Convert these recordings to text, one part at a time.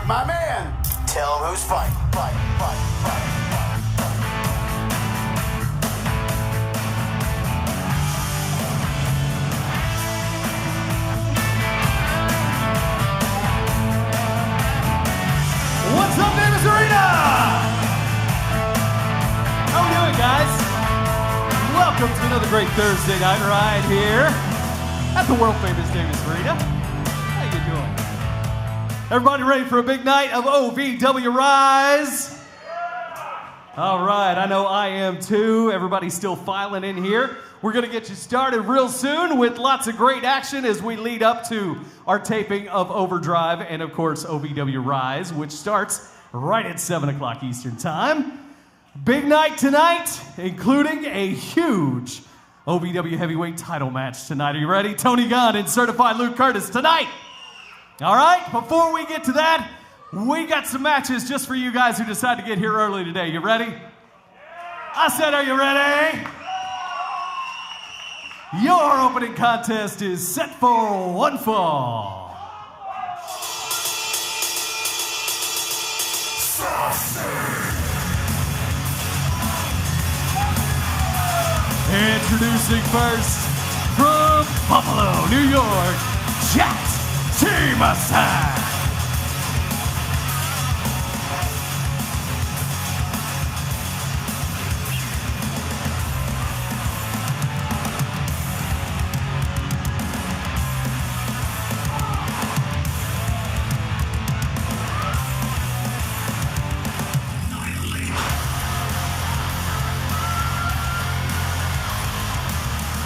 My man. Tell him who's fighting. Fight. What's up, Davis Arena? How we doing, guys? Welcome to another great Thursday night ride here at the world-famous Davis Arena. How you doing? Everybody ready for a big night of OVW Rise? All right, I know I am too. Everybody's still filing in here. We're going to get you started real soon with lots of great action as we lead up to our taping of Overdrive and, of course, OVW Rise, which starts right at 7 o'clock Eastern Time. Big night tonight, including a huge OVW heavyweight title match tonight. Are you ready? Tony Gunn and Certified Luke Curtis tonight. All right, before we get to that, we got some matches just for you guys who decided to get here early today. You ready? I said, are you ready? Your opening contest is set for one fall. Introducing first, from Buffalo, New York, Jax T-Massa.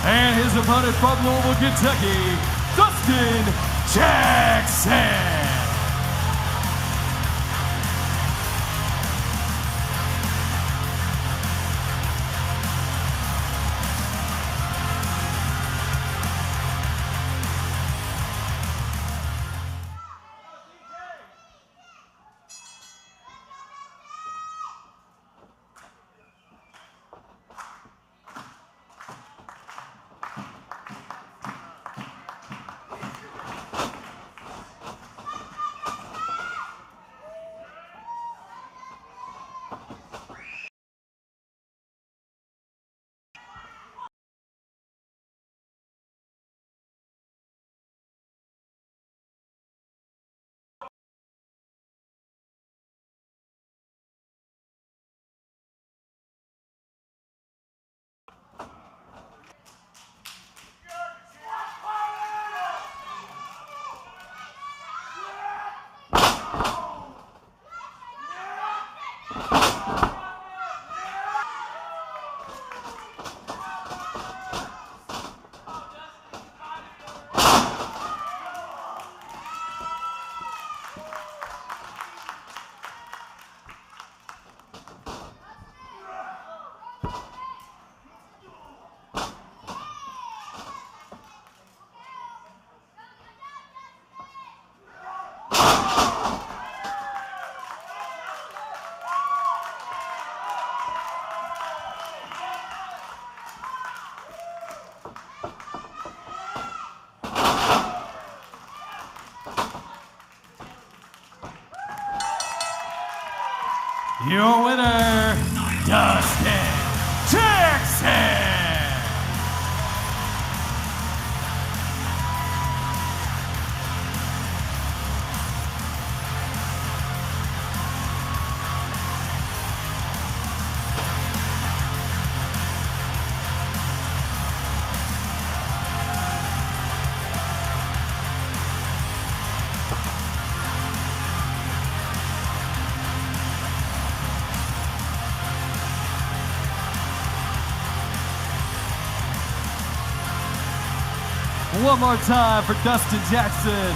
And his opponent from Louisville, Kentucky, Dustin Jackson. Your winner, Dustin Jackson. One more time for Dustin Jackson,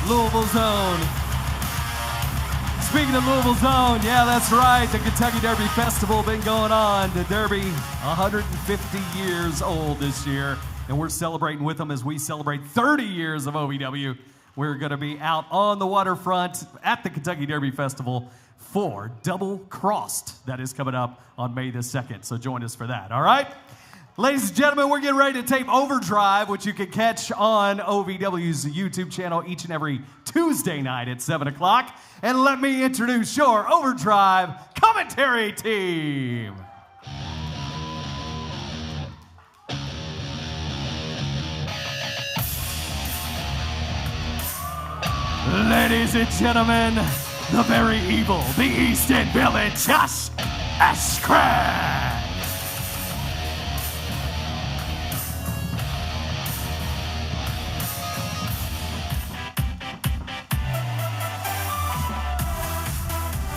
Louisville's own. Speaking of Louisville's own, yeah, that's right, the Kentucky Derby Festival been going on. The Derby, 150 years old this year, and we're celebrating with them as we celebrate 30 years of OVW. We're going to be out on the waterfront at the Kentucky Derby Festival for Double Crossed. That is coming up on May the 2nd, so join us for that, all right? Ladies and gentlemen, we're getting ready to tape Overdrive, which you can catch on OVW's YouTube channel each and every Tuesday night at 7 o'clock. And let me introduce your Overdrive commentary team. Ladies and gentlemen, the very evil, the Easton villain, Josh Ashcraft.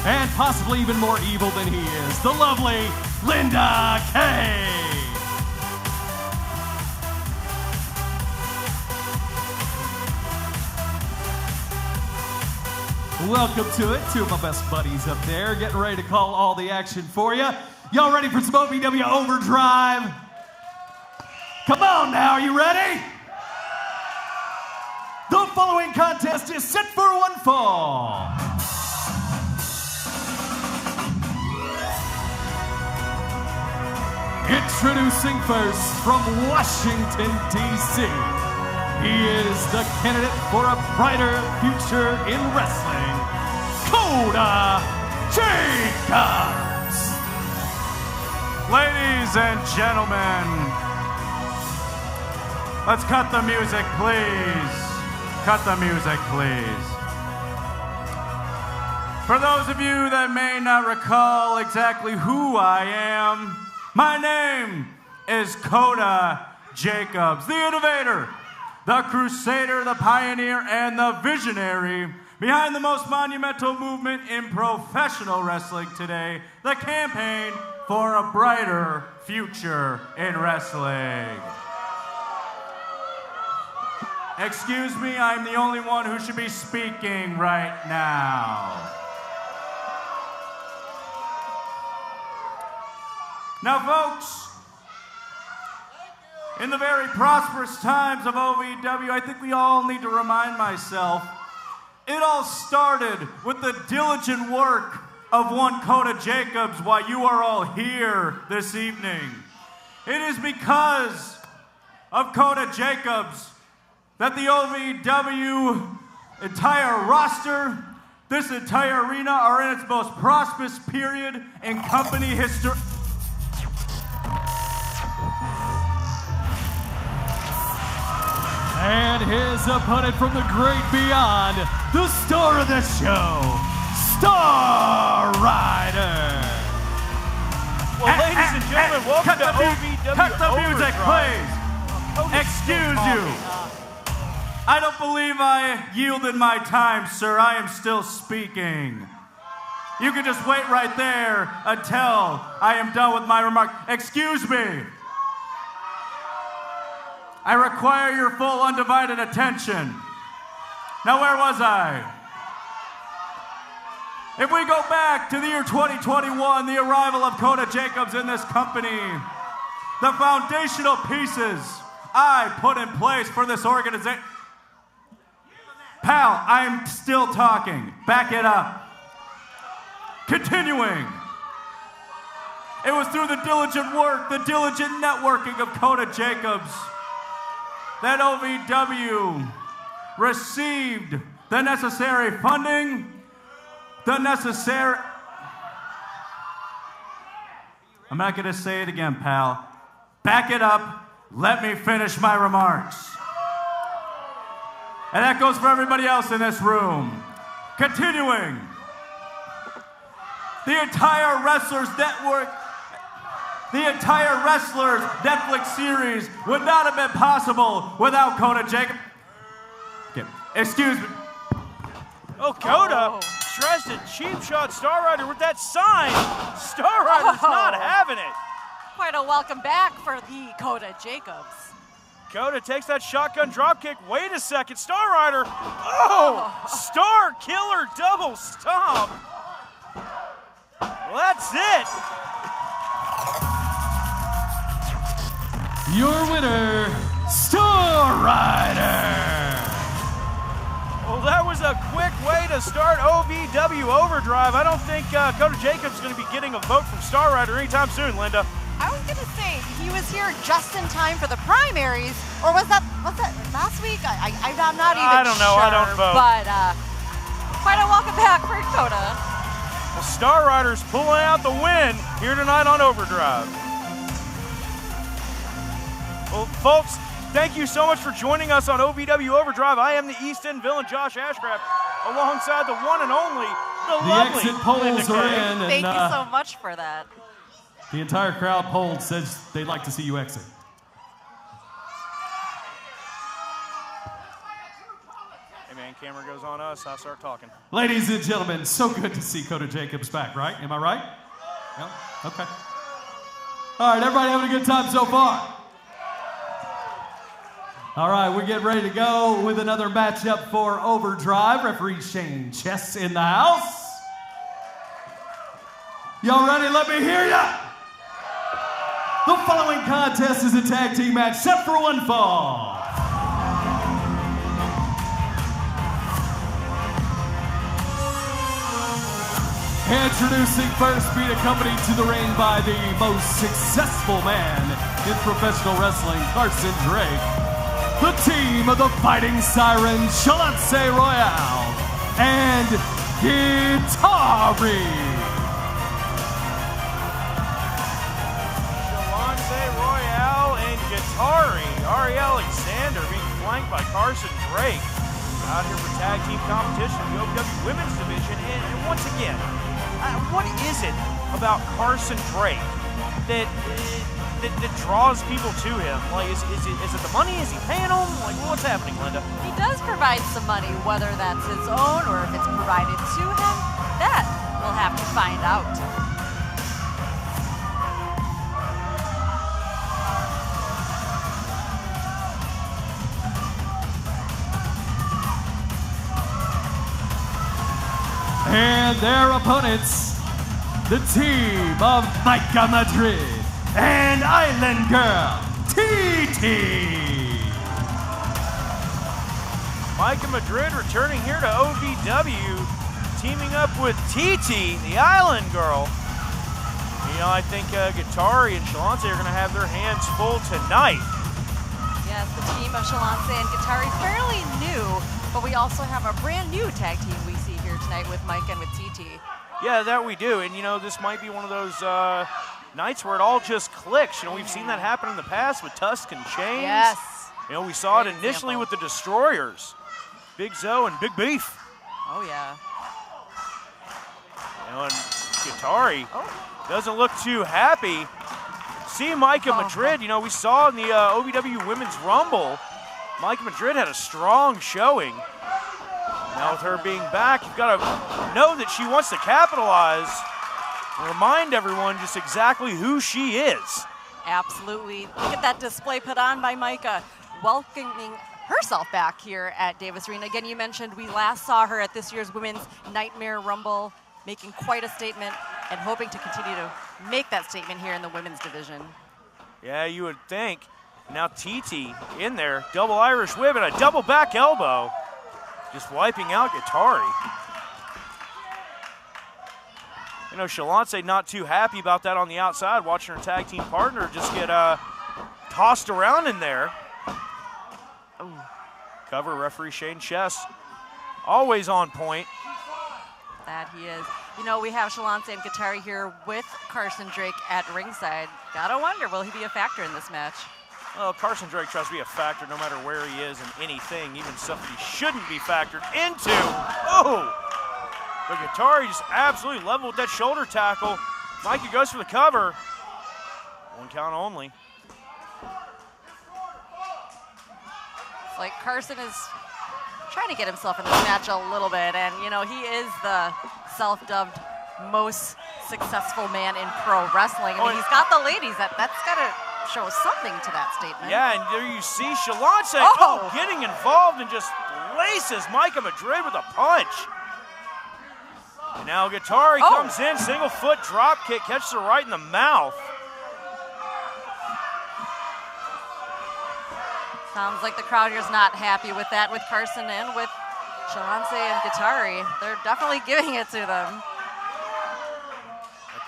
And possibly even more evil than he is, the lovely Linda Kay. Welcome to it. Two of my best buddies up there getting ready to call all the action for you. Y'all ready for some OVW Overdrive? Come on now, are you ready? The following contest is set for one fall. Introducing first from Washington, D.C. He is the candidate for a brighter future in wrestling, Ovw Jacobs. Ladies and gentlemen, let's cut the music, please. Cut the music, please. For those of you that may not recall exactly who I am, my name is Ovw Jacobs, the innovator, the crusader, the pioneer, and the visionary behind the most monumental movement in professional wrestling today, the campaign for a brighter future in wrestling. Excuse me, I'm the only one who should be speaking right now. Now, folks, in the very prosperous times of OVW, I think we all need to remind myself, it all started with the diligent work of one Ovw Jacobs while you are all here this evening. It is because of Ovw Jacobs that the OVW entire roster, this entire arena, are in its most prosperous period in company history. And his opponent from the great beyond, the star of the show, Star Rider. Well, ladies and gentlemen, welcome to OVW Cut the music, Overdrive. please. Excuse you. I don't believe I yielded my time, sir. I am still speaking. You can just wait right there until I am done with my remark. Excuse me. I require your full undivided attention. Now, where was I? If we go back to the year 2021, the arrival of Ovw Jacobs in this company, the foundational pieces I put in place for this organization. Pal, I'm still talking. Back it up. Continuing. It was through the diligent work, the diligent networking of Ovw Jacobs that OVW received the necessary funding, the necessary... I'm not going to say it again, pal. Back it up. Let me finish my remarks. And that goes for everybody else in this room. Continuing. The entire Wrestlers Network, the entire Wrestlers Netflix series would not have been possible without Ovw Jacobs. Okay. Excuse me. Oh, Ovw tries to cheap shot Star Rider with that sign. Star Rider's not having it. Quite a welcome back for the Ovw Jacobs. Ovw takes that shotgun dropkick. Wait a second, Star Rider. Oh, Star Killer double stomp. Well, that's it. Your winner, Star Rider. Well, that was a quick way to start OVW Overdrive. I don't think Ovw Jacobs is going to be getting a vote from Star Rider anytime soon, Linda. I was going to say, he was here just in time for the primaries, or was that last week? I'm not even sure. I don't know. I don't vote. But quite a welcome back for Coda. The Star Riders pulling out the win here tonight on Overdrive. Well, folks, thank you so much for joining us on OVW Overdrive. I am the East End villain, Josh Ashcraft, alongside the one and only, the lovely exit polls are in. And, thank you so much for that. The entire crowd polled says they'd like to see you exit. Hey man, camera goes on us, I start talking. Ladies and gentlemen, so good to see Coda Jacobs back, right? Am I right? No? Okay. All right, everybody having a good time so far? All right, we're getting ready to go with another matchup for Overdrive. Referee Shane Chess in the house. Y'all ready? Let me hear ya! The following contest is a tag team match set for one fall. Introducing first, being accompanied to the ring by the most successful man in professional wrestling, Carson Drake. The team of the Fighting Siren, Chalance Royale, and Guitari. Chalance Royale and Guitari. Ari Alexander being flanked by Carson Drake. Out here for tag team competition in the OVW Women's Division. And once again, what is it about Carson Drake that draws people to him? Like, is it the money? Is he paying them? Like, what's happening, Linda? He does provide some money, whether that's his own or if it's provided to him. That we'll have to find out. And their opponents, the team of Micah Madrid and Island Girl, TT. Micah Madrid returning here to OVW, teaming up with TT, the Island Girl. You know, I think Guitari and Chalance are going to have their hands full tonight. Yes, the team of Chalance and Guitari, fairly new, but we also have a brand new tag team we see here tonight with Mike and with TT. Yeah, that we do. And, you know, this might be one of those nights where it all just clicks. You know, we've seen that happen in the past with Tusk and Chains. Yes. You know, we saw Great it initially example. with the Destroyers. Big Zoe and Big Beef. Oh, yeah. You know, and Guitari doesn't look too happy. See Micah Madrid, you know, we saw in the OVW Women's Rumble, Micah Madrid had a strong showing. Now with her being back, you've got to know that she wants to capitalize and remind everyone just exactly who she is. Absolutely. Look at that display put on by Micah, welcoming herself back here at Davis Arena. Again, you mentioned we last saw her at this year's Women's Nightmare Rumble, making quite a statement and hoping to continue to make that statement here in the women's division. Yeah, you would think. Now TT in there, double Irish whip and a double back elbow. Just wiping out Guitari. You know, Chalance not too happy about that on the outside, watching her tag team partner just get tossed around in there. Ooh. Cover referee Shane Chess, always on point. That he is. You know, we have Chalance and Guitari here with Carson Drake at ringside. Gotta wonder, will he be a factor in this match? Well, Carson Drake tries to be a factor no matter where he is in anything, even stuff that he shouldn't be factored into. Oh! But Guitari just absolutely leveled with that shoulder tackle. Mikey goes for the cover. One count only. It's like Carson is trying to get himself in this match a little bit, and you know, he is the self-dubbed most successful man in pro wrestling. I mean, he's got the ladies. That's got to show something to that statement. Yeah, and there you see Chalance getting involved and just laces Micah Madrid with a punch. And now Guitari comes in, single foot drop kick, catches her right in the mouth. Sounds like the crowd here's not happy with that, with Carson and with Chalance and Guitari. They're definitely giving it to them.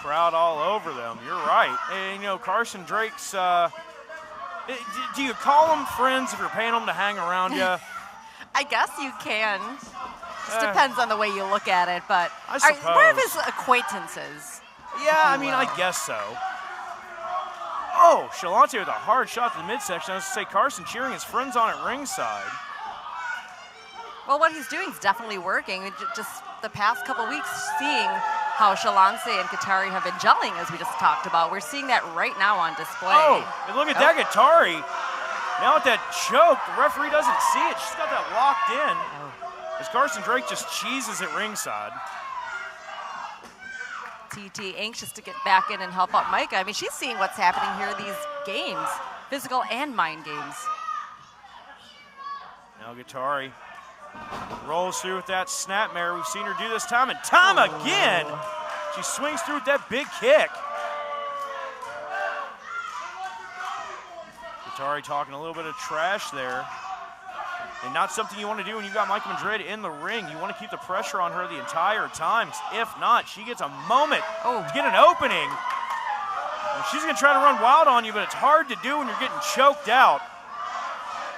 crowd all over them. You're right. And, you know, Carson Drake's, do you call them friends if you're paying them to hang around you? I guess you can. Just depends on the way you look at it, but I suppose. more of his acquaintances. Yeah, I mean, I guess so. Oh, Shalante with a hard shot to the midsection. I was going to say Carson cheering his friends on at ringside. Well, what he's doing is definitely working. Just the past couple weeks, seeing how Shalance and Katari have been gelling, as we just talked about. We're seeing that right now on display. Oh, and look at that Katari. Now with that choke, the referee doesn't see it. She's got that locked in. As Carson Drake just cheeses at ringside. TT anxious to get back in and help out Micah. I mean, she's seeing what's happening here in these games, physical and mind games. Now Katari rolls through with that snapmare. We've seen her do this time and time again. She swings through with that big kick. Katari talking a little bit of trash there. And not something you want to do when you've got Micah Madrid in the ring. You want to keep the pressure on her the entire time. If not, she gets a moment to get an opening. And she's going to try to run wild on you, but it's hard to do when you're getting choked out.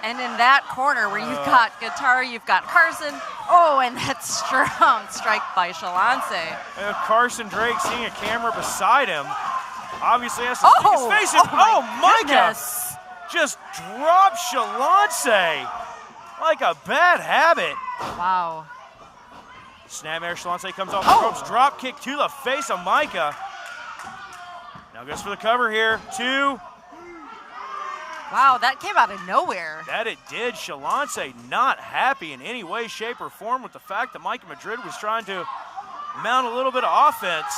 And in that corner where you've got Katari, you've got Carson. Oh, and that strong strike by Shalance. Carson Drake seeing a camera beside him. Obviously has to stick his face in. Oh, Micah just dropped Shalance like a bad habit. Wow. Snapmare, Shalance comes off the ropes. Drop kick to the face of Micah. Now goes for the cover here. 2. Wow, that came out of nowhere. That it did. Shalance not happy in any way, shape, or form with the fact that Micah Madrid was trying to mount a little bit of offense.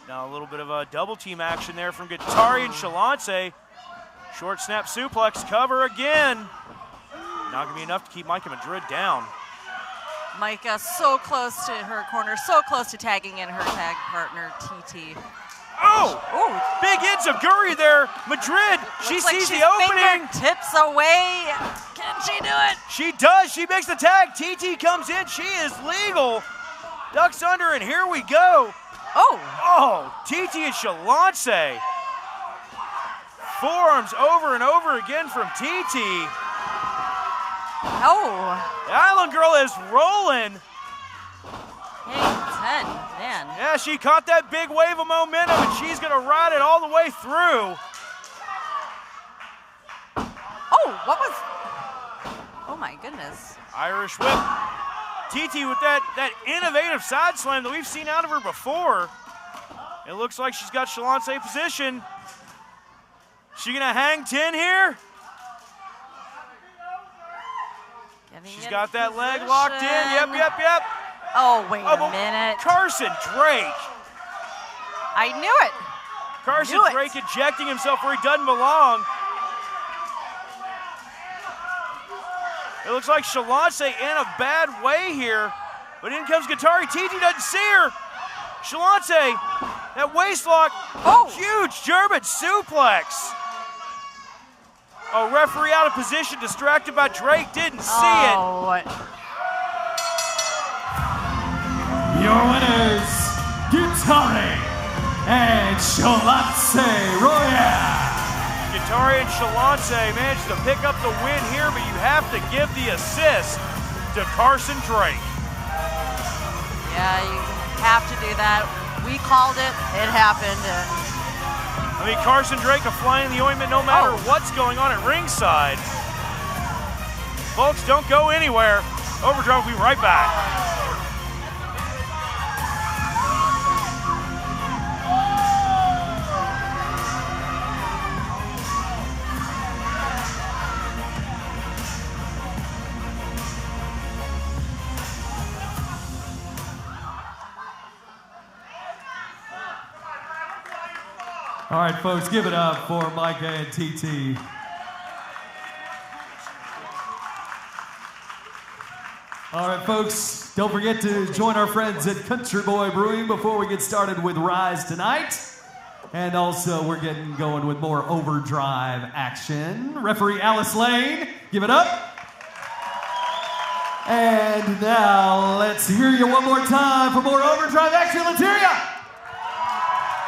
Now a little bit of a double team action there from Katari and Shalance. Short snap suplex, cover again. Not gonna be enough to keep Micah Madrid down. Micah so close to her corner, so close to tagging in her tag partner, TT. Oh! Big enziguri there. Madrid, she sees the opening. Tips away. Can she do it? She does. She makes the tag. TT comes in. She is legal. Ducks under, and here we go. Oh, TT and Shalance. Forearms over and over again from TT. The Island Girl is rolling. Hey, 10, man. Yeah, she caught that big wave of momentum, and she's going to ride it all the way through. Oh, my goodness. Irish whip. TT with that innovative side slam that we've seen out of her before. It looks like she's got Shalance position. She going to hang 10 here? She's got that leg locked in. Yep. Oh, wait a minute. Carson Drake. I knew it. Carson Drake ejecting himself where he doesn't belong. It looks like Shalance in a bad way here. But in comes Katari. TT doesn't see her. Shalance, that waist lock. Huge German suplex. Referee out of position, distracted by Drake, didn't see it. Your winners, Katari and Shalance Royale. Katari and Shalance managed to pick up the win here, but you have to give the assist to Carson Drake. Yeah, you have to do that. We called it. It happened. I mean, Carson Drake a fly in the ointment no matter what's going on at ringside. Folks, don't go anywhere. Overdrive will be right back. All right, folks, give it up for Micah and TT. All right, folks, don't forget to join our friends at Country Boy Brewing before we get started with Rise tonight. And also, we're getting going with more Overdrive action. Referee Alice Lane, give it up. And now let's hear you one more time for more overdrive action. Let's hear ya!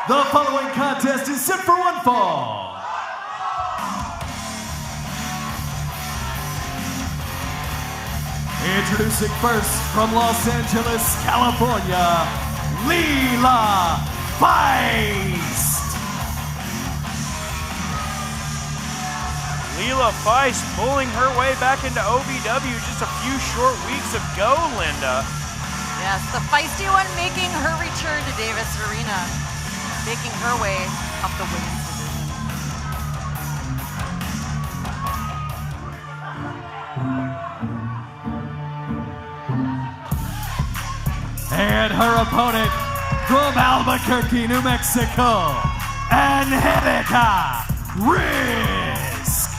The following contest is set for one fall. Introducing first from Los Angeles, California, Leela Feist. Leela Feist pulling her way back into OVW just a few short weeks ago, Linda. Yes, the feisty one making her return to Davis Arena, making her way up the women's division. And her opponent from Albuquerque, New Mexico, Angelica Risk.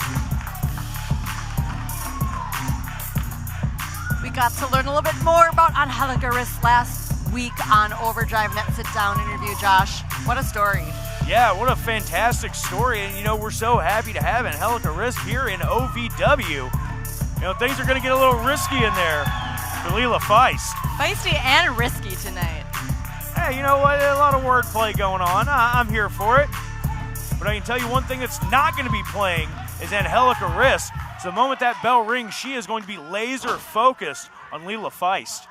We got to learn a little bit more about Angelica Risk last week on Overdrive in that sit-down interview, Josh. What a story. Yeah, what a fantastic story. And, you know, we're so happy to have Angelica Risk here in OVW. You know, things are going to get a little risky in there for Leela Feist. Feisty and risky tonight. Hey, you know what? A lot of wordplay going on. I'm here for it. But I can tell you one thing that's not going to be playing is Angelica Risk. So the moment that bell rings, she is going to be laser focused on Leela Feist.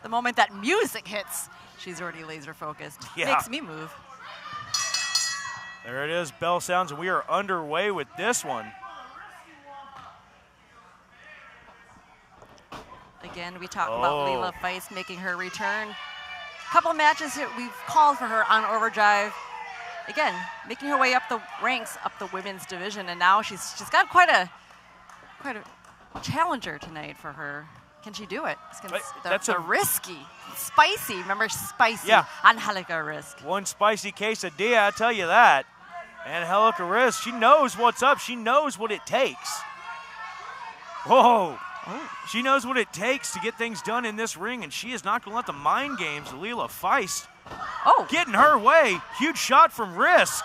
The moment that music hits, she's already laser focused. Yeah. Makes me move. There it is, bell sounds, and we are underway with this one. Again, we talk about Leela Feist making her return. A couple matches that we've called for her on Overdrive. Again, making her way up the ranks, up the women's division, and now she's got quite a challenger tonight for her. Can she do it? That's a risky, spicy. Remember, spicy. Yeah. Angelica Risk. One spicy quesadilla, I tell you that. Angelica Risk, she knows what's up. She knows what it takes. Whoa. Oh. She knows what it takes to get things done in this ring, and she is not going to let the mind games of Leela Feist get in her way. Huge shot from Risk.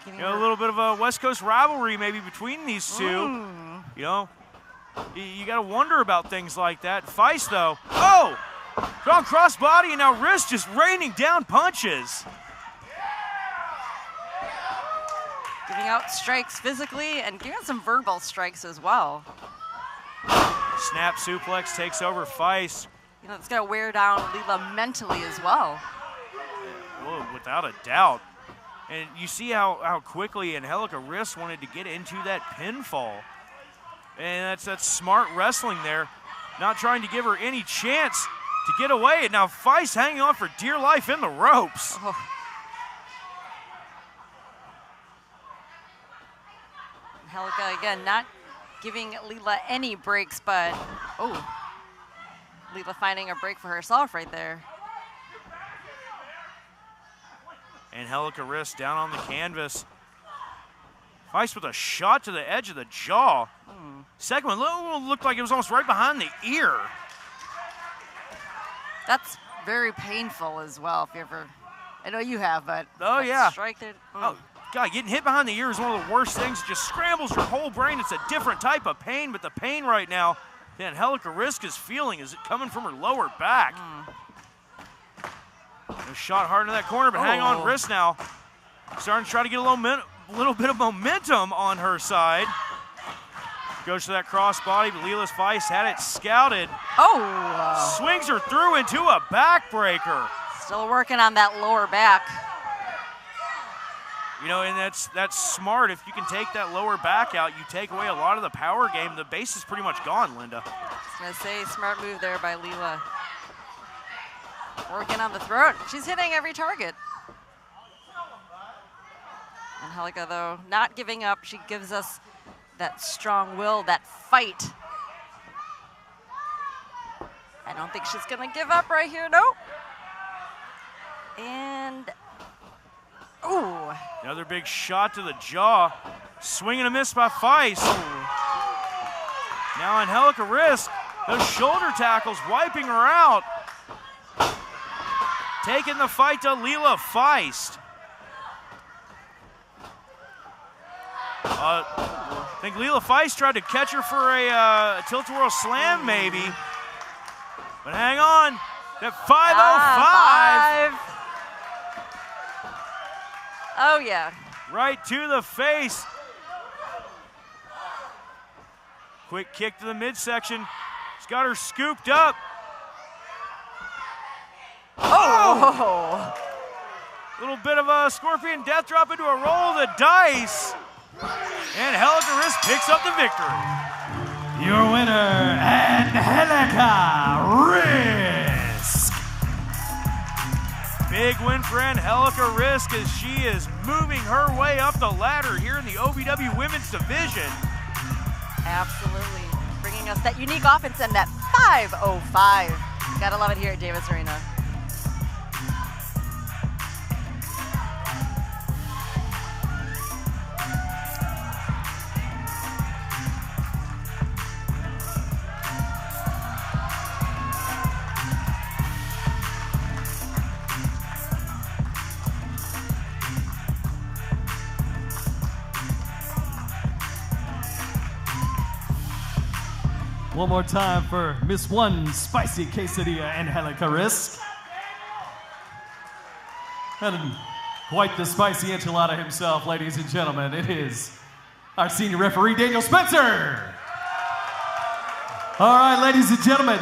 You know, a little bit of a West Coast rivalry maybe between these two. You know, you got to wonder about things like that. Feist, though, strong crossbody, and now Risk just raining down punches. Giving out strikes physically and giving out some verbal strikes as well. Snap suplex takes over Feist. You know, it's going to wear down Leela mentally as well. Whoa, without a doubt. And you see how quickly Angelica Risk wanted to get into that pinfall. And that's smart wrestling there. Not trying to give her any chance to get away. And now Feist hanging on for dear life in the ropes. Angelica, again, not giving Leela any breaks, but, Leela finding a break for herself right there. Angelica Risk down on the canvas. Feist with a shot to the edge of the jaw. Second one looked like it was almost right behind the ear. That's very painful as well, if you ever, I know you have, but yeah. Strike there. Oh, God, getting hit behind the ear is one of the worst things. It just scrambles your whole brain. It's a different type of pain, but the pain right now that Angelica Risk is feeling is coming from her lower back. Shot hard into that corner, but hang on, Risk now. Starting to try to get a little bit of momentum on her side. Goes to that crossbody, but Leela Feist had it scouted. Swings her through into a backbreaker. Still working on that lower back. You know, and that's smart. If you can take that lower back out, you take away a lot of the power game. The base is pretty much gone, Linda. I was going to say, smart move there by Leela. Working on the throat. She's hitting every target. Angelica, though, not giving up. She gives us that strong will, that fight. I don't think she's going to give up right here, nope. And, another big shot to the jaw. Swing and a miss by Feist. Now Angelica Risk, those shoulder tackles wiping her out. Taking the fight to Leela Feist. I think Leela Feist tried to catch her for a tilt-a-whirl slam, maybe. But hang on. That 505. Oh, yeah. Right to the face. Quick kick to the midsection. She's got her scooped up. Oh! Little bit of a scorpion death drop into a roll of the dice. And Helica Risk picks up the victory. Your winner, Angelica Risk. Big win for Angelica Risk as she is moving her way up the ladder here in the OVW Women's Division. Absolutely. Bringing us that unique offense and that 505. Gotta love it here at Davis Arena. One more time for Miss One Spicy Quesadilla, Angelica Risk. And quite the spicy enchilada himself, ladies and gentlemen. It is our senior referee, Daniel Spencer. All right, ladies and gentlemen,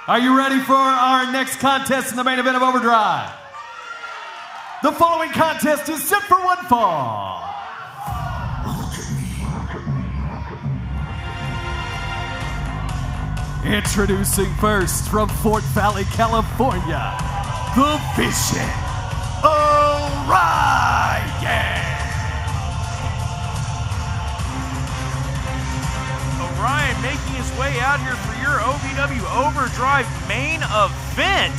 are you ready for our next contest in the main event of Overdrive? The following contest is set for one fall. Introducing first from Fort Valley, California, the Vision, Orion. Orion making his way out here for your OVW Overdrive main event.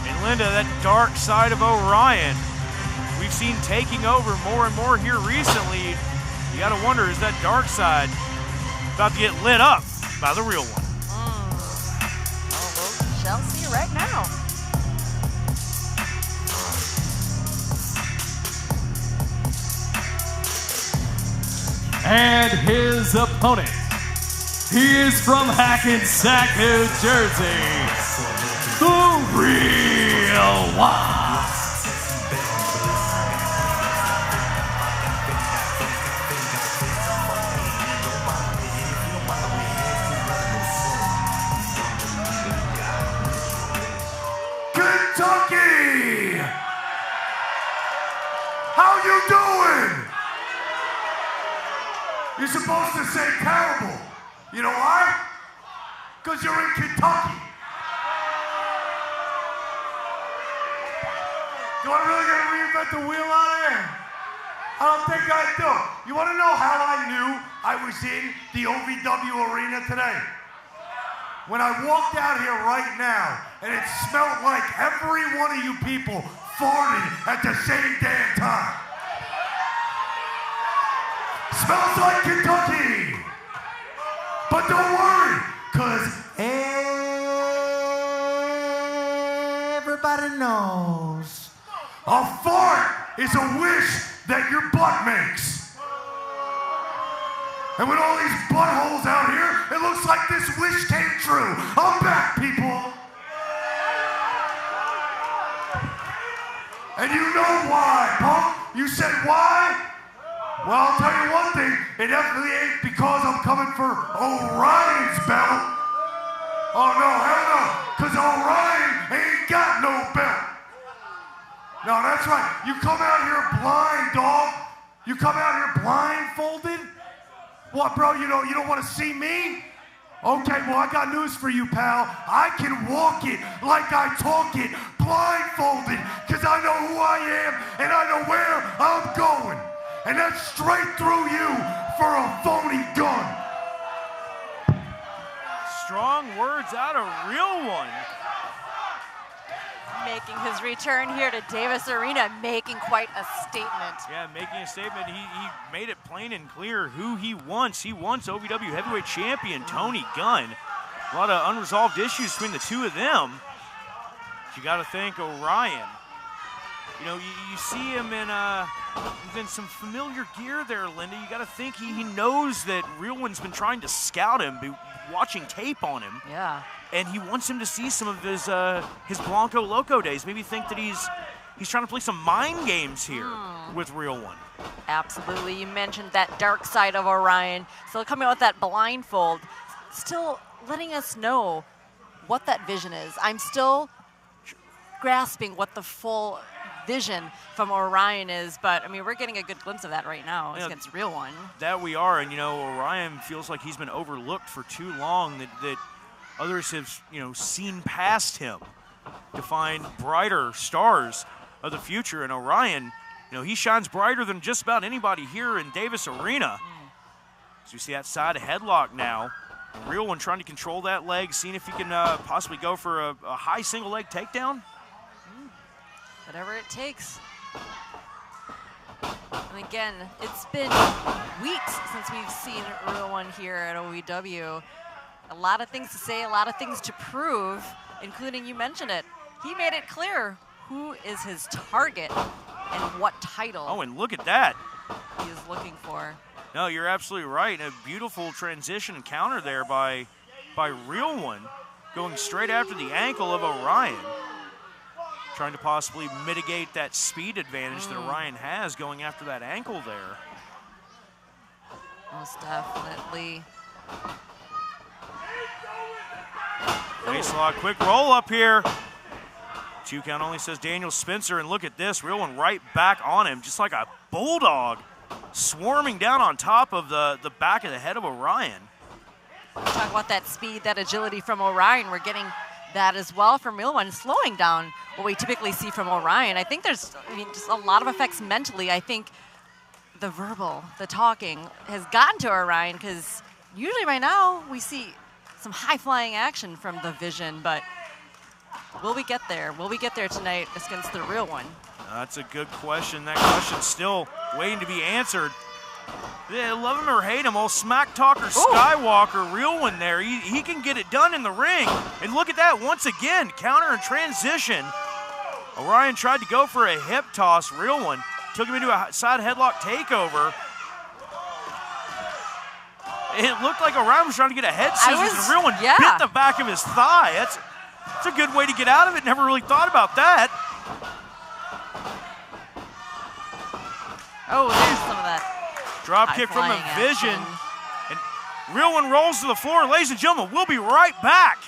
And Linda, that dark side of Orion, we've seen taking over more and more here recently. You gotta wonder, is that dark side about to get lit up by the real one? Oh, we shall see right now. And his opponent, he is from Hackensack, New Jersey, the Real One. Kentucky! How you doing? You're supposed to say terrible. You know why? Because you're in Kentucky. Do I really gotta reinvent the wheel out here? I don't think I do. You wanna know how I knew I was in the OVW arena today? When I walked out here right now, and it smelled like every one of you people farted at the same damn time. Smells like Kentucky. But don't worry, because everybody knows a fart is a wish that your butt makes. And with all these buttholes out here, it looks like this wish came true. I'm back, people. And you know why, punk? You said why? Well, I'll tell you one thing. It definitely ain't because I'm coming for Orion's belt. Oh, no, hell no. Because Orion ain't got no belt. No, that's right. You come out here blind, dog. You come out here blindfolded? What, bro? You don't want to see me? Okay, well, I got news for you, pal. I can walk it like I talk it, blindfolded, because I know who I am and I know where I'm going. And that's straight through you for a phony gun. Strong words out of Real One. Making his return here to Davis Arena, making quite a statement. Yeah, making a statement. He made it plain and clear who he wants. He wants OVW Heavyweight Champion Tony Gunn. A lot of unresolved issues between the two of them. You got to thank Orion. You know, you see him in some familiar gear there, Linda. You got to think he knows that Real One's been trying to scout him, be watching tape on him. Yeah. And he wants him to see some of his Blanco Loco days. Maybe think that he's trying to play some mind games here with Real One. Absolutely. You mentioned that dark side of Orion. Still coming out with that blindfold. Still letting us know what that vision is. I'm still grasping what the full vision from Orion is, but I mean, we're getting a good glimpse of that right now against Real One. That we are, and you know, Orion feels like he's been overlooked for too long, that others have, you know, seen past him to find brighter stars of the future. And Orion, you know, he shines brighter than just about anybody here in Davis Arena. So you see that side headlock now. Real One trying to control that leg, seeing if he can possibly go for a high single leg takedown. Whatever it takes. And again, it's been weeks since we've seen Real One here at OVW. A lot of things to say, a lot of things to prove, including, you mentioned it, he made it clear who is his target and what title. Oh, and look at that. He is looking for. No, you're absolutely right. A beautiful transition and counter there by Real One, going straight after the ankle of Orion, trying to possibly mitigate that speed advantage that Orion has going after that ankle there. Most definitely. Waistlock, quick roll up here. 2 count only, says Daniel Spencer, and look at this, Real One right back on him, just like a bulldog, swarming down on top of the back of the head of Orion. Talk about that speed, that agility from Orion. We're getting that as well from Real One, slowing down what we typically see from Orion. I think there's, just a lot of effects mentally. I think the verbal, the talking has gotten to Orion, because usually by now we see some high-flying action from the Vision, but will we get there? Will we get there tonight against the Real One? That's a good question. That question's still waiting to be answered. Yeah, love him or hate him, old smack talker Skywalker, Real One there. He can get it done in the ring. And look at that, once again, counter and transition. Orion tried to go for a hip toss. Real One took him into a side headlock takeover. It looked like Orion was trying to get a head scissors, and Real One bit the back of his thigh. That's a good way to get out of it. Never really thought about that. Oh, there's some of that. Drop kick from the Vision. And Real One rolls to the floor. Ladies and gentlemen, we'll be right back.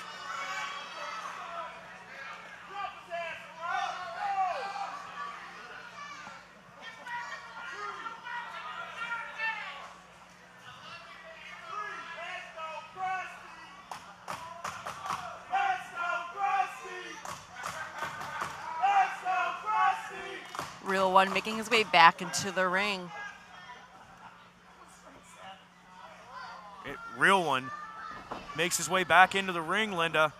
Real One making his way back into the ring. Real One makes his way back into the ring, Linda.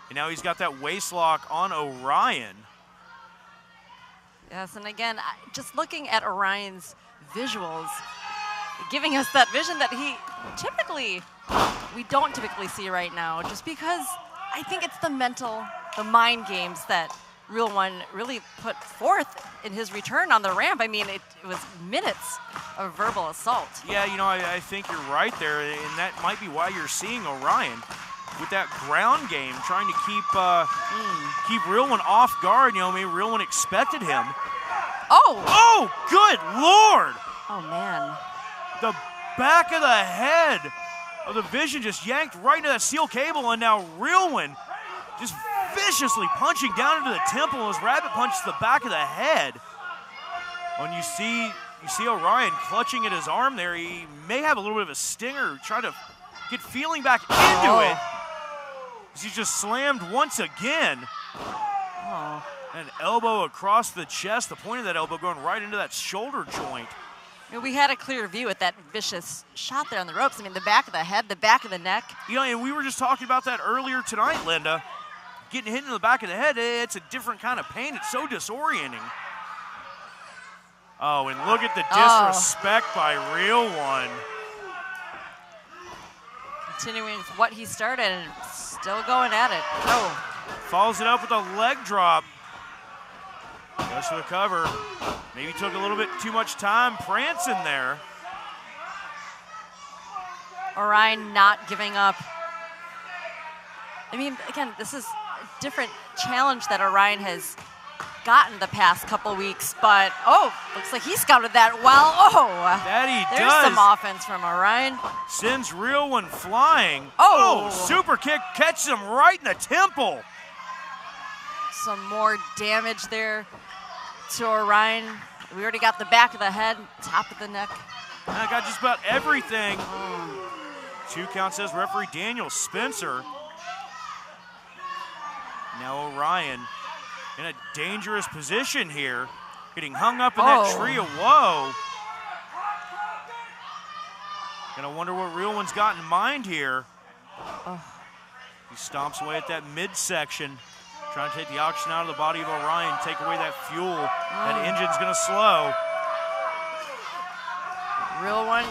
And now he's got that waist lock on Orion. Yes, and again, just looking at Orion's visuals, giving us that vision that we don't typically see right now, just because I think it's the mental, the mind games that Real One really put forth in his return on the ramp. I mean, it was minutes of verbal assault. Yeah, you know, I think you're right there, and that might be why you're seeing Orion with that ground game, trying to keep Real One off guard. You know, maybe Real One expected him. Oh, good Lord! Oh, man. The back of the head of the Vision just yanked right into that steel cable, and now Real One just viciously punching down into the temple as Rabbit punches the back of the head. When you see Orion clutching at his arm there, he may have a little bit of a stinger, trying to get feeling back into it. As he's just slammed once again. An elbow across the chest, the point of that elbow going right into that shoulder joint. We had a clear view at that vicious shot there on the ropes. I mean, the back of the head, the back of the neck. You know, and we were just talking about that earlier tonight, Linda. Getting hit in the back of the head, it's a different kind of pain. It's so disorienting. Oh, and look at the disrespect by Real One. Continuing with what he started and still going at it. Follows it up with a leg drop. Goes for the cover. Maybe took a little bit too much time prancing there. Orion not giving up. I mean, again, this is a different challenge that Orion has gotten the past couple weeks, but looks like he scouted that well. That he there's does. some offense from Orion. Sends Real One flying. Oh, super kick catches him right in the temple. Some more damage there to Orion. We already got the back of the head, top of the neck. And I got just about everything. 2 count, says referee Daniel Spencer. Now Orion in a dangerous position here, getting hung up in that tree of woe. Gonna wonder what Real One's got in mind here. He stomps away at that midsection, trying to take the oxygen out of the body of Orion, take away that fuel. That engine's gonna slow. Real One.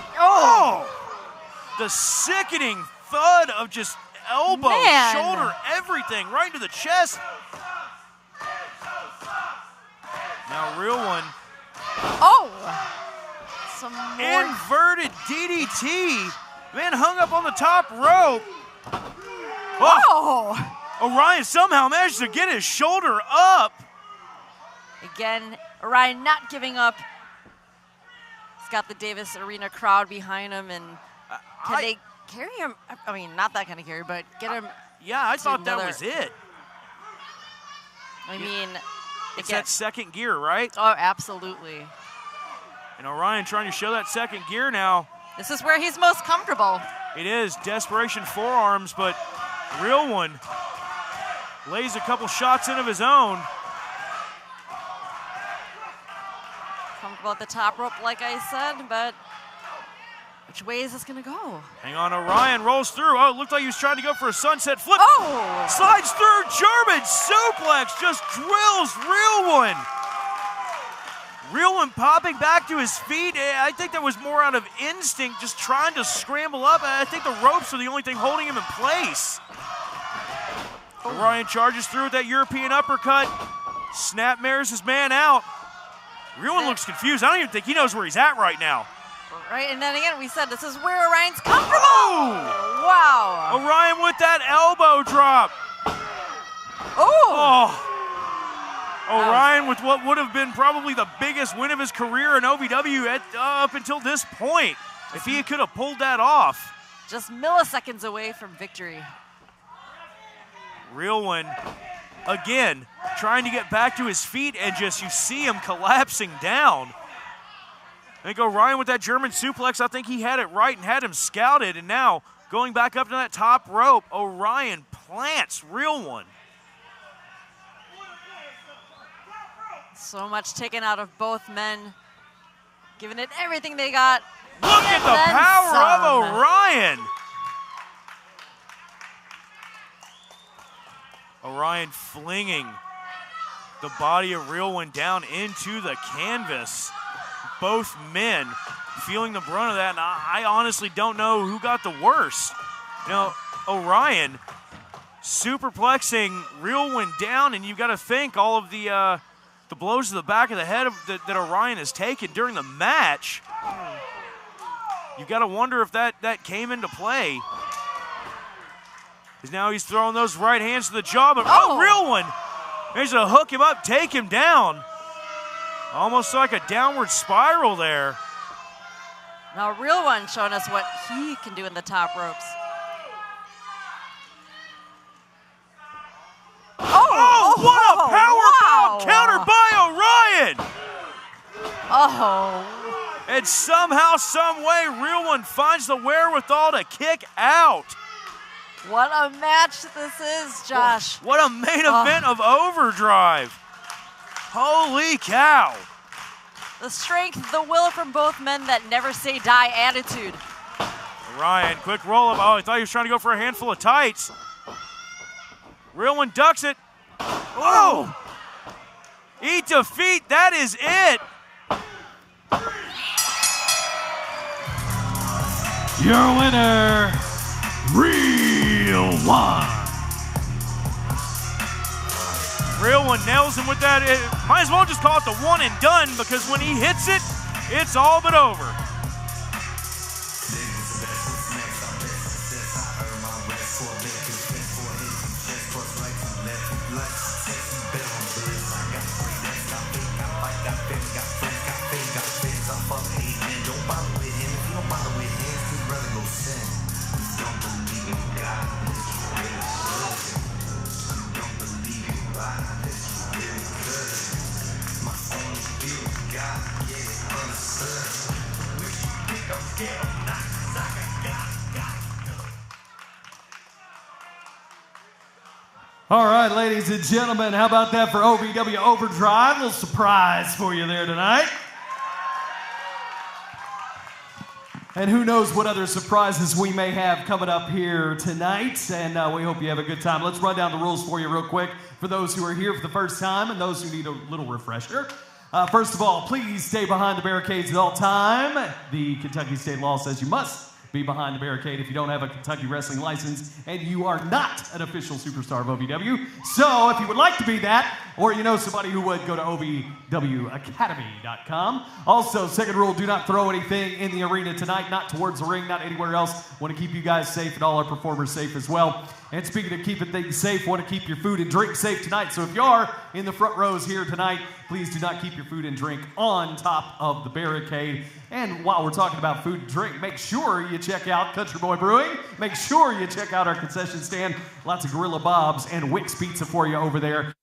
The sickening thud of just elbow, shoulder, everything, right into the chest. Now Real One. Some more. Inverted DDT. Man hung up on the top rope. Orion somehow managed to get his shoulder up. Again, Orion not giving up. He's got the Davis Arena crowd behind him, and can they carry him? I mean, not that kind of carry, but get him. Yeah, I thought that was it. I mean, it's that second gear, right? Oh, absolutely. And Orion trying to show that second gear now. This is where he's most comfortable. It is. Desperation forearms, but Real One lays a couple shots in of his own. Comfortable at the top rope, like I said, but which way is this going to go? Hang on, Orion rolls through. It looked like he was trying to go for a sunset flip. Slides through, German suplex, just drills Real One. Real One popping back to his feet. I think that was more out of instinct, just trying to scramble up. I think the ropes are the only thing holding him in place. Orion charges through with that European uppercut. Snapmares his man out. Real One looks confused. I don't even think he knows where he's at right now. Right, and then again, we said this is where Orion's comfortable. Wow. Orion with that elbow drop. Orion with what would have been probably the biggest win of his career in OVW up until this point. If he could have pulled that off. Just milliseconds away from victory. Real One, again, trying to get back to his feet, and just you see him collapsing down. I think Orion with that German suplex, I think he had it right and had him scouted, and now going back up to that top rope, Orion plants Real One. So much taken out of both men, giving it everything they got. Look at the power of Orion. Orion flinging the body of Real One down into the canvas. Both men feeling the brunt of that, and I honestly don't know who got the worst. You know, Orion superplexing Real One down, and you've got to think all of the blows to the back of the head that Orion has taken during the match. You've got to wonder if that came into play. Because now he's throwing those right hands to the jaw, but Real One managed to hook him up, take him down. Almost like a downward spiral there. Now Real One showing us what he can do in the top ropes. What a power bomb counter by Orion! And somehow, some way, Real One finds the wherewithal to kick out. What a match this is, Josh. What a main event of Overdrive. Holy cow. The strength, the will from both men, that never say die attitude. Orion, quick roll up. I thought he was trying to go for a handful of tights. Real One ducks it. Eat defeat, that is it. Your winner, Real One. Real one nails him with that. Might as well just call it the one and done, because when he hits it, it's all but over. All right, ladies and gentlemen, how about that for OVW Overdrive? A little surprise for you there tonight. And who knows what other surprises we may have coming up here tonight. And we hope you have a good time. Let's run down the rules for you real quick for those who are here for the first time and those who need a little refresher. First of all, please stay behind the barricades at all time. The Kentucky state law says you must be behind the barricade if you don't have a Kentucky wrestling license and you are not an official superstar of OVW. So if you would like to be that, or you know somebody who would, go to ovwacademy.com. Also, second rule, do not throw anything in the arena tonight, not towards the ring, not anywhere else. Want to keep you guys safe and all our performers safe as well. And speaking of keeping things safe, want to keep your food and drink safe tonight. So if you are in the front rows here tonight, please do not keep your food and drink on top of the barricade. And while we're talking about food and drink, make sure you check out Country Boy Brewing. Make sure you check out our concession stand. Lots of Gorilla Bob's and Wick's Pizza for you over there.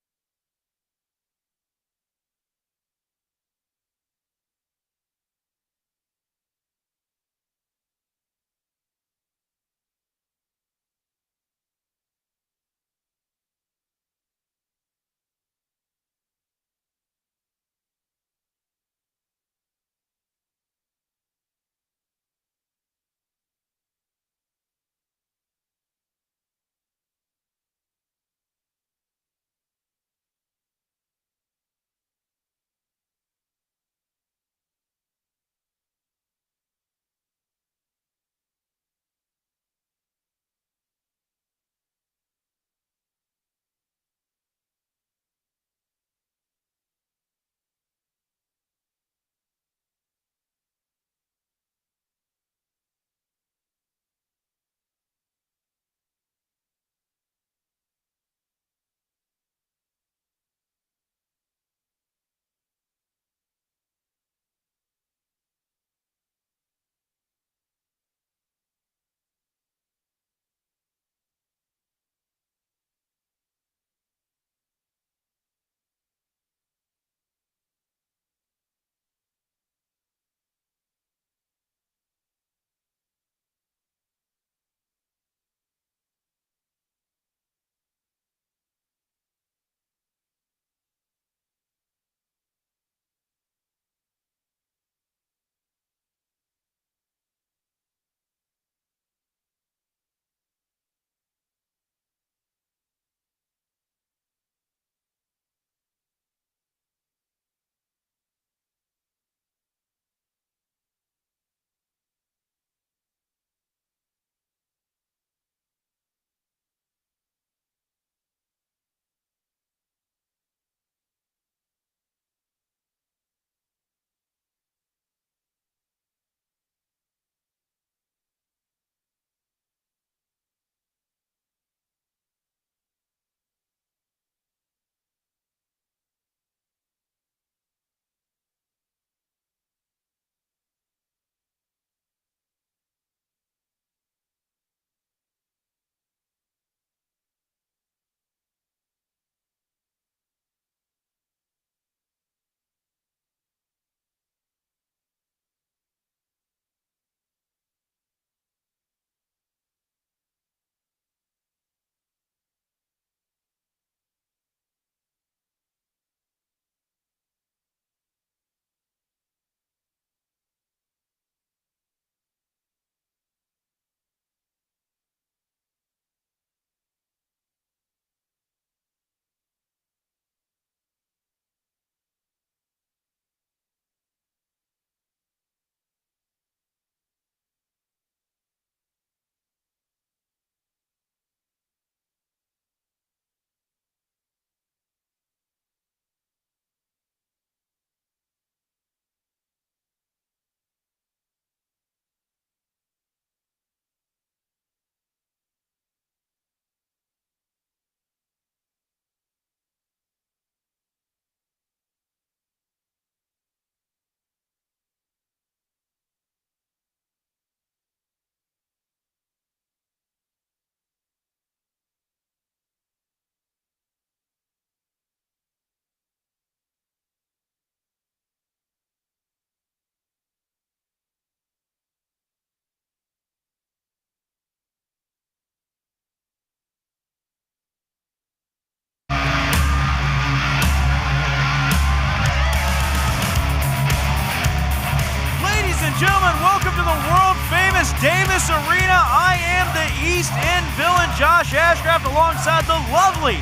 gentlemen, welcome to the world-famous Davis Arena. I am the East End villain, Josh Ashcraft, alongside the lovely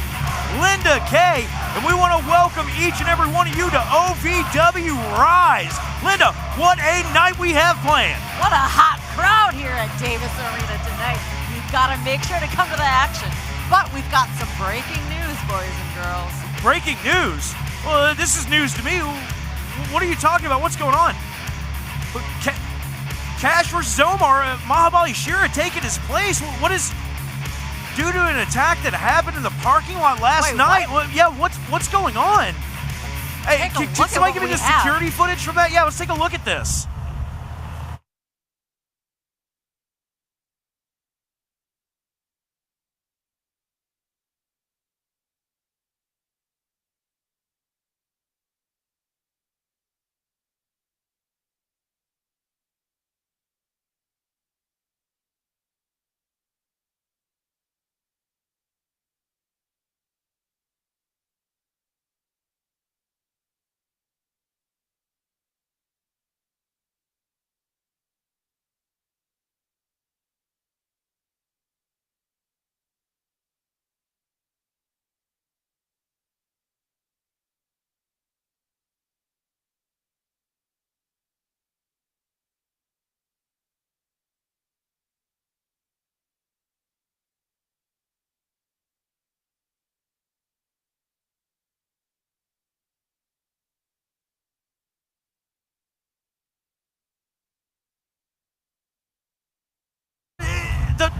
Linda Kay, and we want to welcome each and every one of you to OVW Rise. Linda, what a night we have planned. What a hot crowd here at Davis Arena tonight. You've got to make sure to come to the action. But we've got some breaking news, boys and girls. Breaking news? Well, this is news to me. What are you talking about? What's going on? Cash versus Omar, Mahabali Shira taking his place. What is due to an attack that happened in the parking lot last night? What? Well, yeah, what's going on? Hey, can somebody give me the security footage from that? Yeah, let's take a look at this.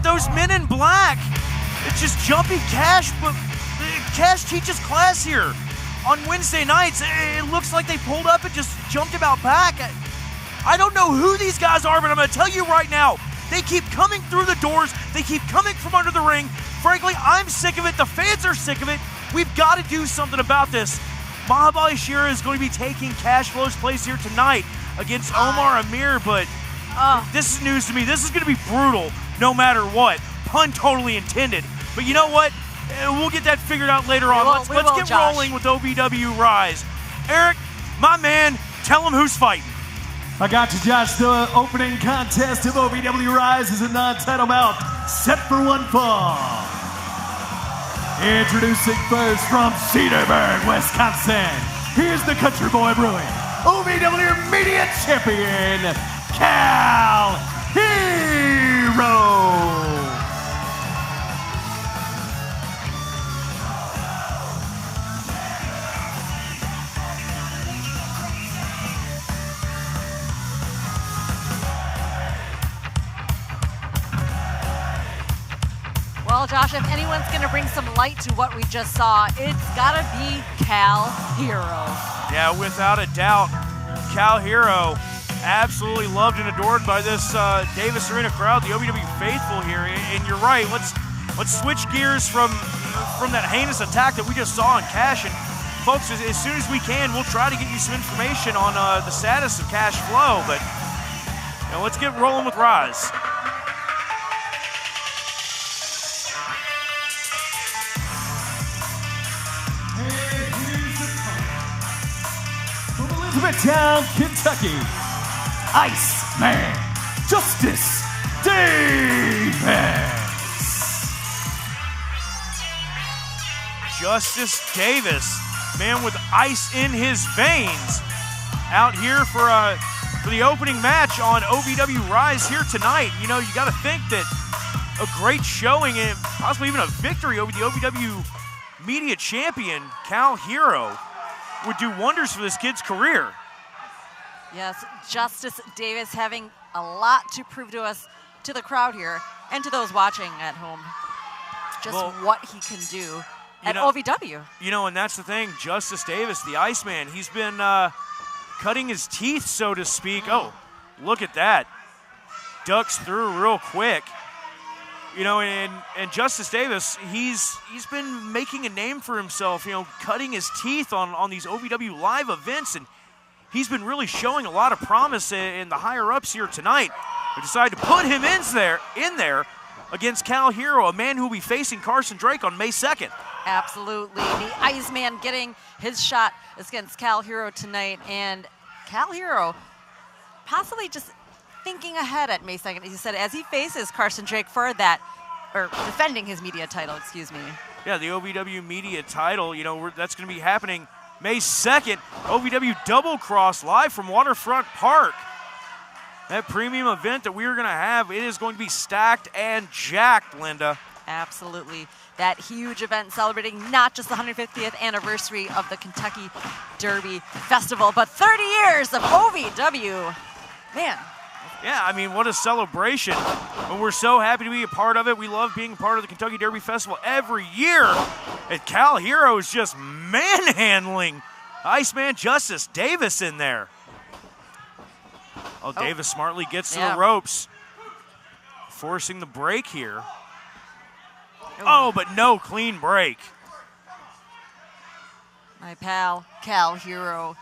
Those men in black, it's just jumping Cash, but Cash teaches class here on Wednesday nights. It looks like they pulled up and just jumped him out back. I don't know who these guys are, but I'm going to tell you right now, they keep coming through the doors. They keep coming from under the ring. Frankly, I'm sick of it. The fans are sick of it. We've got to do something about this. Mahabali Shira is going to be taking Cash Flow's place here tonight against Omar Amir, but this is news to me. This is going to be brutal no matter what. Pun totally intended. But you know what? We'll get that figured out later on. Let's get rolling with OVW Rise. Eric, my man, tell them who's fighting. I got you, Josh. The opening contest of OVW Rise is a non-title bout set for one fall. Introducing first from Cedarburg, Wisconsin, here's the Country Boy Brewing OVW Media Champion, Cal Hero. Well, Josh, if anyone's going to bring some light to what we just saw, it's got to be Cal Hero. Yeah, without a doubt, Cal Hero, absolutely loved and adored by this Davis Arena crowd, the OVW faithful here. And you're right, let's switch gears from that heinous attack that we just saw on Cash. And folks, as soon as we can, we'll try to get you some information on the status of Cash Flow. But let's get rolling with Rise. Elizabethtown, Kentucky, Iceman Justice Davis. Justice Davis, man with ice in his veins, out here for the opening match on OVW Rise here tonight. You got to think that a great showing and possibly even a victory over the OVW Media Champion, Cal Hero, would do wonders for this kid's career. Yes, Justice Davis having a lot to prove to us, to the crowd here, and to those watching at home, just what he can do at OVW. And that's the thing, Justice Davis, the Iceman, he's been cutting his teeth, so to speak. Oh, look at that. Ducks through real quick. And Justice Davis, he's been making a name for himself, cutting his teeth on these OVW live events, and he's been really showing a lot of promise in the higher-ups here tonight. We decided to put him in there against Cal Hero, a man who will be facing Carson Drake on May 2nd. Absolutely. The Iceman getting his shot against Cal Hero tonight, and Cal Hero possibly just thinking ahead at May 2nd. He said as he faces Carson Drake for that, or defending his media title, excuse me. Yeah, the OVW media title, you know, that's going to be happening May 2nd. OVW Double Cross live from Waterfront Park. That premium event that we are going to have, it is going to be stacked and jacked, Linda. Absolutely. That huge event celebrating not just the 150th anniversary of the Kentucky Derby Festival, but 30 years of OVW. Man. Yeah, I mean, what a celebration. And we're so happy to be a part of it. We love being a part of the Kentucky Derby Festival every year. And Cal Hero is just manhandling Iceman Justice Davis in there. Oh, Davis smartly gets to the ropes, forcing the break here. Oh, but no clean break. My pal, Cal Hero,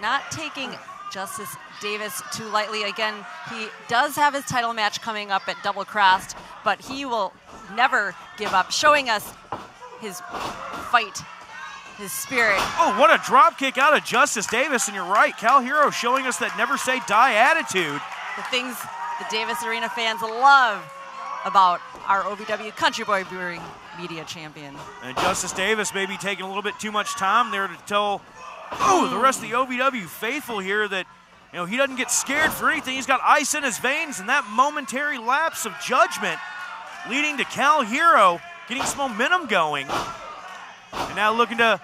not taking Justice Davis too lightly. Again, he does have his title match coming up at Double Crossed, but he will never give up, showing us his fight, his spirit. Oh, what a drop kick out of Justice Davis, and you're right, Cal Hero showing us that never say die attitude. The things the Davis Arena fans love about our OVW Country Boy Brewing media champion. And Justice Davis may be taking a little bit too much time there to tell the rest of the OVW faithful here that, you know, he doesn't get scared for anything. He's got ice in his veins, and that momentary lapse of judgment leading to Cal Hero getting some momentum going. And now looking to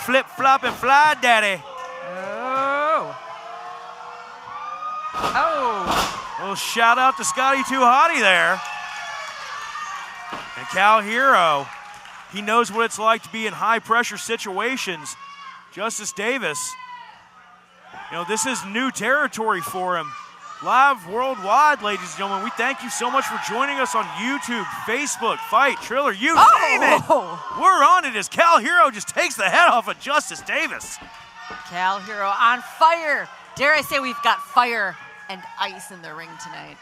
flip, flop, and fly, daddy. Well, shout out to Scotty Too Hottie there. And Cal Hero, he knows what it's like to be in high-pressure situations. Justice Davis, you know, this is new territory for him. Live worldwide, ladies and gentlemen. We thank you so much for joining us on YouTube, Facebook, Fight, Triller, you name it. We're on it as Cal Hero just takes the head off of Justice Davis. Cal Hero on fire. Dare I say we've got fire and ice in the ring tonight.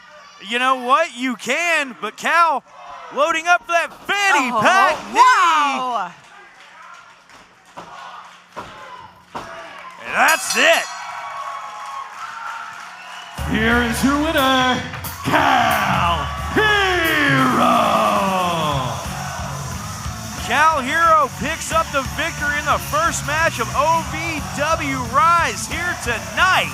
You know what? You can, but Cal loading up for that fanny pack wow. knee. And that's it. Here is your winner, Cal Hero. Cal Hero picks up the victory in the first match of OVW Rise here tonight.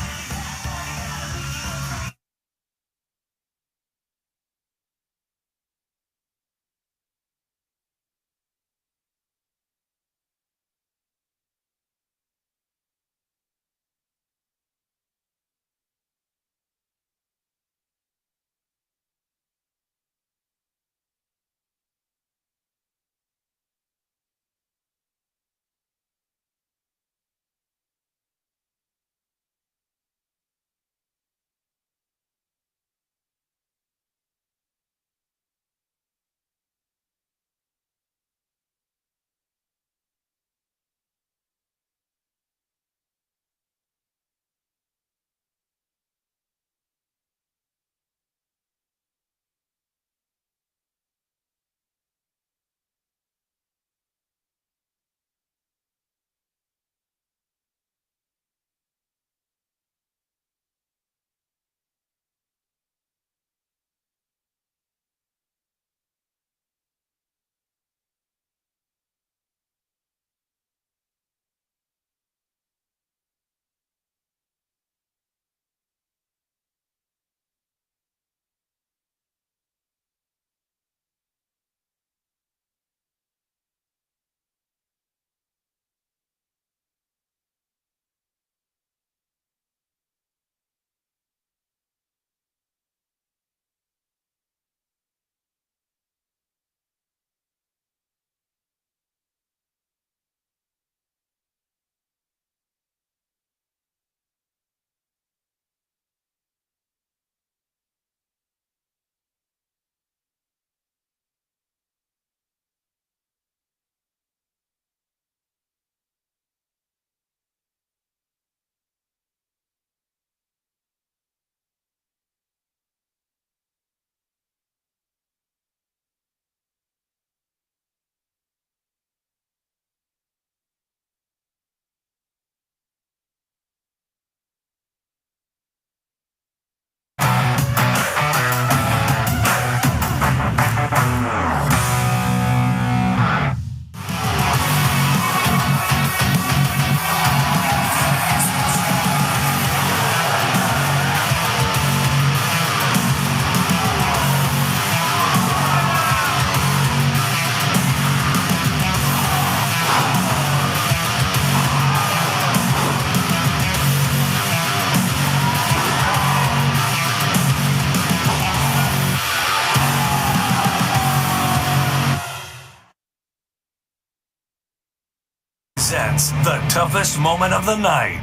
toughest moment of the night.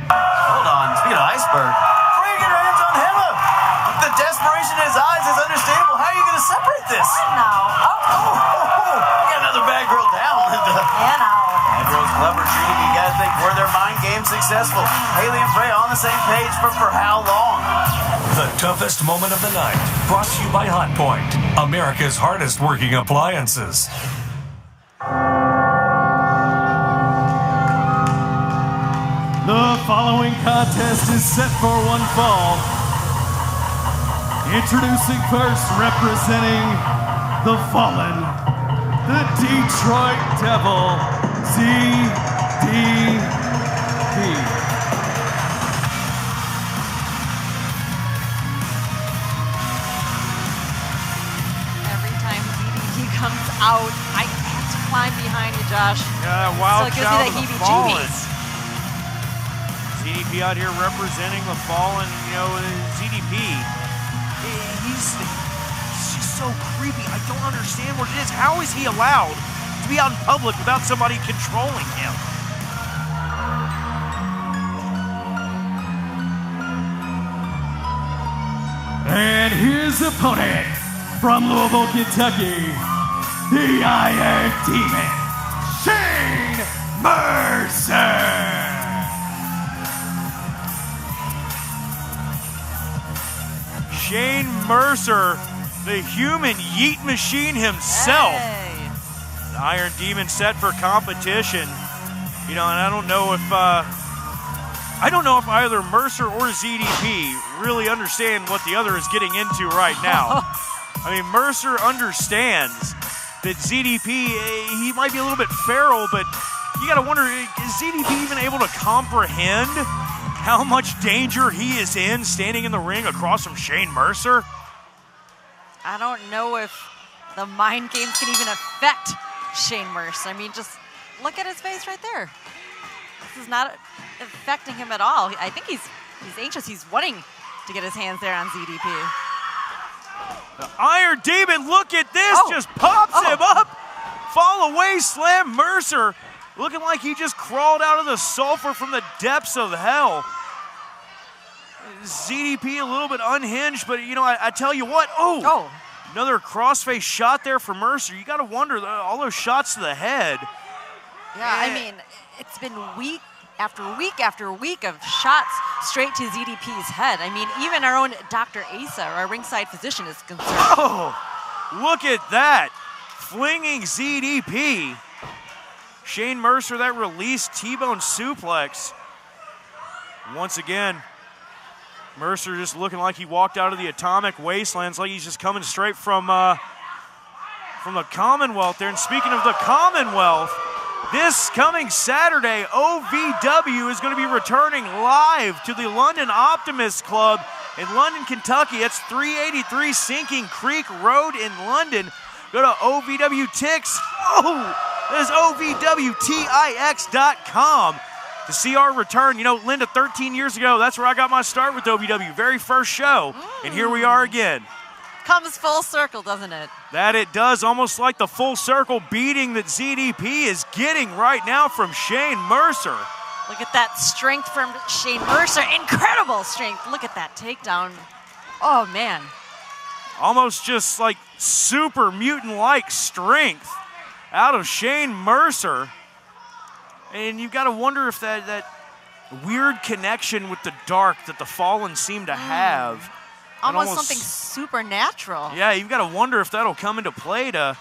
Hold on, speaking of iceberg, before you get your hands on Hella, the desperation in his eyes is understandable. How are you going to separate this? You got another bad girl down, Linda. Bad girl's clever, treating you guys think were their mind game successful. Haley and Freya on the same page for how long? The toughest moment of the night, brought to you by Hotpoint, America's hardest working appliances. The following contest is set for one fall. Introducing first, representing the Fallen, the Detroit Devil, ZDP. Every time ZDP comes out, I have to climb behind you, Josh. Yeah, wild So it gives me child the of the Fallen. heebie-jeebies. ZDP out here representing the Fallen. You know, ZDP, he's just so creepy. I don't understand what it is. How is he allowed to be out in public without somebody controlling him? And his opponent from Louisville, Kentucky, the Iron Demon, Shane Mercer. Shane Mercer, the human yeet machine himself. Hey. The Iron Demon set for competition. You know, and I don't know if either Mercer or ZDP really understand what the other is getting into right now. I mean, Mercer understands that ZDP, he might be a little bit feral, but you got to wonder, is ZDP even able to comprehend how much danger he is in standing in the ring across from Shane Mercer? I don't know if the mind games can even affect Shane Mercer. I mean, just look at his face right there. This is not affecting him at all. I think he's anxious. He's wanting to get his hands there on ZDP. The Iron Demon, look at this, just pops him up. Fall away, slam Mercer. Looking like he just crawled out of the sulfur from the depths of hell. ZDP a little bit unhinged, but you know, I tell you what, another crossface shot there for Mercer. You got to wonder, all those shots to the head. Yeah, I mean, it's been week after week after week of shots straight to ZDP's head. I mean, even our own Dr. Asa, our ringside physician, is concerned. Oh, look at that. Flinging ZDP. Shane Mercer, that release T-bone suplex. Once again, Mercer just looking like he walked out of the atomic wastelands, like he's just coming straight from the Commonwealth there. And speaking of the Commonwealth, this coming Saturday, OVW is going to be returning live to the London Optimist Club in London, Kentucky. That's 383 Sinking Creek Road in London. Go to OVW Tix. That is OVWTIX.com to see our return. You know, Linda, 13 years ago, that's where I got my start with OVW. Very first show. And here we are again. Comes full circle, doesn't it? That it does, almost like the full circle beating that ZDP is getting right now from Shane Mercer. Look at that strength from Shane Mercer. Incredible strength. Look at that takedown. Oh, man. Almost just like super mutant-like strength out of Shane Mercer. And you've got to wonder if that weird connection with the dark that the Fallen seem to have. Almost something supernatural. Yeah, you've got to wonder if that'll come into play to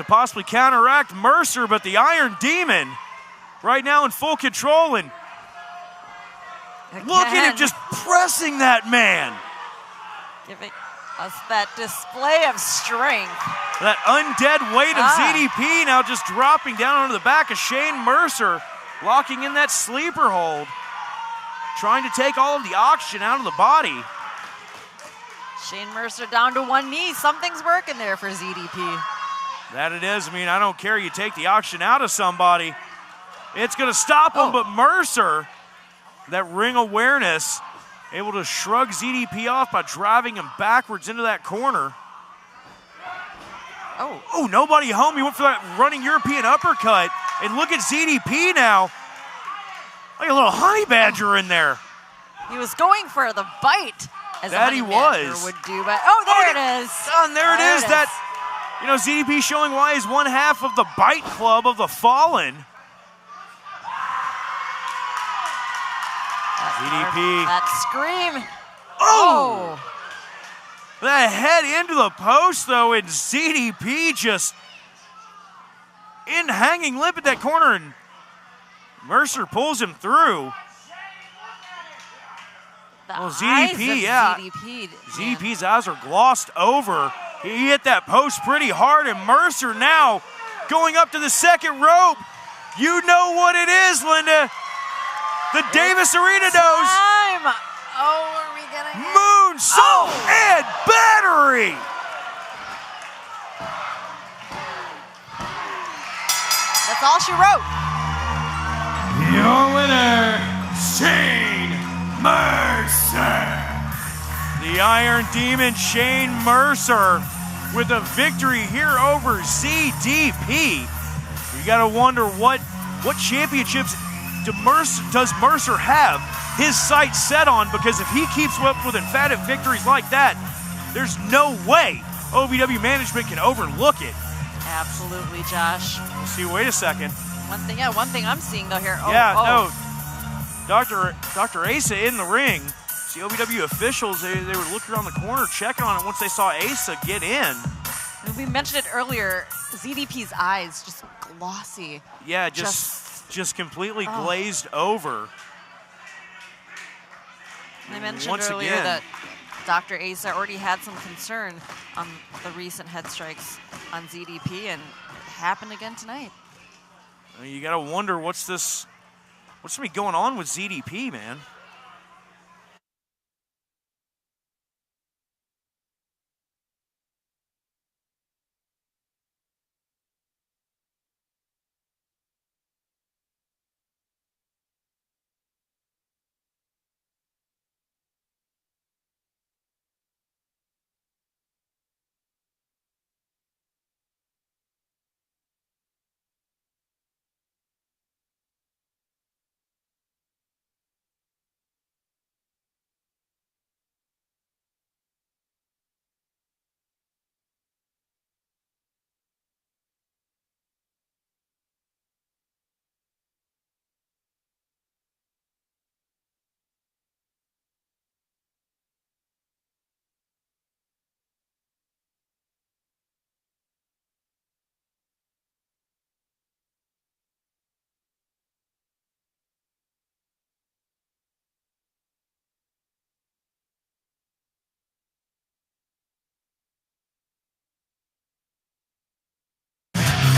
possibly counteract Mercer, but the Iron Demon right now in full control, and look at him just pressing that man. Giving us that display of strength. That undead weight of ZDP now just dropping down onto the back of Shane Mercer, locking in that sleeper hold, trying to take all of the oxygen out of the body. Shane Mercer down to one knee. Something's working there for ZDP. That it is. I mean, I don't care. You take the oxygen out of somebody, it's going to stop him. But Mercer, that ring awareness, able to shrug ZDP off by driving him backwards into that corner. Oh, nobody home. He went for that running European uppercut. And look at ZDP now. like a little honey badger in there. He was going for the bite, as That a he honey badger was. would do. But there it is. And there it is. That, ZDP showing why he's one half of the Bite Club of the Fallen. ZDP. That scream. Oh! That head into the post, though, and ZDP just in hanging limp at that corner, and Mercer pulls him through. Well, ZDP, yeah. ZDP's eyes are glossed over. He hit that post pretty hard, and Mercer now going up to the second rope. You know what it is, Linda. The Davis Arena knows. Time. Oh, are we gonna get Moonsault and battery. That's all she wrote. Your winner, Shane Mercer. The Iron Demon Shane Mercer with a victory here over ZDP. You gotta wonder what championships does Mercer have his sights set on, because if he keeps up with emphatic victories like that, there's no way OVW management can overlook it. Absolutely, Josh. Let's see, wait a second. One thing I'm seeing though here. No. Dr. Asa in the ring. The OVW officials, they were looking around the corner, checking on it once they saw Asa get in. And we mentioned it earlier, ZDP's eyes just glossy. Yeah, just completely glazed over. I mentioned once earlier again, that Dr. Asa already had some concern on the recent head strikes on ZDP, and it happened again tonight. You got to wonder what's going to be going on with ZDP, man.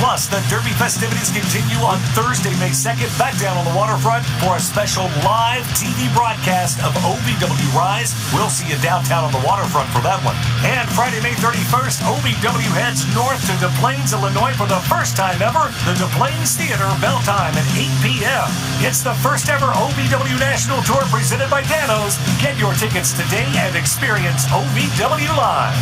Plus, the Derby festivities continue on Thursday, May 2nd, back down on the waterfront for a special live TV broadcast of OVW Rise. We'll see you downtown on the waterfront for that one. And Friday, May 31st, OVW heads north to Des Plaines, Illinois for the first time ever. The Des Plaines Theater, bell time at 8 p.m. It's the first ever OVW National Tour presented by Danos. Get your tickets today and experience OVW Live.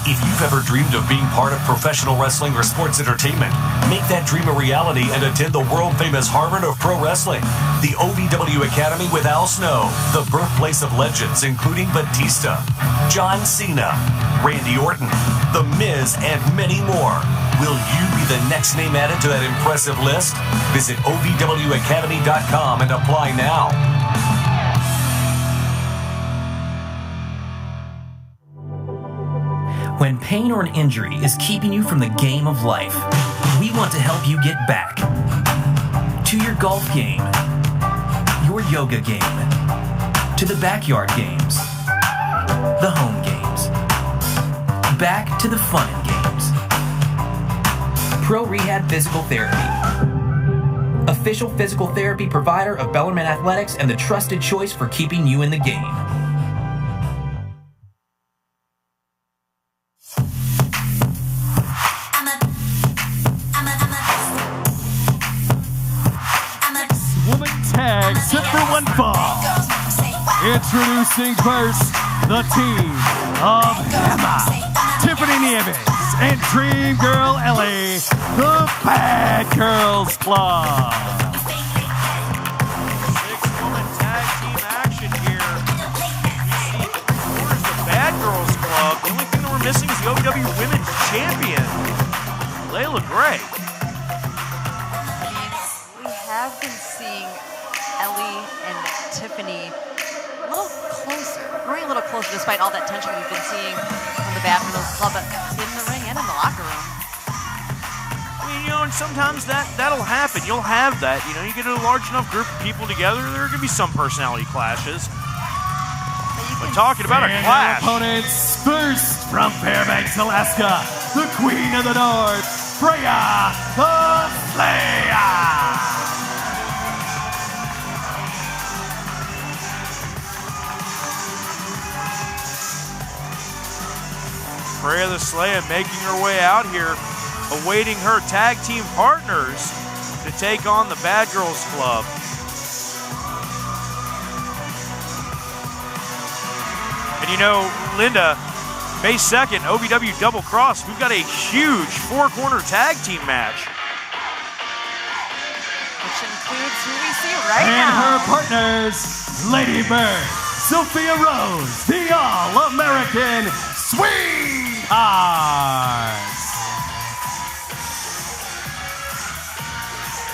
If you've ever dreamed of being part of professional wrestling or sports entertainment, make that dream a reality and attend the world-famous Harvard of Pro Wrestling. The OVW Academy with Al Snow, the birthplace of legends including Batista, John Cena, Randy Orton, The Miz, and many more. Will you be the next name added to that impressive list? Visit OVWacademy.com and apply now. When pain or an injury is keeping you from the game of life, we want to help you get back to your golf game, your yoga game, to the backyard games, the home games, back to the fun and games. Pro Rehab Physical Therapy, official physical therapy provider of Bellarmine Athletics and the trusted choice for keeping you in the game. Except for one fall. Introducing first, the team of Emma, Tiffany Nieves, and Dream Girl Ellie, the Bad Girls Club. 6-woman tag team action here. We see 3/4 the Bad Girls Club. The only thing that we're missing is the OVW Women's Champion, Layla Gray. We have been seeing Ellie and Tiffany a little closer, growing a little closer despite all that tension we've been seeing from the Bad Girls Club in the ring and in the locker room. I mean, and sometimes that'll happen. You'll have that. You get a large enough group of people together, there are going to be some personality clashes. But talking about a clash. Opponents first from Fairbanks, Alaska, the Queen of the North, Freya the Slayer. Freya the Slayer making her way out here, awaiting her tag team partners to take on the Bad Girls Club. And Linda, May 2nd, OVW Double Cross, we've got a huge 4-corner tag team match. Which includes who we see right and now. her partners, Lady Bird, Sophia Rose, the All-American Sweethearts.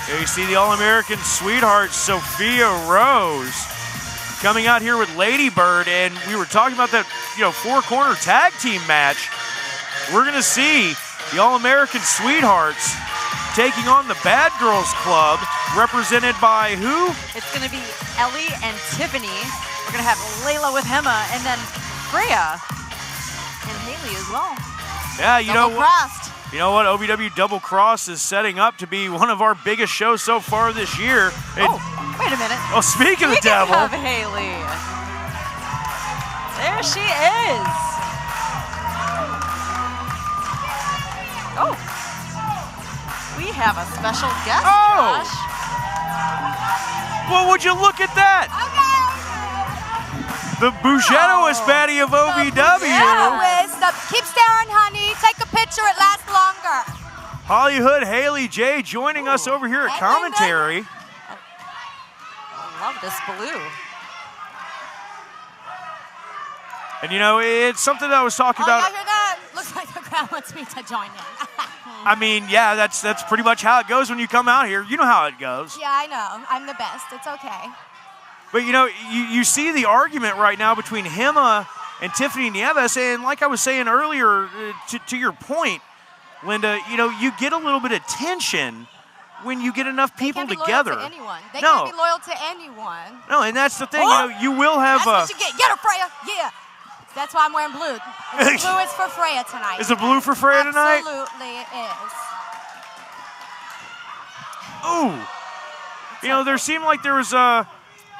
Here you see the All-American Sweetheart, Sophia Rose, coming out here with Lady Bird, and we were talking about that, 4-corner tag team match. We're gonna see the All-American Sweethearts taking on the Bad Girls Club, represented by who? It's gonna be Ellie and Tiffany. We're gonna have Layla with Hema, and then Freya and Haley as well. Yeah, you know Double-crossed. You know what? OVW Double Cross is setting up to be one of our biggest shows so far this year. Wait a minute. Oh, speaking of the devil. Of Haley. There she is. Oh. We have a special guest, Josh. Well, would you look at that? The Bougettoist baddie of OVW. Keep staring, honey. Take a picture. It lasts longer. Hollywood Haley J joining us over here at commentary. I love this blue. And it's something that I was talking about. Oh, you hear that? Looks like the crowd wants me to join in. I mean, yeah, that's pretty much how it goes when you come out here. You know how it goes. Yeah, I know. I'm the best. It's okay. But you see the argument right now between Hema and Tiffany Nieves, and like I was saying earlier, to your point, Linda, you get a little bit of tension when you get enough people together. They can't be loyal to anyone. They can't be loyal to anyone. No, and that's the thing. You will have. That's what you get. Get her, Freya. Yeah. That's why I'm wearing blue. The blue is for Freya tonight. Is it blue for Freya tonight? Absolutely, it is. Ooh. There seemed like there was a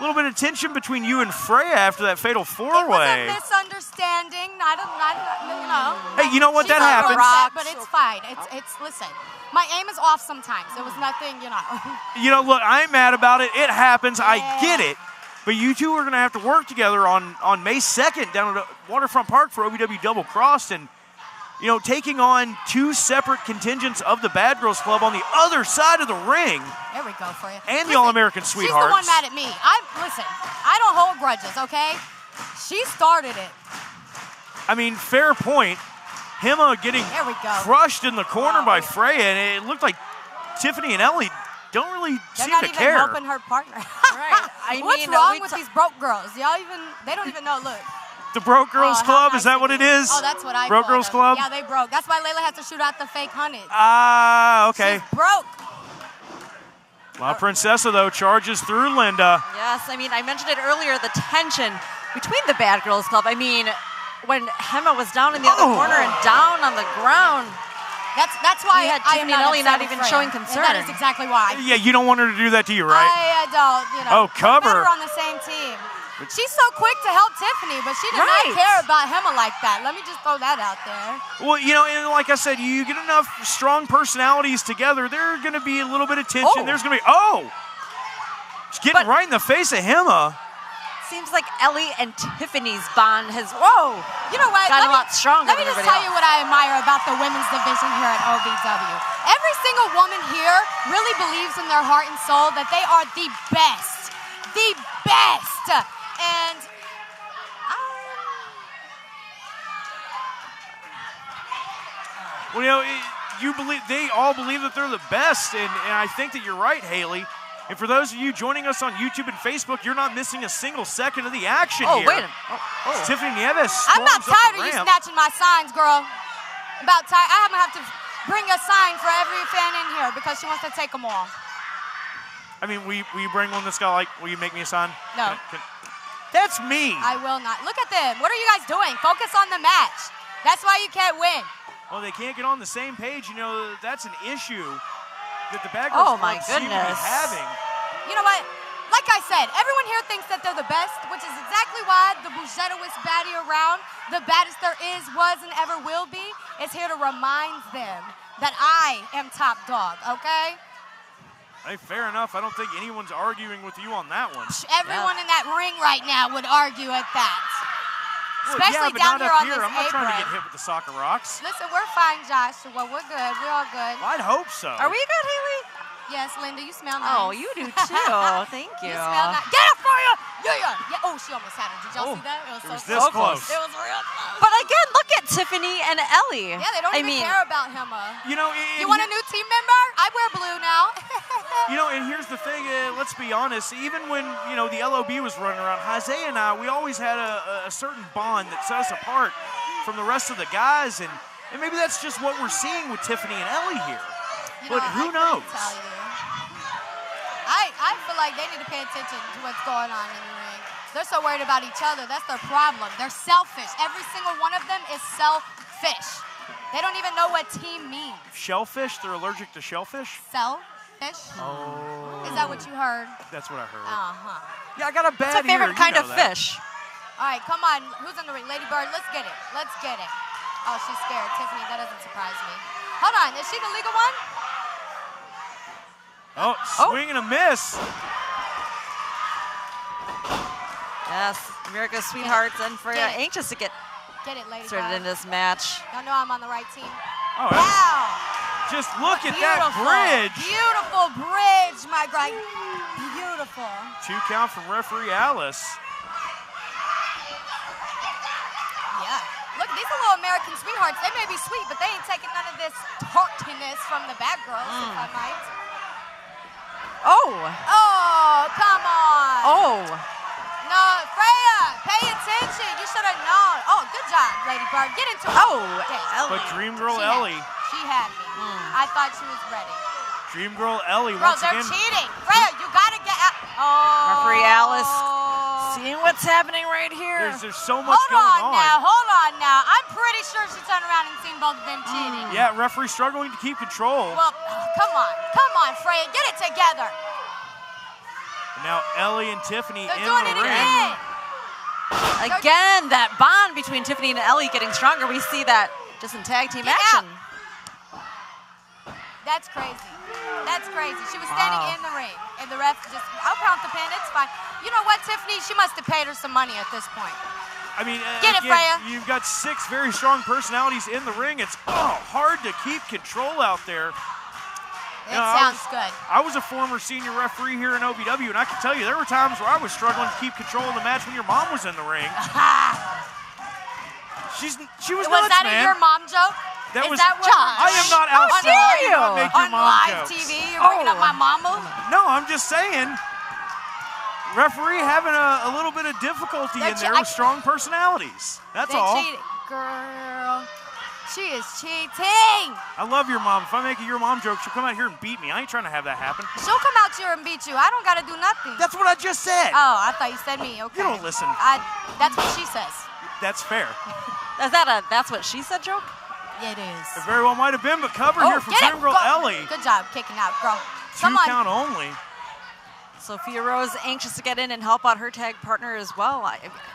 little bit of tension between you and Freya after that fatal four-way. It was a misunderstanding. Hey, you know what? That happens. But it's fine. It's listen. My aim is off sometimes. It was nothing, Look, I ain't mad about it. It happens. Yeah. I get it. But you two are going to have to work together on May 2nd down at Waterfront Park for OVW Double Cross, and taking on two separate contingents of the Bad Girls Club on the other side of the ring. There we go for you. And the All-American Sweethearts. She's the one mad at me. Listen, I don't hold grudges, okay? She started it. I mean, fair point. Hema getting crushed in the corner by Freya, and it looked like Tiffany and Ellie don't really seem to care. They're not even helping her partner. Right. What's wrong with these broke girls? They don't even know. Look. The Broke Girls Club, is that what it is? Oh, that's what I Broke Girls Club? Yeah, they broke. That's why Layla had to shoot out the fake hunted. Okay. She's broke. La Princesa, though, charges through Linda. Yes, I mentioned it earlier, the tension between the Bad Girls Club. When Hema was down in the other corner and down on the ground. That's why we had Tiffany and Ellie not even showing concern. And that is exactly why. Yeah, you don't want her to do that to you, right? I don't, Oh, cover. We're on the same team. She's so quick to help Tiffany, but she did not care about Hema like that. Let me just throw that out there. Well, and like I said, you get enough strong personalities together, there's going to be a little bit of tension. There's going to be, she's getting right in the face of Hema. seems like Ellie and Tiffany's bond has, whoa, You know what? gotten a lot stronger Let me than just everybody tell you what I admire about the women's division here at OVW. Every single woman here really believes in their heart and soul that they are the best. The best. And Well, you know, they all believe that they're the best, and I think that you're right, Haley. And for those of you joining us on YouTube and Facebook, you're not missing a single second of the action here. wait a minute. Tiffany Nieves I'm about storms up tired the of you ramp. snatching my signs, girl. About tired. I'm gonna have to bring a sign for every fan in here because she wants to take them all. I mean, will you bring one that's got like, will you make me a sign? No. That's me. I will not. Look at them. What are you guys doing? Focus on the match. That's why you can't win. Well, they can't get on the same page. You know, that's an issue that the Bad Oh, Girls my Club seem to be goodness. having. You know what? Like I said, everyone here thinks that they're the best, which is exactly why the Bougettoist baddie around, the baddest there is, was, and ever will be, is here to remind them that I am top dog, okay? Hey, fair enough. I don't think anyone's arguing with you on that one. Everyone in that ring right now would argue at that. Well, Especially yeah, down but not here up on here. this I'm not trying to apron. get hit with the soccer rocks. Listen, we're fine, Joshua. We're good. We're all good. Well, I'd hope so. Are we good, Haley? Yes, Linda, you smell nice. Oh, you do too. Thank you. You smell nice. Get it for you! Yeah. Oh, she almost had it. Did y'all see that? It was It was so this close. close. It was real close. But again, look at Tiffany and Ellie. Yeah, they don't even care about him. You know, You want a new team member? I wear blue now. You know, and here's the thing. Let's be honest. Even when the LOB was running around, Jose and I, we always had a certain bond that set us apart from the rest of the guys, and maybe that's just what we're seeing with Tiffany and Ellie here. But who knows? I couldn't tell you. I feel like they need to pay attention to what's going on in the ring. They're so worried about each other. That's their problem. They're selfish. Every single one of them is selfish. They don't even know what team means. Shellfish? They're allergic to shellfish? Selfish? Oh. Is that what you heard? That's what I heard. Uh-huh. Yeah, I got a bad What's my favorite ear. kind You of know that. fish? All right, come on. Who's in the ring? Lady Bird, let's get it. Let's get it. Oh, she's scared. Tiffany, that doesn't surprise me. Hold on. Is she the legal one? Oh, swing and a miss. Yes, America's sweethearts and Freya anxious to get Get it, Lady started in Bird. this match. Y'all know I'm on the right team. Oh, Wow. just look at that bridge. Beautiful bridge, my guy. Beautiful. 2 count from referee Alice. Yeah. Look, these are little American sweethearts. They may be sweet, but they ain't taking none of this tartness from the bad girls, if I might. Oh. Oh, come on. Oh. No, Freya, pay attention. You should have known. Oh, good job, Lady Bird. Get into it. Oh, Okay. But Dream Girl She had Ellie. me. She had me. I thought she was ready. Dream Girl Ellie Bro, once they're again. cheating. Freya, you gotta get out. Oh. Referee Alice seeing what's happening right here. There's so much Hold going on now, hold on now. I'm pretty sure she turned around and seen both of them cheating. Yeah, referee struggling to keep control. Well, come on, Freya, get it together. And now Ellie and Tiffany They're in doing the it ring. again. Again, that bond between Tiffany and Ellie getting stronger. We see that just in tag team Get action. That's crazy. That's crazy. She was standing in the ring, and the ref just, I'll count the pin, it's fine. You know what, Tiffany? She must have paid her some money at this point. I mean, Get it, again, Freya. you've got 6 very strong personalities in the ring. It's hard to keep control out there. It sounds good. I was a former senior referee here in OVW, and I can tell you there were times where I was struggling to keep control of the match when your mom was in the ring. She was Was nuts, that man. your mom joke? That Is was. that what I am not How outside. dare I do you? not make your On mom live jokes. TV, you're bringing up my mama? No, I'm just saying. Referee having a little bit of difficulty in there with strong personalities. That's all. Cheated. Girl, she is cheating. I love your mom. If I make a your mom joke, she'll come out here and beat me. I ain't trying to have that happen. She'll come out here and beat you. I don't got to do nothing. That's what I just said. Oh, I thought you said me. Okay. You don't listen. That's what she says. That's fair. Is that a that's what she said joke? Yeah, it is. It very well might have been, but cover here from get it. Dream Girl Go. Ellie. Good job kicking out, girl. 2 Come on. count only. Sophia Rose anxious to get in and help out her tag partner as well.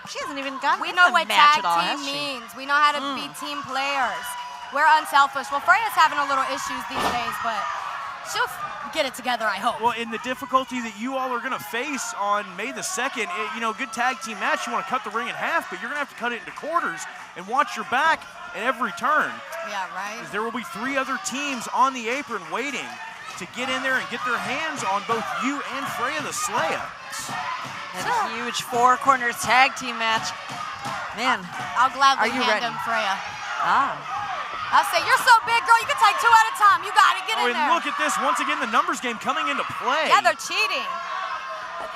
She hasn't even gotten We in know the what match tag at all, team has she? means. We know how to be team players. We're unselfish. Well, Freya's having a little issues these days, but get it together, I hope. Well, in the difficulty that you all are going to face on May the 2nd, good tag team match, you want to cut the ring in half, but you're going to have to cut it into quarters and watch your back at every turn. Yeah, right. Because there will be 3 other teams on the apron waiting to get in there and get their hands on both you and Freya the Slaya. And a huge 4 corners tag team match. Man, I'll gladly are you hand ready? him Freya. Ah. I'll say, you're so big, girl, you can take 2 at a time. You got it, get in And there. look at this, once again, the numbers game coming into play. Yeah, they're cheating.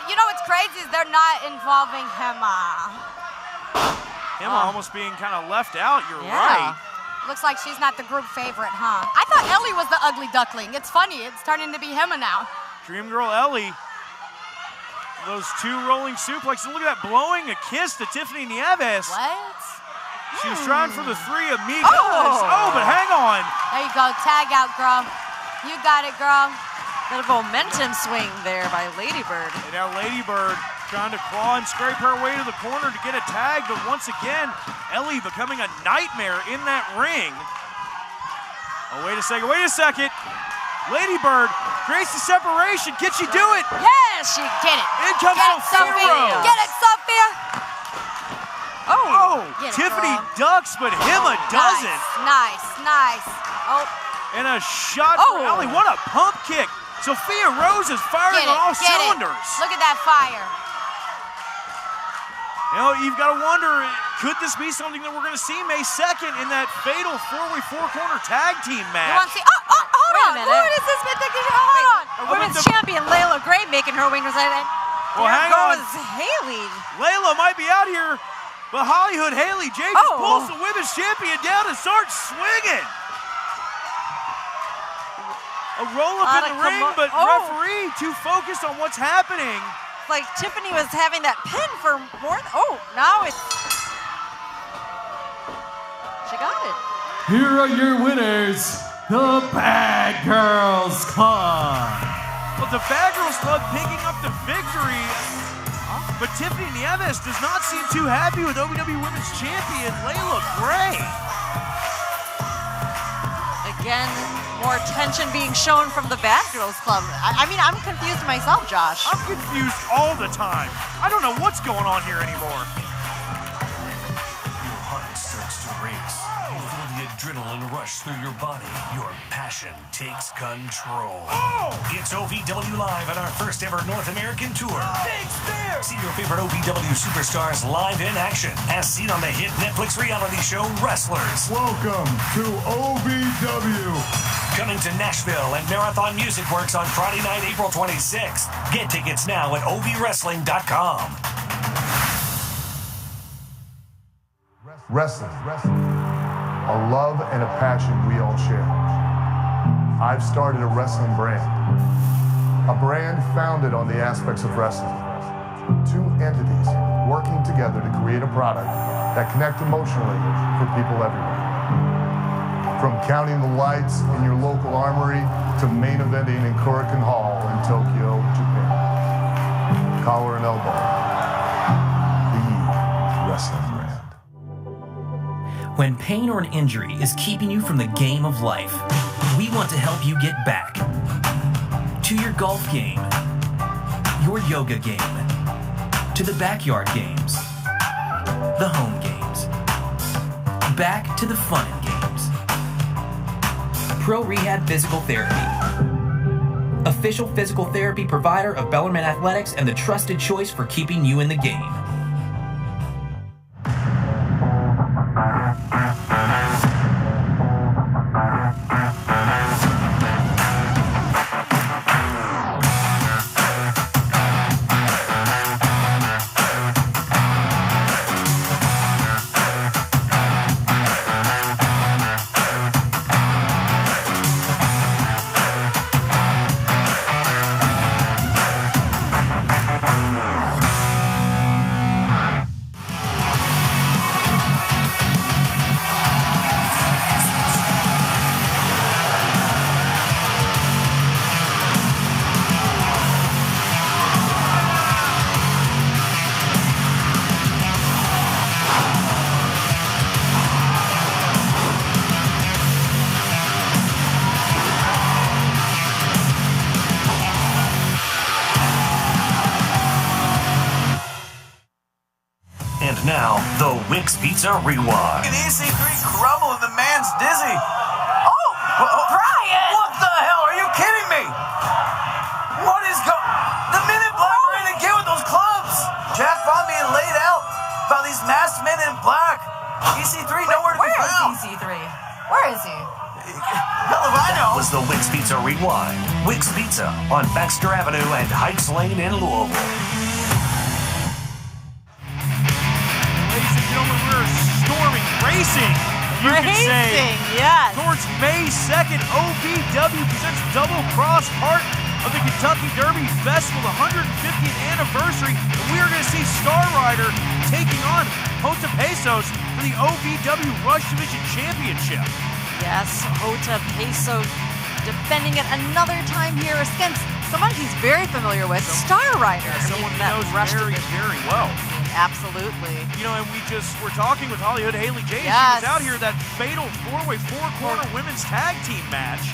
You know what's crazy is they're not involving Hema. Emma almost being kind of left out, you're Yeah. right. Looks like she's not the group favorite, huh? I thought Ellie was the ugly duckling. It's funny, it's turning to be Hema now. Dream Girl Ellie. Those 2 rolling suplexes. Look at that, blowing a kiss to Tiffany Nieves. What? She was trying for the 3 amigos. Oh, but hang on. There you go, tag out, girl. You got it, girl. Little momentum swing there by Ladybird. And now Ladybird trying to claw and scrape her way to the corner to get a tag, but once again, Ellie becoming a nightmare in that ring. Oh, wait a second. Ladybird creates the separation. Can she do it? Yes, she get it. In comes Get it, Sophia Sophia. Rose. Get it, Sophia. Oh, Get it, Tiffany girl. ducks, but Hema doesn't. Nice. Oh, And a shot for Ellie. What a pump kick. Sophia Rose is firing on all cylinders. Look at that fire. You've got to wonder, could this be something that we're going to see May 2nd in that fatal 4-corner tag team match? You want to see? Oh, hold Wait a on. minute. Who is this? Hold on. Women's champion Layla Gray making her way. Well, hang on. goes Haley. Layla might be out here, but Hollywood Haley J just pulls the women's champion down and starts swinging. A roll up in the ring, but referee too focused on what's happening. Like Tiffany was having that pin for more. Now it's. She got it. Here are your winners, the Bad Girls Club. Well, the Bad Girls Club picking up the victory, but Tiffany Nieves does not seem too happy with OVW Women's Champion Layla Gray. Again, more attention being shown from the Bad Girls Club. I mean, I'm confused myself, Josh. I'm confused all the time. I don't know what's going on here anymore. Your heart starts to race. You feel the adrenaline rush through your body. Your passion takes control. It's OVW Live on our first ever North American tour. See your favorite OVW superstars live in action, as seen on the hit Netflix reality show Wrestlers. Welcome to OVW. Coming to Nashville and Marathon Music Works on Friday night, April 26th. Get tickets now at ovwrestling.com. Wrestling. A love and a passion we all share. I've started a wrestling brand. A brand founded on the aspects of wrestling. 2 entities working together to create a product that connect emotionally for people everywhere. From counting the lights in your local armory to main eventing in Korakuen Hall in Tokyo, Japan. Collar and elbow. The wrestling brand. When pain or an injury is keeping you from the game of life, we want to help you get back to your golf game, your yoga game, to the backyard games, the home games, back to the fun and games. Pro Rehab Physical Therapy, official physical therapy provider of Bellarmine Athletics and the trusted choice for keeping you in the game. And now, the Wix Pizza Rewind. An EC3 crumble and the man's dizzy. Oh! Brian! What the hell? Are you kidding me? What is the Men in Black are in again with those clubs. Jack Bond being laid out by these masked men in black. EC3 nowhere to be found. Where is EC3? Where is he? Hell if I know. Was the Wix Pizza Rewind. Wix Pizza on Baxter Avenue and Heights Lane in Louisville. Ladies and gentlemen, we're storming, racing, you could say, yes. towards May 2nd. OVW presents Double Cross, part of the Kentucky Derby Festival, the 150th anniversary. And we are going to see Star Rider taking on Hota Pesos for the OVW Rush Division Championship. Yes, Hota Peso defending it another time here against someone he's very familiar with, Star Rider. Someone he knows very, very well. Absolutely. You know, and we're talking with Hollywood Haley J. Yes. She was out here that fatal four-way, four-corner women's tag team match.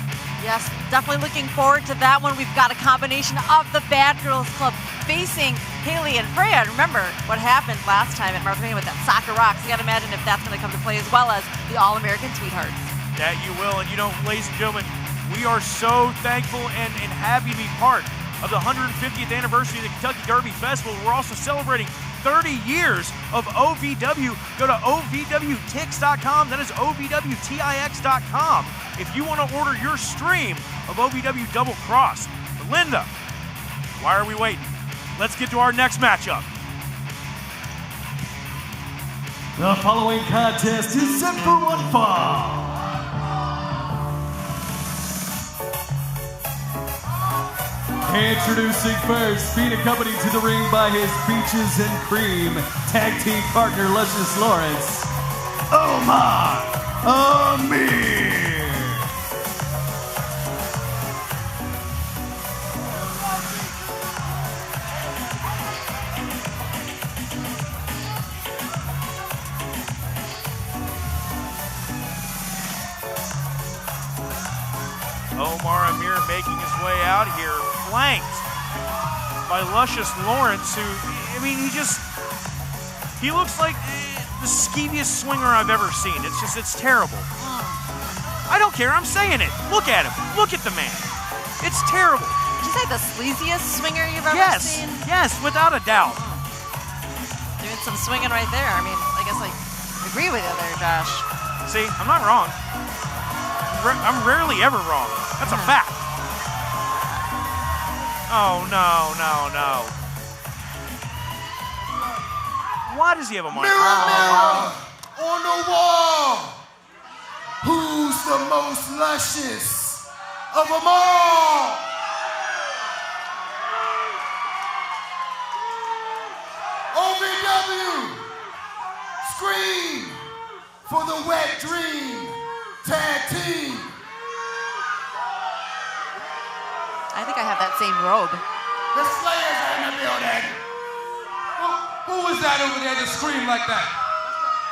Yes, definitely looking forward to that one. We've got a combination of the Bad Girls Club facing Haley and Freya. Remember what happened last time at Martha with that Soccer Rocks. You got to imagine if that's going to come to play, as well as the All-American Sweethearts. That you will, and you know, ladies and gentlemen, we are so thankful and happy to be part of the 150th anniversary of the Kentucky Derby Festival. We're also celebrating 30 years of OVW. Go to ovwtix.com. That is ovwtix.com if you want to order your stream of OVW Double Cross. But Linda, why are we waiting? Let's get to our next matchup. The following contest is set for one fall. Introducing first, being accompanied to the ring by his Peaches and Cream tag team partner, Luscious Lawrence, Omar Amir. Omar Amir making his way out here, flanked by Luscious Lawrence, who, I mean, he looks like the skeeviest swinger I've ever seen. It's terrible. I don't care, I'm saying it. Look at him. Look at the man. It's terrible. Did you say the sleaziest swinger you've ever seen? Yes, without a doubt. Doing some swinging right there. I mean, I guess I agree with you there, Josh. See, I'm not wrong. I'm rarely ever wrong. That's a fact. Oh, no. Why does he have a mic? Mirror on the wall. Who's the most luscious of them all? OVW. Scream for the Wet Dream Tag Team. I think I have that same robe. The Slayers are in the building. Who was that over there that screamed like that?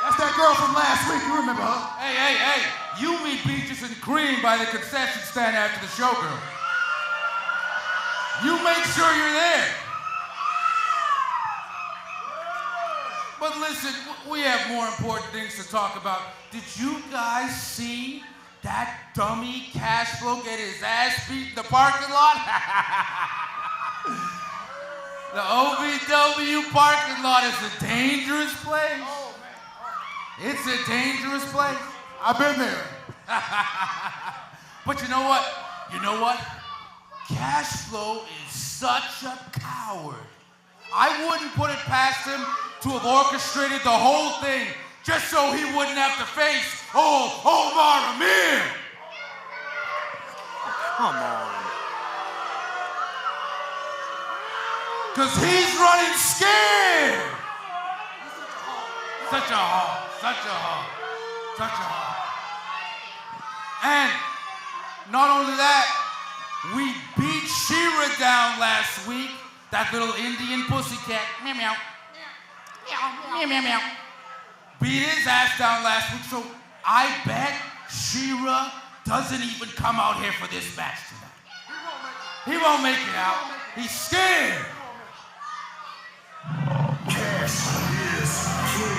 That's that girl from last week. You remember her? Hey. You meet Peaches and Cream by the concession stand after the show, girl. You make sure you're there. But listen, we have more important things to talk about. Did you guys see that dummy Cashflow get his ass beat in the parking lot? The OVW parking lot is a dangerous place. It's a dangerous place. I've been there. But you know what? Cashflow is such a coward. I wouldn't put it past him to have orchestrated the whole thing just so he wouldn't have to face Omar Amir. Come on. Because he's running scared. Such a hog. And not only that, we beat She-Ra down last week. That little Indian pussycat. Meow, meow. Meow, meow, meow. Beat his ass down last week, so I bet She-Ra doesn't even come out here for this match tonight. He won't make it out. He's scared. Cash is king.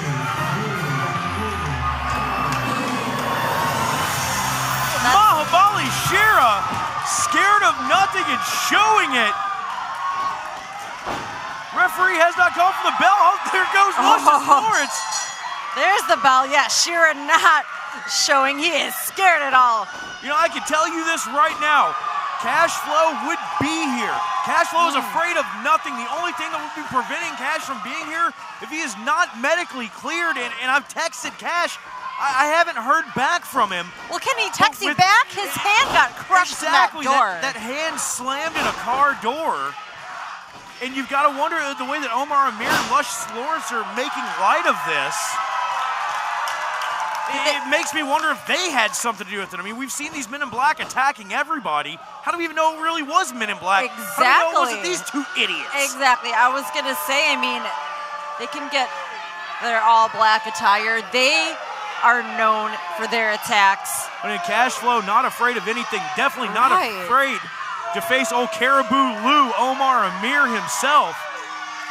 of nothing and showing it. Referee has not called for the bell. Oh, there goes Luscious Lawrence. There's the bell. Yeah, Shira not showing he is scared at all. You know, I can tell you this right now. Cash Flow would be here. Cash Flow is afraid of nothing. The only thing that would be preventing Cash from being here, if he is not medically cleared, and I've texted Cash, I haven't heard back from him. Well, can he text you back? His hand got crushed in that door. That hand slammed in a car door. And you've got to wonder the way that Omar Amir and Luscious Lawrence are making light of this. It makes me wonder if they had something to do with it. I mean, we've seen these Men in Black attacking everybody. How do we even know it really was Men in Black? Exactly. How do we know it wasn't these two idiots? Exactly. I was going to say, I mean, they can get their all-black attire. They are known for their attacks. I mean, Cash Flow, not afraid of anything. Definitely not afraid to face old Caribou Lou, Omar Amir himself.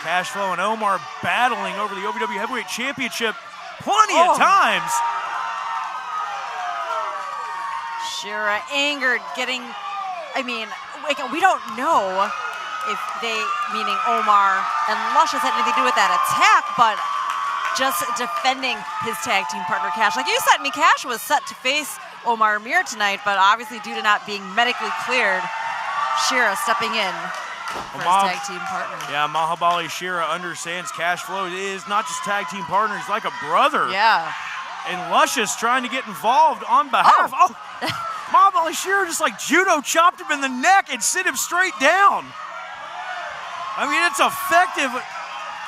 Cash Flow and Omar battling over the OVW Heavyweight Championship plenty of times. Shira angered, I mean, we don't know if they, meaning Omar and Luscious, had anything to do with that attack, but just defending his tag team partner, Cash. Like you said, Cash was set to face Omar Amir tonight, but obviously due to not being medically cleared, Shira stepping in for his tag team partner. Yeah, Mahabali Shira understands Cash Flow is not just tag team partner, he's like a brother. Yeah. And Luscious trying to get involved on behalf. Mahabali Shira just like judo chopped him in the neck and sent him straight down. I mean, it's effective.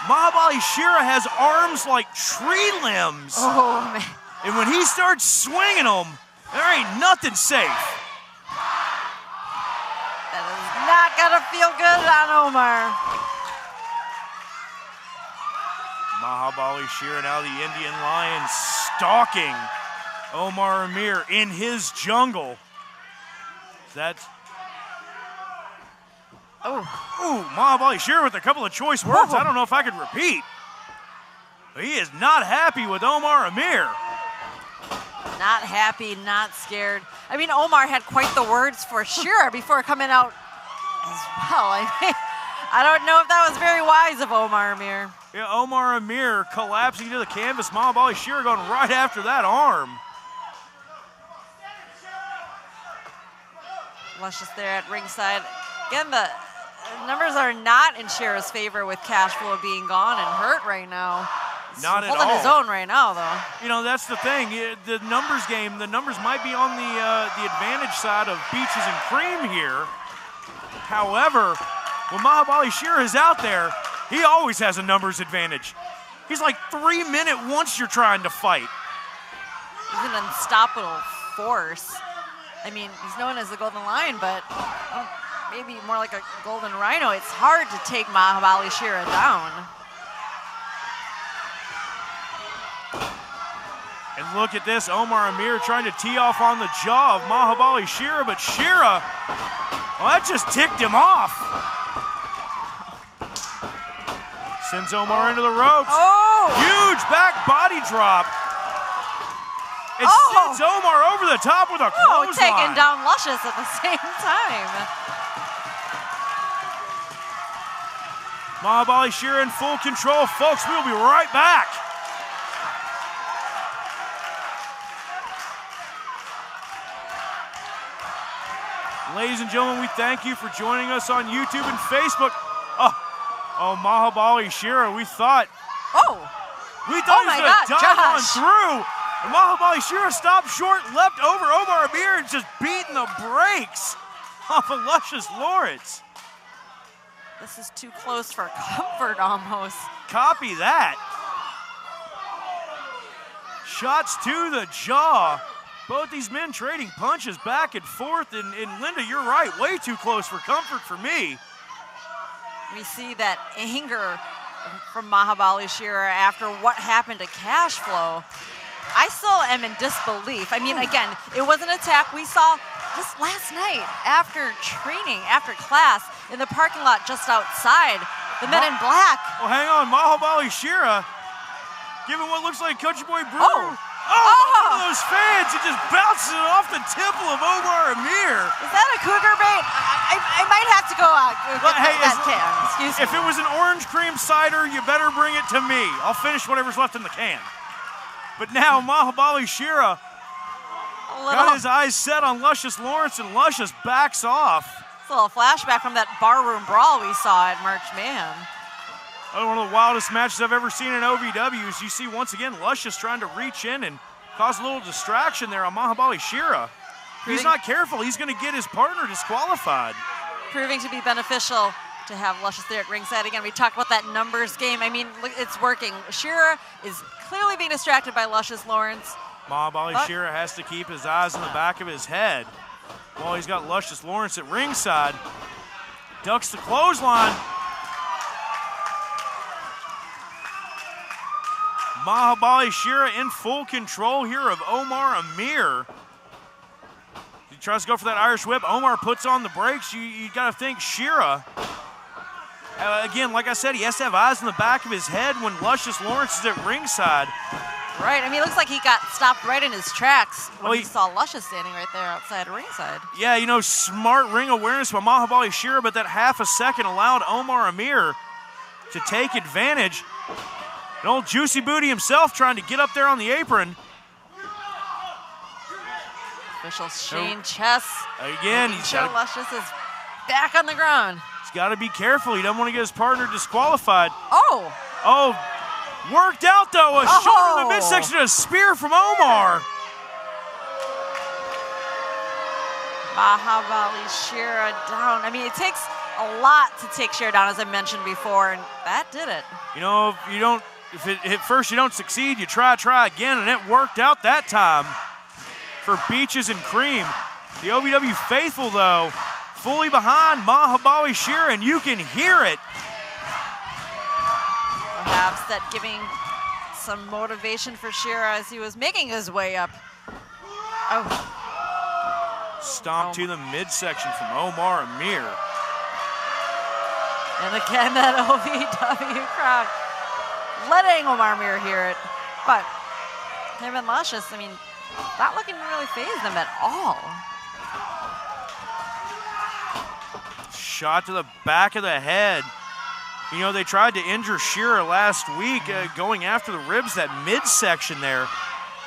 Mahabali Shira has arms like tree limbs. Oh, man. And when he starts swinging them, there ain't nothing safe. That is not gonna feel good on Omar. Mahabali Shira, now the Indian Lion, stalking Omar Amir in his jungle. That's... Ooh, Mahabali Shira with a couple of choice words. I don't know if I could repeat. But he is not happy with Omar Amir. Not happy, not scared. I mean, Omar had quite the words for Shira before coming out as well. I mean, I don't know if that was very wise of Omar Amir. Yeah, Omar Amir collapsing to the canvas. Mahabali Shira going right after that arm. Luscious there at ringside. Again, the numbers are not in Shira's favor with Cash Flow being gone and hurt right now. Not at all. Holding his own right now, though. You know, that's the thing. The numbers game, the numbers might be on the advantage side of Beaches and Cream here. However, when Mahabali Shira is out there, he always has a numbers advantage. He's like 3 minutes once you're trying to fight. He's an unstoppable force. I mean, he's known as the Golden Lion, but maybe more like a Golden Rhino. It's hard to take Mahabali Shira down. And look at this, Omar Amir trying to tee off on the jaw of Mahabali Shira, but Shira, well, that just ticked him off. Sends Omar into the ropes. Oh! Huge back body drop. It sends Omar over the top with a clothesline. Taking down Luscious at the same time. Mahabali Shira in full control. Folks, we'll be right back. Ladies and gentlemen, we thank you for joining us on YouTube and Facebook. Oh, Mahabali Shira, we thought he was going to dive on through. And Mahabali Shira stopped short, leapt over Omar Amir and just beating the brakes off of Luscious Lawrence. This is too close for comfort almost. Copy that. Shots to the jaw. Both these men trading punches back and forth. And Linda, you're right, way too close for comfort for me. We see that anger from Mahabali Shira after what happened to Cash Flow. I still am in disbelief. I mean, again, it was an attack we saw just last night after training, after class, in the parking lot just outside. The Men in Black. Well, hang on, Mahabali Shira, giving what looks like Country Boy Brewer One of those fans, it just bounces it off the temple of Omar Amir. Is that a cougar bait? I might have to go out and get that can. Excuse me. If it was an orange cream cider, you better bring it to me. I'll finish whatever's left in the can. But now Mahabali Shera got his eyes set on Luscious Lawrence, and Luscious backs off. It's a little flashback from that barroom brawl we saw at March Mayhem. One of the wildest matches I've ever seen in OVW is you see once again Luscious trying to reach in and cause a little distraction there on Mahabali Shera. If he's not careful, he's going to get his partner disqualified. Proving to be beneficial to have Luscious there at ringside. Again, we talked about that numbers game. I mean, it's working. Shera is clearly being distracted by Luscious Lawrence. Mahabali Shera has to keep his eyes in the back of his head while he's got Luscious Lawrence at ringside. Ducks the clothesline. Mahabali Shera in full control here of Omar Amir. He tries to go for that Irish whip. Omar puts on the brakes. You got to think Shera. Again, like I said, he has to have eyes in the back of his head when Luscious Lawrence is at ringside. Right, I mean, it looks like he got stopped right in his tracks when he saw Luscious standing right there outside ringside. Yeah, you know, smart ring awareness by Mahabali Shera, but that half a second allowed Omar Amir to take advantage. And old Juicy Booty himself trying to get up there on the apron. Official Shane Chess. Again, he's got Luscious is back on the ground. He's got to be careful. He doesn't want to get his partner disqualified. Oh, worked out though. A shoulder in the midsection, a spear from Omar. Mahabali Shera down. I mean, it takes a lot to take Shera down, as I mentioned before, and that did it. You know, if at first you don't succeed, you try again, and it worked out that time for Beaches and Cream. The OVW faithful, though, fully behind Mahabali Shera, and you can hear it. Perhaps that giving some motivation for Shera as he was making his way up. Stomp to the midsection from Omar Amir. And again, that OVW crowd letting Omar Amir hear it. But him and Luscious, I mean, not looking to really faze them at all. Shot to the back of the head. You know, they tried to injure Shera last week going after the ribs, that midsection there.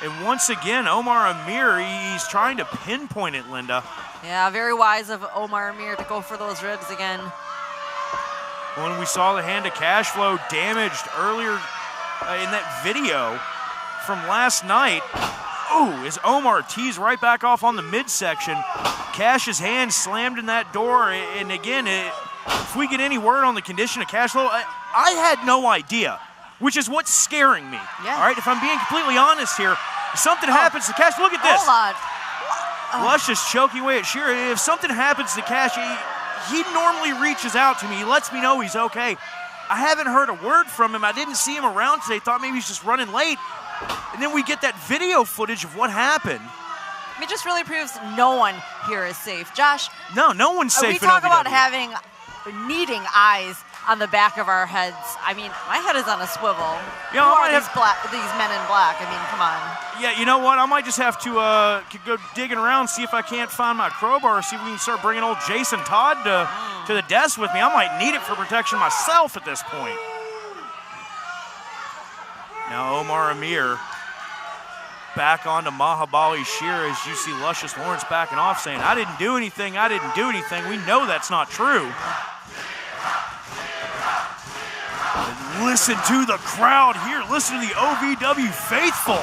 And once again, Omar Amir, he's trying to pinpoint it, Linda. Yeah, very wise of Omar Amir to go for those ribs again. When we saw the hand of cash flow damaged earlier in that video from last night, as Omar tees right back off on the midsection. Cash's hand slammed in that door, and again, if we get any word on the condition of cash flow, I had no idea, which is what's scaring me. Yeah. All right, if I'm being completely honest here, if something happens to Cash, look at this. Hold on. Luscious choking away at Shera. If something happens to Cash, he normally reaches out to me. He lets me know he's okay. I haven't heard a word from him. I didn't see him around today. Thought maybe he's just running late. And then we get that video footage of what happened. It just really proves no one here is safe. Josh. No one's safe. We talk about needing eyes on the back of our heads. I mean, my head is on a swivel. Yeah, Who are these men in black? I mean, come on. Yeah, you know what? I might just have to go digging around, see if I can't find my crowbar, see if we can start bringing old Jason Todd to the desk with me. I might need it for protection myself at this point. Now Omar Amir back onto Mahabali Shera as you see Luscious Lawrence backing off saying, I didn't do anything. We know that's not true. And listen to the crowd here. Listen to the OVW faithful.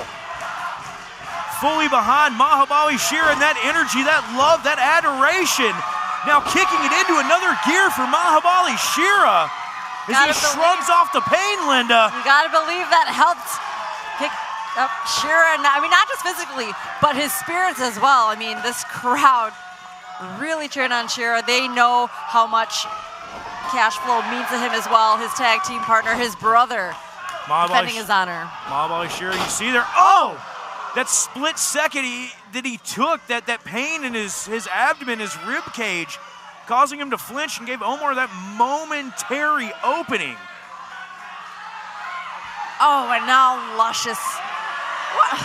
Fully behind Mahabali Shera, and that energy, that love, that adoration. Now kicking it into another gear for Mahabali Shera. As he shrugs off the pain, Linda. You gotta believe that helped pick up Shera. I mean, not just physically, but his spirits as well. I mean, this crowd really cheering on Shera. They know how much cash flow means to him as well. His tag team partner, his brother, defending his honor. Mahabali Shera, you see there. That split second that he took, that pain in his abdomen, his rib cage, causing him to flinch and gave Omar that momentary opening. And now Luscious. What?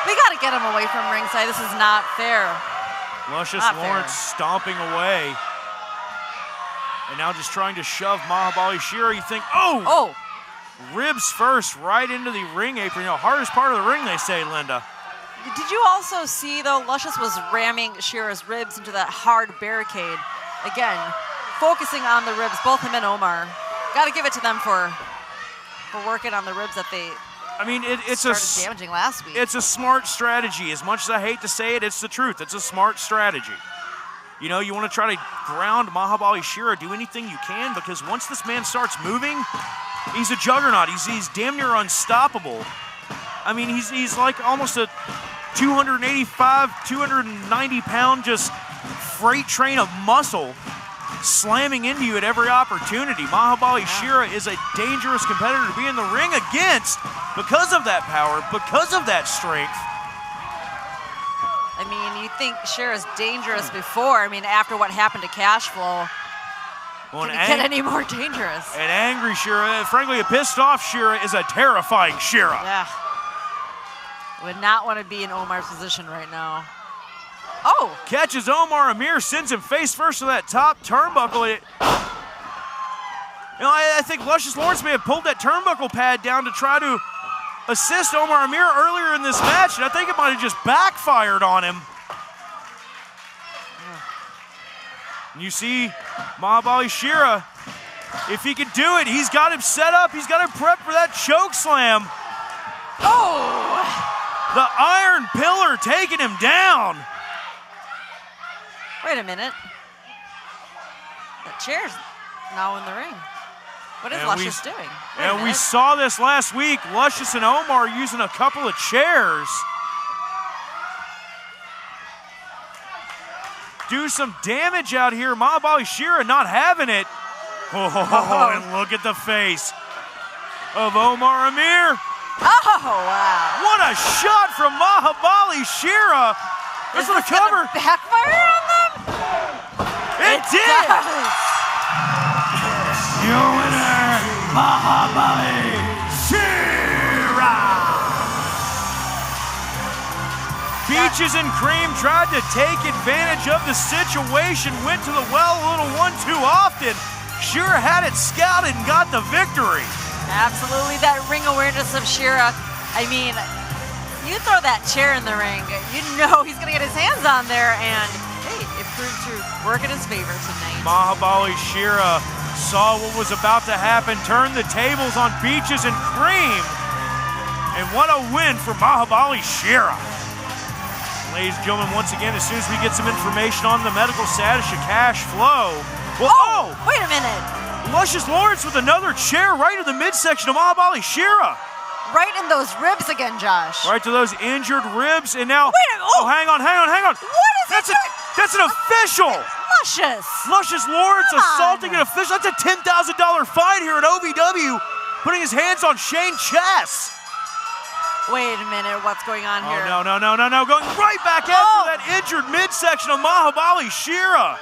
We got to get him away from ringside. This is not fair. Luscious Not Lawrence fair. stomping away. And now just trying to shove Mahabali Shira. You think, oh! Ribs first, right into the ring apron. You know, hardest part of the ring, they say, Linda. Did you also see, though, Luscious was ramming Shira's ribs into that hard barricade. Again, focusing on the ribs, both him and Omar. Got to give it to them for working on the ribs that they started damaging last week. It's a smart strategy. As much as I hate to say it, it's the truth. It's a smart strategy. You know, you want to try to ground Mahabali Shira, do anything you can, because once this man starts moving, he's a juggernaut. He's damn near unstoppable. I mean, he's like almost a 285, 290-pound just freight train of muscle slamming into you at every opportunity. Mahabali Shira is a dangerous competitor to be in the ring against because of that power, because of that strength. I mean, you think Shira's dangerous before. I mean, after what happened to Cash Flow, can it get any more dangerous? An angry Shira, frankly, a pissed off Shira is a terrifying Shira. Yeah. Would not want to be in Omar's position right now. Oh! Catches Omar Amir, sends him face first to that top turnbuckle. I think Luscious Lawrence may have pulled that turnbuckle pad down to try to assist Omar Amir earlier in this match, and I think it might have just backfired on him. And you see Mahabali Shira, if he can do it, he's got him set up, he's got him prepped for that choke slam. Oh! The iron pillar taking him down. Wait a minute. That chair's now in the ring. What is Luscious doing? And we saw this last week. Luscious and Omar using a couple of chairs. Do some damage out here. Mahabali Shira not having it. Oh, and look at the face of Omar Amir. Oh, wow. What a shot from Mahabali Shira. This will cover. Backfire on them? It did. Does. Your winner, Mahabali Shira. Peaches and Cream tried to take advantage of the situation, went to the well a little one too often. Shira had it scouted and got the victory. Absolutely, that ring awareness of Shira. I mean, you throw that chair in the ring, you know he's going to get his hands on there, and hey, it proved to work in his favor tonight. Mahabali Shira saw what was about to happen, turned the tables on Peaches and Cream, and what a win for Mahabali Shira. Ladies and gentlemen, once again, as soon as we get some information on the medical status of Cash Flow. Well, wait a minute. Luscious Lawrence with another chair right in the midsection of Mahabali Shira. Right in those ribs again, Josh. Right to those injured ribs, and now. Wait a minute. Oh, hang on. What is That's an official. Luscious. Luscious Lawrence assaulting an official. That's a $10,000 fine here at OVW, putting his hands on Shane's chest. Wait a minute, what's going on here? Oh, no. Going right back after that injured midsection of Mahabali Shira.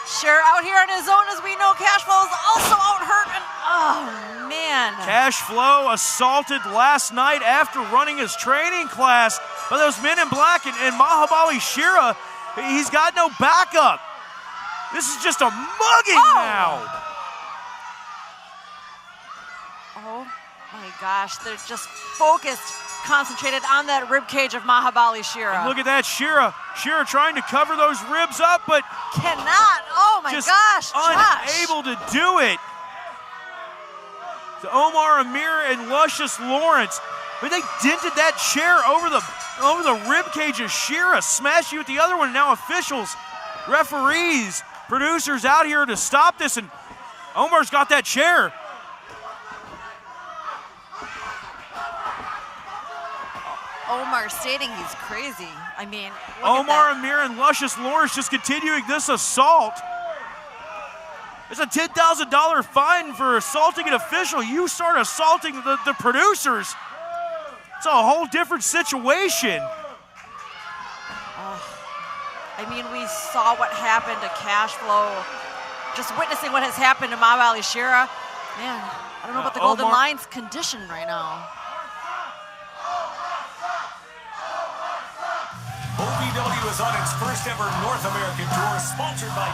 Shira out here on his own, as we know. Cash Flow is also out hurt. And, oh, man. Cash Flow assaulted last night after running his training class by those men in black, and Mahabali Shira, he's got no backup. This is just a mugging now. Oh, my gosh. They're just focused, concentrated on that rib cage of Mahabali Shira. And look at that, Shira trying to cover those ribs up, but cannot. Oh, my gosh, Josh. Unable to do it. So Omar Amir and Luscious Lawrence, but they dented that chair over the rib cage of Shira, smashed you with the other one. Now officials, referees, producers out here to stop this, and Omar's got that chair. Omar stating he's crazy. I mean, Omar Amir and Luscious Lawrence just continuing this assault. It's a $10,000 fine for assaulting an official. You start assaulting the producers, it's a whole different situation. I mean, we saw what happened to Cash Flow. Just witnessing what has happened to Mahabali Shira. Man, I don't know about the Golden Line's condition right now. OVW is on its first ever North American tour, sponsored by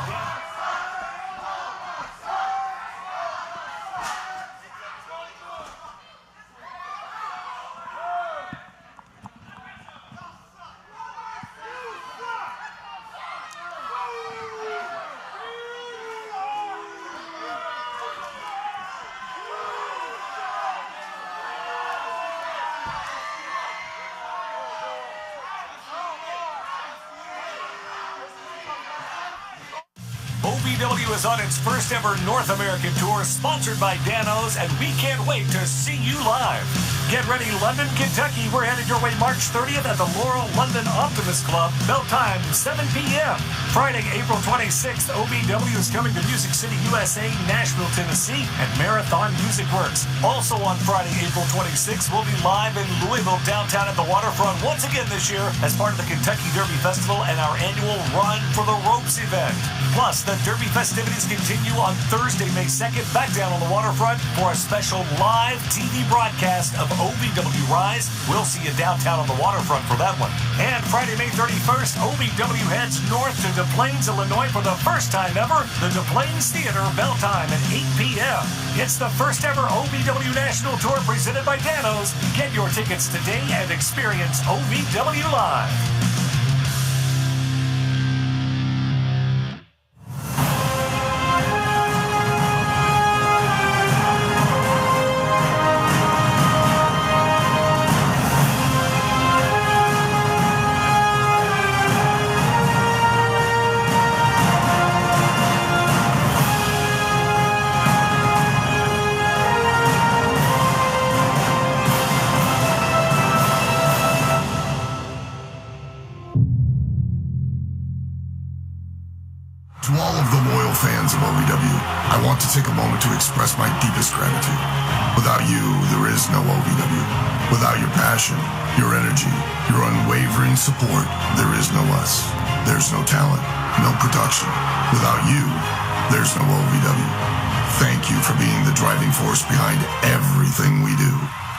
OVW is on its first ever North American tour, sponsored by Danos, and we can't wait to see you live. Get ready, London, Kentucky. We're headed your way March 30th at the Laurel London Optimist Club. Bell time, 7 p.m. Friday, April 26th, OVW is coming to Music City, USA, Nashville, Tennessee, and Marathon Music Works. Also on Friday, April 26th, we'll be live in Louisville, downtown at the waterfront once again this year as part of the Kentucky Derby Festival and our annual Run for the Ropes event. Plus, the Derby festivities continue on Thursday, May 2nd, back down on the waterfront for a special live TV broadcast of OVW Rise. We'll see you downtown on the waterfront for that one. And Friday, May 31st, OVW heads north to Des Plaines, Illinois for the first time ever. The Des Plaines Theater, bell time at 8 p.m. It's the first ever OVW National Tour presented by Danos. Get your tickets today and experience OVW Live. To all of the loyal fans of OVW, I want to take a moment to express my deepest gratitude. Without you, there is no OVW. Without your passion, your energy, your unwavering support, there is no us. There's no talent, no production. Without you, there's no OVW. Thank you for being the driving force behind everything we do.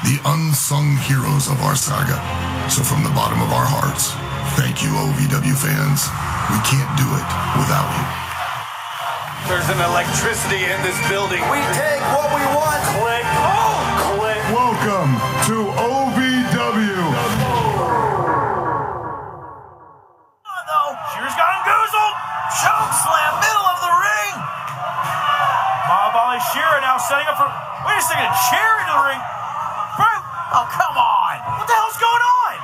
The unsung heroes of our saga. So from the bottom of our hearts, thank you, OVW fans. We can't do it without you. There's an electricity in this building. We take what we want. Click. Oh, click. Welcome to OVW. Shear's got him goozled. Choke slam, middle of the ring. Mob Ollie Shearer now setting up for. Wait a second, chair into the ring. Oh, come on. What the hell's going on?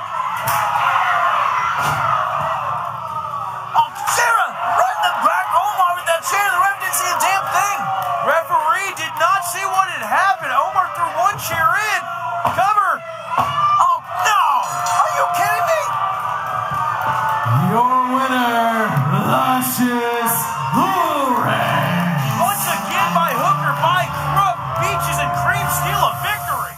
Oh, Shearer, right in the back. Omar with that chair. The ref didn't see a damn thing. Referee did not see what had happened. Omar threw one chair in. Cover. Oh, no. Are you kidding me? Your winner, Luscious Hooray! Once again by hook or by crook, Beaches and Cream steal a victory.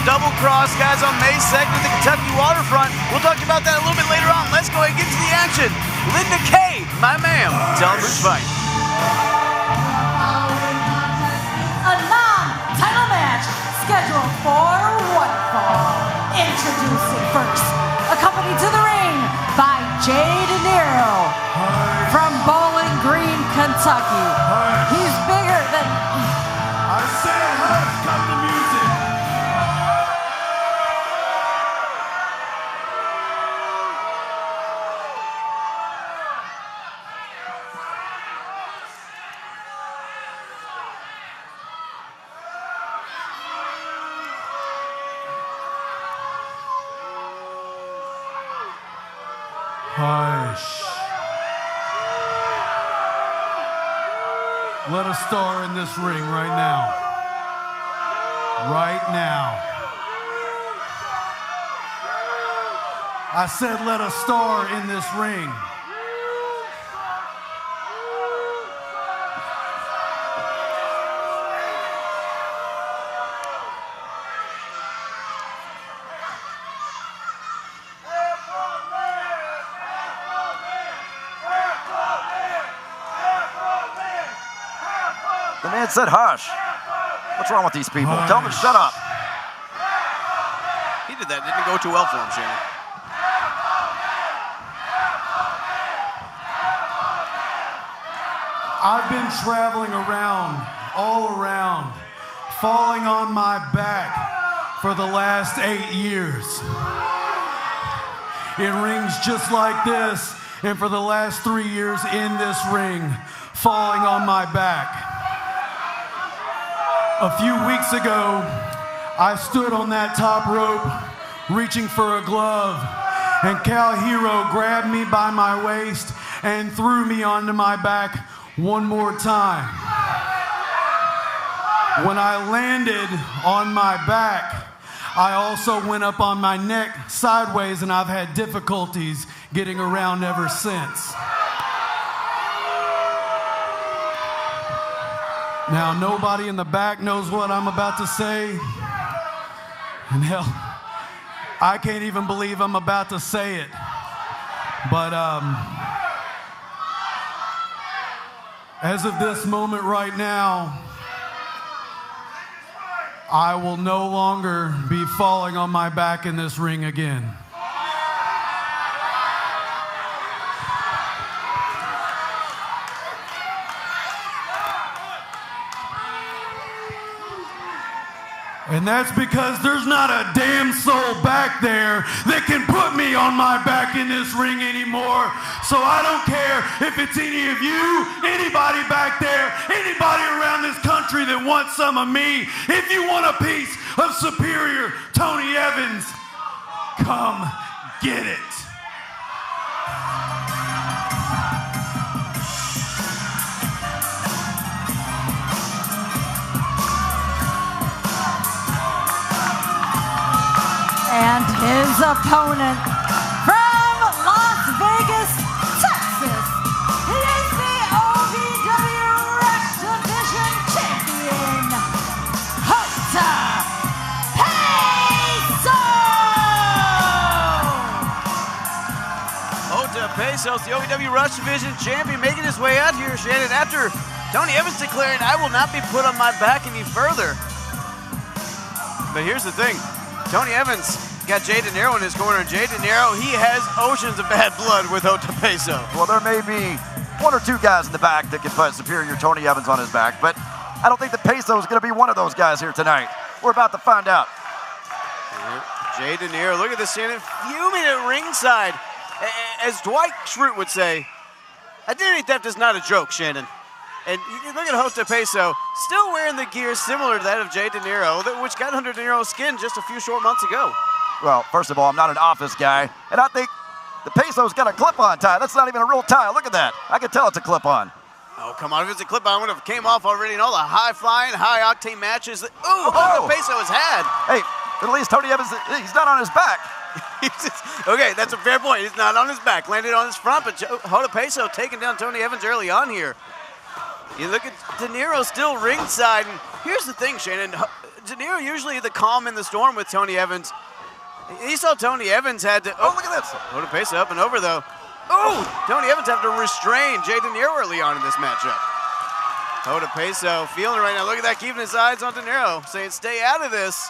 Double Cross, guys, on May 2nd at the Kentucky Waterfront. We'll talk about that a little bit later on. Let's go ahead and get to the action. Linda Kay, my ma'am, tell Bruce fight. A non-title match scheduled for one Introducing first, accompanied to the ring by Jay De Niro from Bowling Green, Kentucky. He's bigger than... I said hush, cut the music. Hush. Let a star in this ring right now. Right now. I said let a star in this ring. The man said hush. What's wrong with these people? Tell them to shut up. He did that. Didn't go too well for him, Shannon. I've been traveling around, all around, falling on my back for the last 8 years. In rings just like this, and for the last 3 years in this ring, falling on my back. A few weeks ago, I stood on that top rope, reaching for a glove, and Cal Hero grabbed me by my waist and threw me onto my back one more time. When I landed on my back, I also went up on my neck sideways, and I've had difficulties getting around ever since. Now, nobody in the back knows what I'm about to say. And hell, I can't even believe I'm about to say it. But as of this moment right now, I will no longer be falling on my back in this ring again. And that's because there's not a damn soul back there that can put me on my back in this ring anymore. So I don't care if it's any of you, anybody back there, anybody around this country that wants some of me. If you want a piece of superior Tony Evans, come get it. And his opponent from Las Vegas, Texas, he is the OVW Rush Division Champion, Hota Peso! Hota Peso's the OVW Rush Division Champion, making his way out here, Shannon, after Tony Evans declaring, I will not be put on my back any further. But here's the thing. Tony Evans got Jay De Niro in his corner. Jay De Niro, he has oceans of bad blood with Hota Peso. Well, there may be one or two guys in the back that can put superior Tony Evans on his back, but I don't think that Peso is going to be one of those guys here tonight. We're about to find out. Jay De Niro, look at this, Shannon, fuming at ringside. As Dwight Schrute would say, identity theft is not a joke, Shannon. And you look at Hota Peso, still wearing the gear similar to that of Jay De Niro, which got under De Niro's skin just a few short months ago. Well, first of all, I'm not an office guy, and I think the Peso's got a clip-on tie. That's not even a real tie. Look at that. I can tell it's a clip-on. Oh, come on. If it's a clip-on, it would have came off already in all the high-flying, high-octane matches that Hota Peso has had. Hey, at least Tony Evans, he's not on his back. Okay, that's a fair point. He's not on his back. Landed on his front, but Hota Peso taking down Tony Evans early on here. You look at De Niro still ringside, and here's the thing, Shannon. De Niro usually the calm in the storm with Tony Evans. He saw Tony Evans had to... Oh, look at this. Hota Peso up and over, though. Oh, Tony Evans had to restrain Jay De Niro early on in this matchup. Hota Peso feeling it right now. Look at that, keeping his eyes on De Niro, saying stay out of this.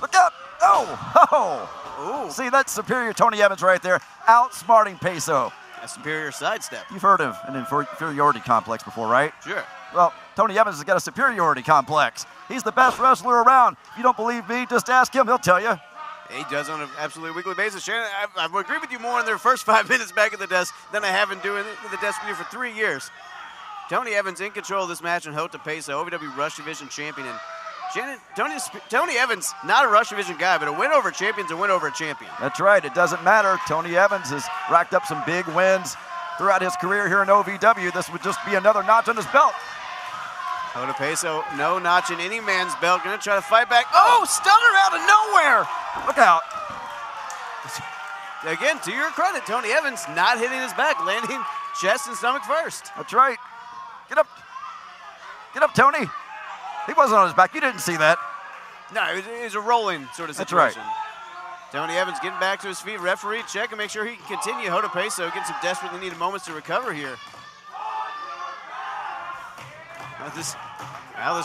Look out. Oh, Oh! See, that's superior Tony Evans right there, outsmarting Peso. A superior sidestep. You've heard of an inferiority complex before, right? Sure. Well, Tony Evans has got a superiority complex. He's the best wrestler around. If you don't believe me, just ask him. He'll tell you. He does on an absolutely weekly basis. Shannon, I would agree with you more in their first 5 minutes back at the desk than I have been doing the desk with you for 3 years. Tony Evans in control of this match, and Hota Peso, OVW Rush Division champion. And Shannon, Tony Evans, not a Rush Division guy, but a win over a champion's a win over a champion. That's right. It doesn't matter. Tony Evans has racked up some big wins throughout his career here in OVW. This would just be another notch on his belt. Hota Peso, no notch in any man's belt. Gonna try to fight back. Oh, stunner out of nowhere. Look out. Again, to your credit, Tony Evans not hitting his back, landing chest and stomach first. That's right. Get up. Get up, Tony. He wasn't on his back. You didn't see that. No, it was a rolling sort of situation. That's right. Tony Evans getting back to his feet. Referee check and make sure he can continue. Hota Peso getting some desperately needed moments to recover here. This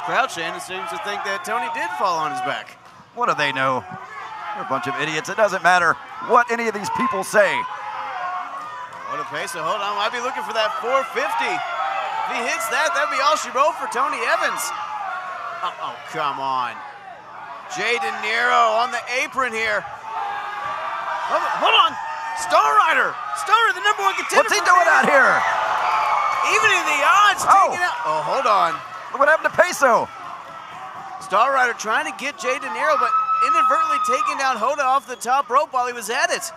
crowd, Shannon, seems to think that Tony did fall on his back. What do they know? They're a bunch of idiots. It doesn't matter what any of these people say. Hota Peso, hold on. Might be looking for that 450. If he hits that, that'd be all she wrote for Tony Evans. Oh, come on. Jay De Niro on the apron here. Hold on. Star Rider, the #1 contender. What's he doing out here? Even in the odds, taking out. Oh, hold on. Look what happened to Peso. Star Rider trying to get Jay De Niro, but inadvertently taking down Hota off the top rope while he was at it.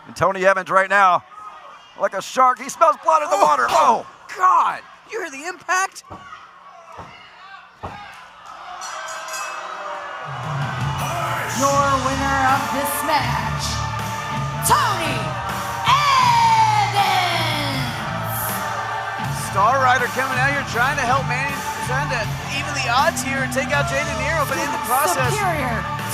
And Tony Evans right now, like a shark, he smells blood in the water. Oh, God. You hear the impact? Your winner of this match, Tony Star Rider coming out here trying to help Manny, trying to even the odds here and take out Jay De Niro, but in the process,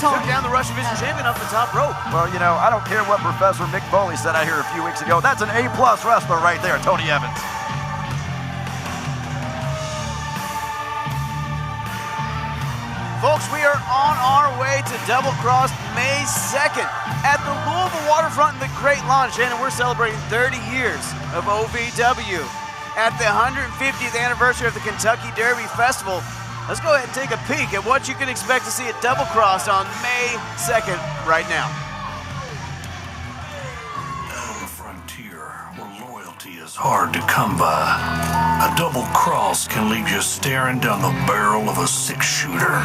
took down the Rush Division champion off the top rope. Well, you know, I don't care what Professor Mick Foley said out here a few weeks ago. That's an A+ wrestler right there, Tony Evans. Folks, we are on our way to Double Cross May 2nd at the Louisville Waterfront in the Great Lawn. Shannon, we're celebrating 30 years of OVW. At the 150th anniversary of the Kentucky Derby Festival. Let's go ahead and take a peek at what you can expect to see at Double Cross on May 2nd right now. On the frontier, where loyalty is hard to come by, a double cross can leave you staring down the barrel of a 6-shooter.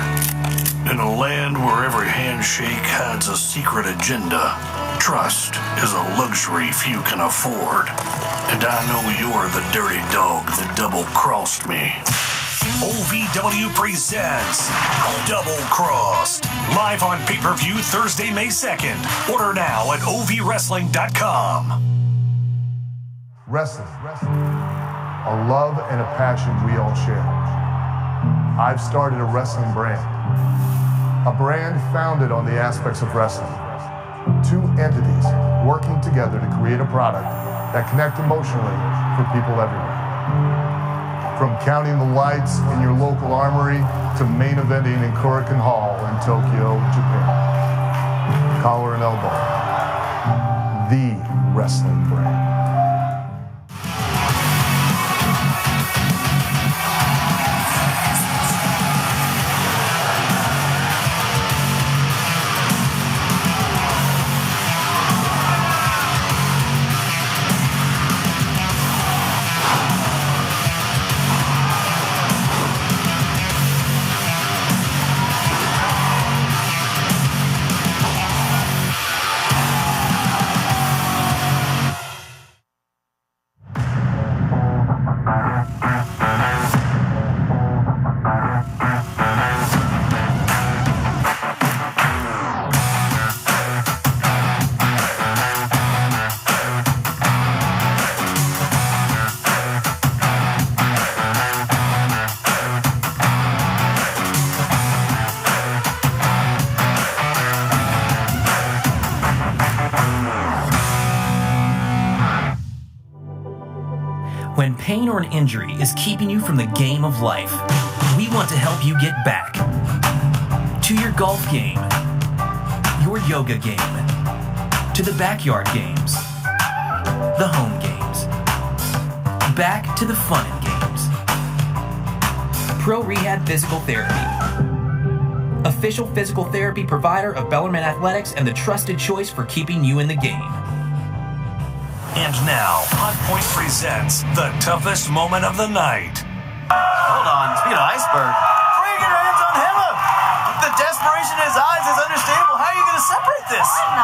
In a land where every handshake hides a secret agenda, trust is a luxury few can afford. And I know you're the dirty dog that double-crossed me. OVW presents Double Crossed. Live on pay-per-view Thursday, May 2nd. Order now at ovwrestling.com. Wrestling. A love and a passion we all share. I've started a wrestling brand. A brand founded on the aspects of wrestling. 2 entities working together to create a product that connect emotionally for people everywhere. From counting the lights in your local armory to main eventing in Korakuen Hall in Tokyo, Japan. Collar and elbow. The wrestling brand. When pain or an injury is keeping you from the game of life, we want to help you get back to To your golf game, your yoga game, to the backyard games, the home games, back to the fun and games. Pro Rehab Physical Therapy. Official physical therapy provider of Bellarmine Athletics and the trusted choice for keeping you in the game. And now, Hot Point presents the toughest moment of the night. Hold on, speaking of iceberg, before you get your hands on him, the desperation in his eyes is understandable. How are you going to separate this? You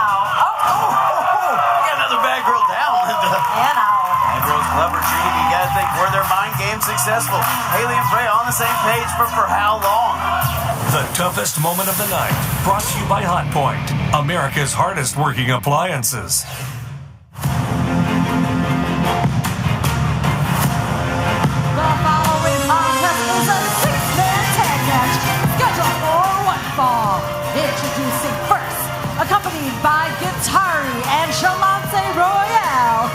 got another bad girl down, Linda. Bad girl's clever, G. You got to think, were their mind games successful? Haley and Freya on the same page, but for how long? The toughest moment of the night, brought to you by Hot Point, America's hardest working appliances. The following contest is a six-man tag match scheduled for one fall. Introducing first, accompanied by Guitari and Chalance Royale.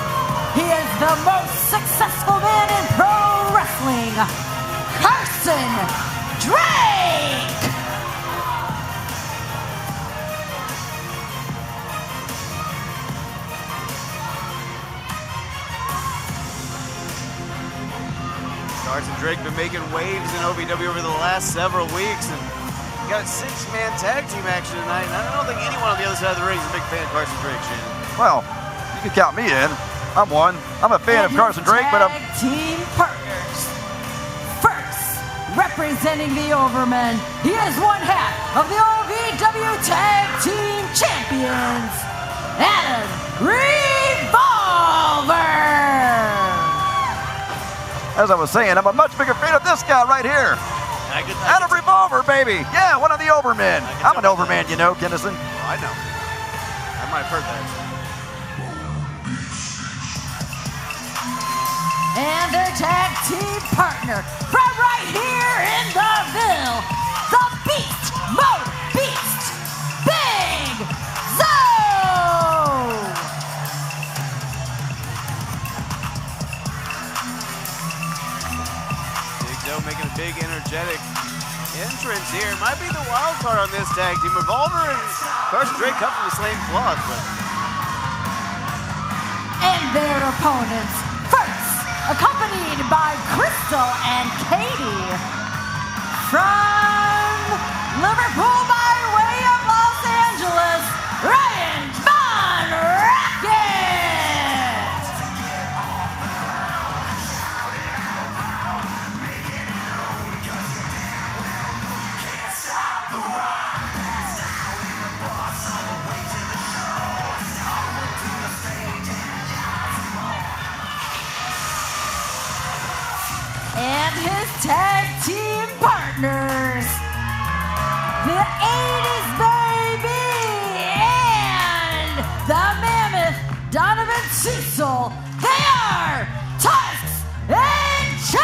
He is the most successful man in pro wrestling, Carson Drake. Carson Drake been making waves in OVW over the last several weeks, and got a six-man tag team action tonight. And I don't think anyone on the other side of the ring is a big fan of Carson Drake, Shannon. Well, you can count me in. I'm one. I'm a fan of Carson Drake, but I'm... Tag team partners. First, representing the Overmen, he is one half of the OVW Tag Team Champions, Adam Revolver. As I was saying, I'm a much bigger fan of this guy right here. Adam Revolver, baby. Yeah, one of the Overmen. I'm an Overman, you know, Kennison. Oh, I know. I might have heard that. And their tag team partner from right here in the Ville, the Beast Mode Beast, Big Zoe! Big Zoe making a big energetic entrance here. Might be the wild card on this tag team. Revolver and Carson Drake come from the same cloth, but... And their opponents, first, accompanied by Crystal and Katie from Liverpool by way of Los Angeles, Ryan Von Rackett. And his tag team partners, the 80s Baby and the Mammoth Donovan Cecil. They are Tusks and Chains.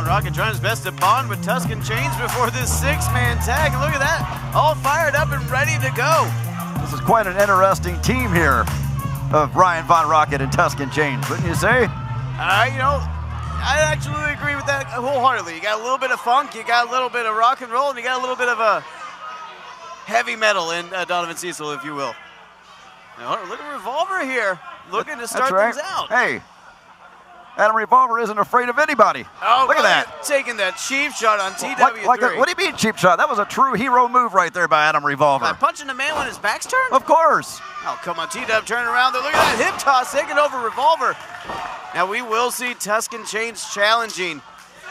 Rocket trying his best to bond with Tuscan Chains before this six-man tag. And look at that, all fired up and ready to go. This is quite an interesting team here of Ryan Von Rocket and Tuscan Chains, wouldn't you say? You know, I actually agree with that wholeheartedly. You got a little bit of funk, you got a little bit of rock and roll, and you got a little bit of a heavy metal in Donovan Cecil, if you will. Now, look at Revolver here, looking to start things out. Hey, Adam Revolver isn't afraid of anybody. Oh, look at that. Taking that cheap shot on TW3. What do you mean cheap shot? That was a true hero move right there by Adam Revolver. By punching a man when his back's turned? Of course. Oh, come on, T-Dub turning around there. Look at that hip toss taking over Revolver. Now we will see Tuscan Chains challenging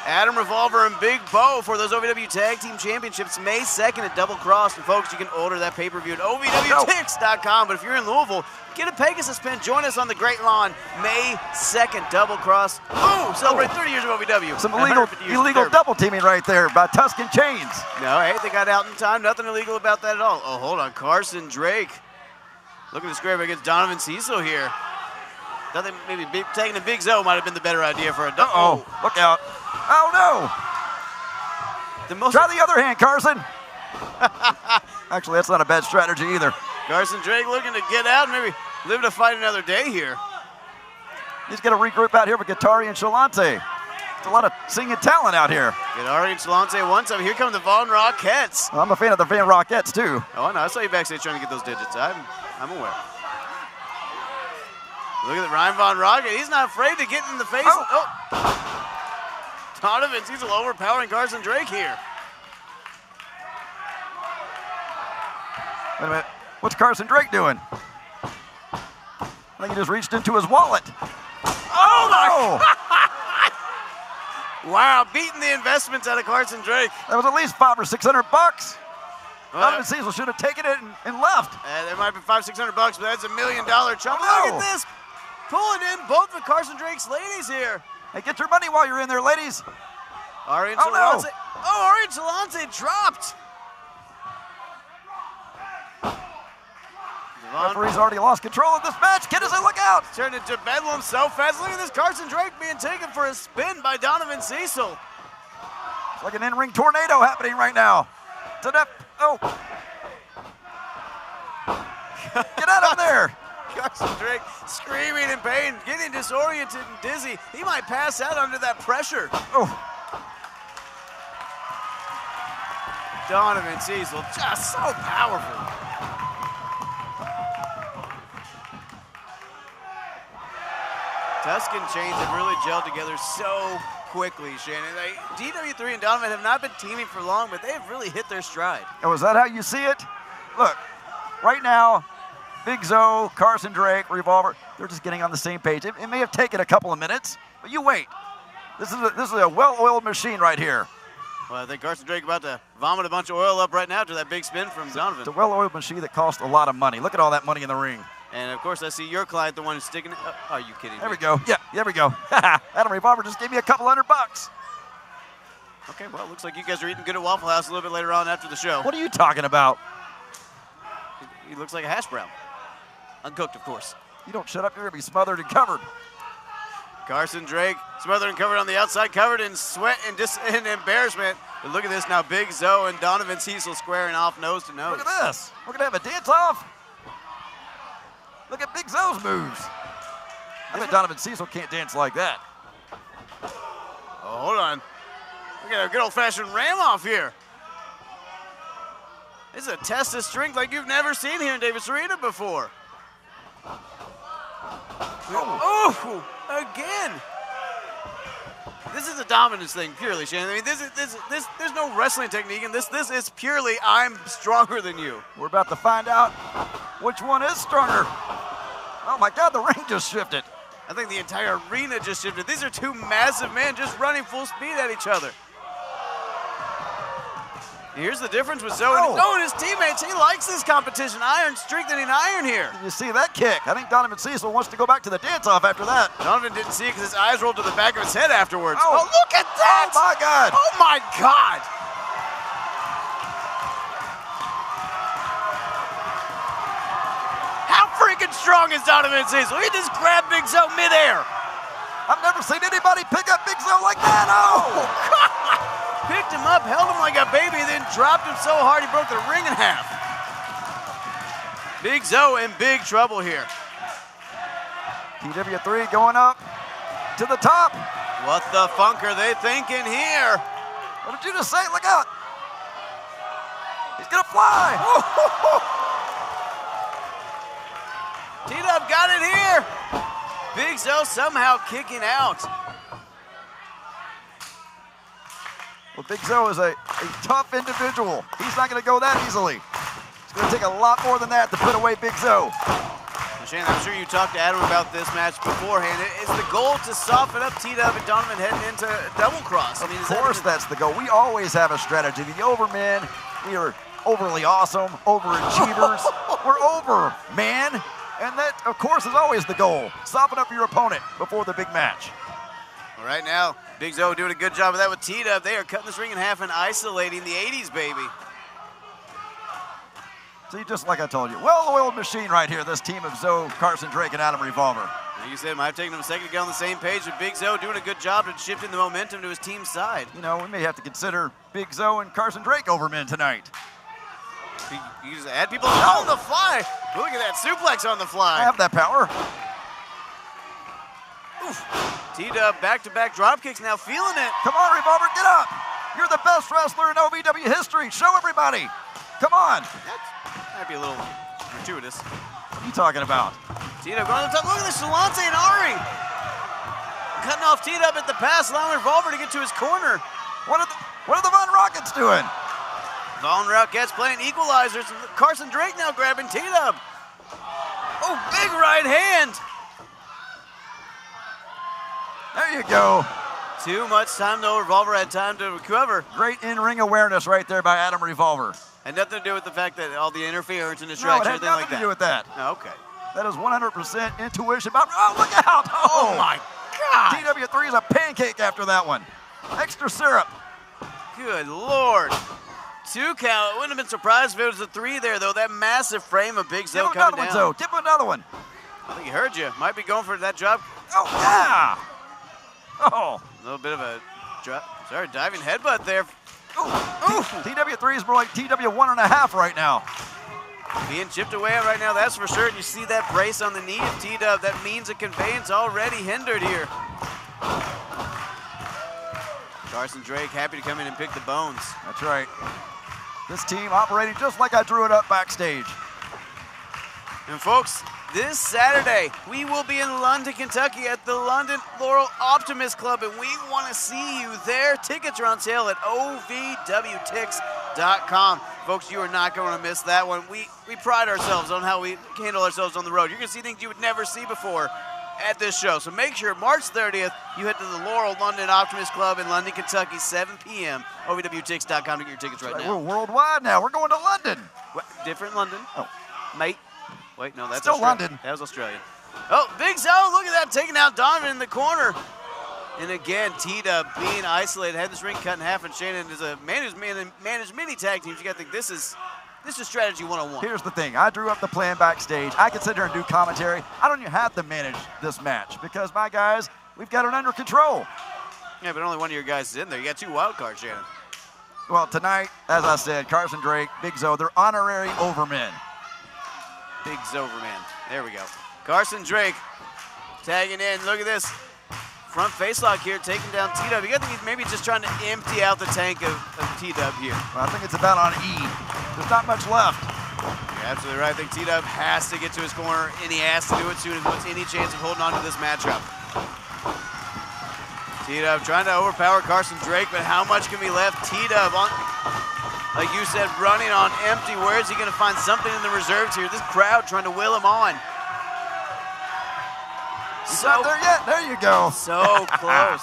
Adam Revolver and Big Bo for those OVW Tag Team Championships May 2nd at Double Cross. And folks, you can order that pay-per-view at OVWTix.com. But if you're in Louisville, get a Pegasus pin. Join us on the Great Lawn May 2nd, Double Cross. Ooh, celebrate 30 years of OVW. Some illegal double teaming right there by Tuscan Chains. No, hey, they got out in time. Nothing illegal about that at all. Oh, hold on. Carson Drake Looking to square up against Donovan Cecil here. Thought that maybe taking the Big Zo might have been the better idea for a double. Uh-oh, look out. Oh, no. Try the other hand, Carson. Actually, that's not a bad strategy either. Carson Drake looking to get out, maybe live to fight another day here. He's going to regroup out here with Guittari and Shalante. There's a lot of singing talent out here. Guittari and Shalante one time. Here come the Von Rockettes. Well, I'm a fan of the Van Rockettes, too. Oh, no, I saw you backstage trying to get those digits. I'm aware. Look at the Ryan Von Rocket. He's not afraid to get in the face. Oh. Donovan Cecil overpowering Carson Drake here. Wait a minute. What's Carson Drake doing? I think he just reached into his wallet. Oh, my God. Wow, beating the investments out of Carson Drake. That was at least $500 or $600. Well, Donovan Cecil should have taken it and left. There might be $500-600, but that's $1 million chunk. Oh, Look at this. Pulling in both of Carson Drake's ladies here. Hey, get your money while you're in there, ladies. Ari and Oh, no. Shalante. Oh, Ari and Shalante dropped. Referee's already lost control of this match. Kinnison, look out! Turned into bedlam so fast. Look at this Carson Drake being taken for a spin by Donovan Cecil. It's like an in-ring tornado happening right now. To that, oh. Get out of there. Carson Drake screaming in pain, getting disoriented and dizzy. He might pass out under that pressure. Oh. Donovan Cecil, just so powerful. Tuscan chains have really gelled together so quickly, Shannon. DW3 and Donovan have not been teaming for long, but they have really hit their stride. Oh, is that how you see it? Look, right now, Big Zo, Carson Drake, Revolver, they're just getting on the same page. It may have taken a couple of minutes, but you wait. This is a well-oiled machine right here. Well, I think Carson Drake about to vomit a bunch of oil up right now after that big spin from Donovan. It's a well-oiled machine that cost a lot of money. Look at all that money in the ring. And, of course, I see your client, the one who's sticking it. Oh, are you kidding me? There we go. Yeah, there we go. Adam Revolver just gave me a couple $100. Okay, well, it looks like you guys are eating good at Waffle House a little bit later on after the show. What are you talking about? He looks like a hash brown. Uncooked, of course. You don't shut up, you're going to be smothered and covered. Carson Drake smothered and covered on the outside, covered in sweat and embarrassment. But look at this now, Big Zo and Donovan Cecil squaring off nose to nose. Look at this. We're going to have a dance-off. Look at Big Zo's moves. I bet Donovan Cecil can't dance like that. Oh, hold on. We got a good old-fashioned ram-off here. This is a test of strength like you've never seen here in Davis Arena before. Oh, again. This is a dominance thing, purely, Shannon. I mean, there's no wrestling technique in this. This is purely, I'm stronger than you. We're about to find out which one is stronger. Oh my God, the ring just shifted. I think the entire arena just shifted. These are two massive men just running full speed at each other. Here's the difference with Zo and his teammates. He likes this competition. Iron strengthening iron here. You see that kick? I think Donovan Cecil wants to go back to the dance-off after that. Donovan didn't see it because his eyes rolled to the back of his head afterwards. Oh, look at that! Oh, my God. Oh, my God! How freaking strong is Donovan Cecil? He just grabbed Big Zo midair. I've never seen anybody pick up Big Zo like that. Oh, God! Picked him up, held him like a baby, then dropped him so hard he broke the ring in half. Big Zo in big trouble here. TW3 going up to the top. What the funk are they thinking here? What did you just say? Look out. He's going to fly. T-Dub got it here. Big Zo somehow kicking out. Well, Big Zo is a tough individual. He's not going to go that easily. It's going to take a lot more than that to put away Big Zo. Shane, I'm sure you talked to Adam about this match beforehand. Is the goal to soften up T-Dub and Donovan heading into double cross? I mean, of course that's the goal. We always have a strategy. The Overmen, we are overly awesome, overachievers. We're over, man. And that, of course, is always the goal. Soften up your opponent before the big match. Right now, Big Zo doing a good job of that with T-Dub. They are cutting this ring in half and isolating the 80s, baby. See, just like I told you, well-oiled machine right here, this team of Zoe, Carson Drake, and Adam Revolver. Like you said, it might have taken him a second to get on the same page with Big Zoe doing a good job at shifting the momentum to his team's side. You know, we may have to consider Big Zoe and Carson Drake overmen tonight. You just add people on the fly. Look at that suplex on the fly. I have that power. T-Dub back-to-back drop kicks now, feeling it. Come on, Revolver, get up. You're the best wrestler in OVW history. Show everybody. Come on. That might be a little gratuitous. What are you talking about? T-Dub going to the top. Look at this, Shalante and Ari. Cutting off T-Dub at the pass, allowing Revolver to get to his corner. What are the Von Rockets doing? Von Rockets playing equalizers. Carson Drake now grabbing T-Dub. Oh, big right hand. There you go. Too much time, though. Revolver had time to recover. Great in-ring awareness right there by Adam Revolver. Had nothing to do with the fact that all the interference and No, it distraction, had everything nothing like that. to do with that. Oh, okay. That is 100% intuition. Oh, look out. Oh, my God. TW3 is a pancake after that one. Extra syrup. Good Lord. 2 count. Wouldn't have been surprised if it was a 3 there, though. That massive frame of Big Zoe coming down. Zoe. Give him another one. I think he heard you. Might be going for that drop. Oh, yeah. Oh. A little bit of a diving headbutt there. TW3 is more like TW1.5 right now. Being chipped away at right now, that's for sure. And you see that brace on the knee of T-Dub. That means a conveyance already hindered here. Carson Drake happy to come in and pick the bones. That's right. This team operating just like I drew it up backstage. And folks, this Saturday, we will be in London, Kentucky at the London Laurel Optimist Club, and we want to see you there. Tickets are on sale at ovwtix.com. Folks, you are not going to miss that one. We pride ourselves on how we handle ourselves on the road. You're going to see things you would never see before at this show. So make sure March 30th, you head to the Laurel London Optimist Club in London, Kentucky, 7 p.m. ovwtix.com to get your tickets right now. We're worldwide now. We're going to London. What, different London? Oh. Mate. Wait, no, that's still Australia. London. That was Australian. Oh, Big Zoe, look at that, taking out Donovan in the corner. And again, T-Dub being isolated, had this ring cut in half, and Shannon is a man who's managed many tag teams. You got to think this is strategy 101. Here's the thing. I drew up the plan backstage. I can sit here and do commentary. I don't even have to manage this match because my guys, we've got it under control. Yeah, but only one of your guys is in there. You got 2 wild cards, Shannon. Well, tonight, as I said, Carson Drake, Big Zoe, they're honorary overmen. Big Zoverman. There we go. Carson Drake tagging in. Look at this. Front facelock here, taking down T-Dub. You got to think he's maybe just trying to empty out the tank of T-Dub here. Well, I think it's about on E. There's not much left. You're absolutely right. I think T-Dub has to get to his corner, and he has to do it soon if he wants any chance of holding on to this matchup. T-Dub trying to overpower Carson Drake, but how much can be left? T-Dub on, like you said, running on empty. Where is he going to find something in the reserves here? This crowd trying to will him on. He's not there yet. There you go. So close.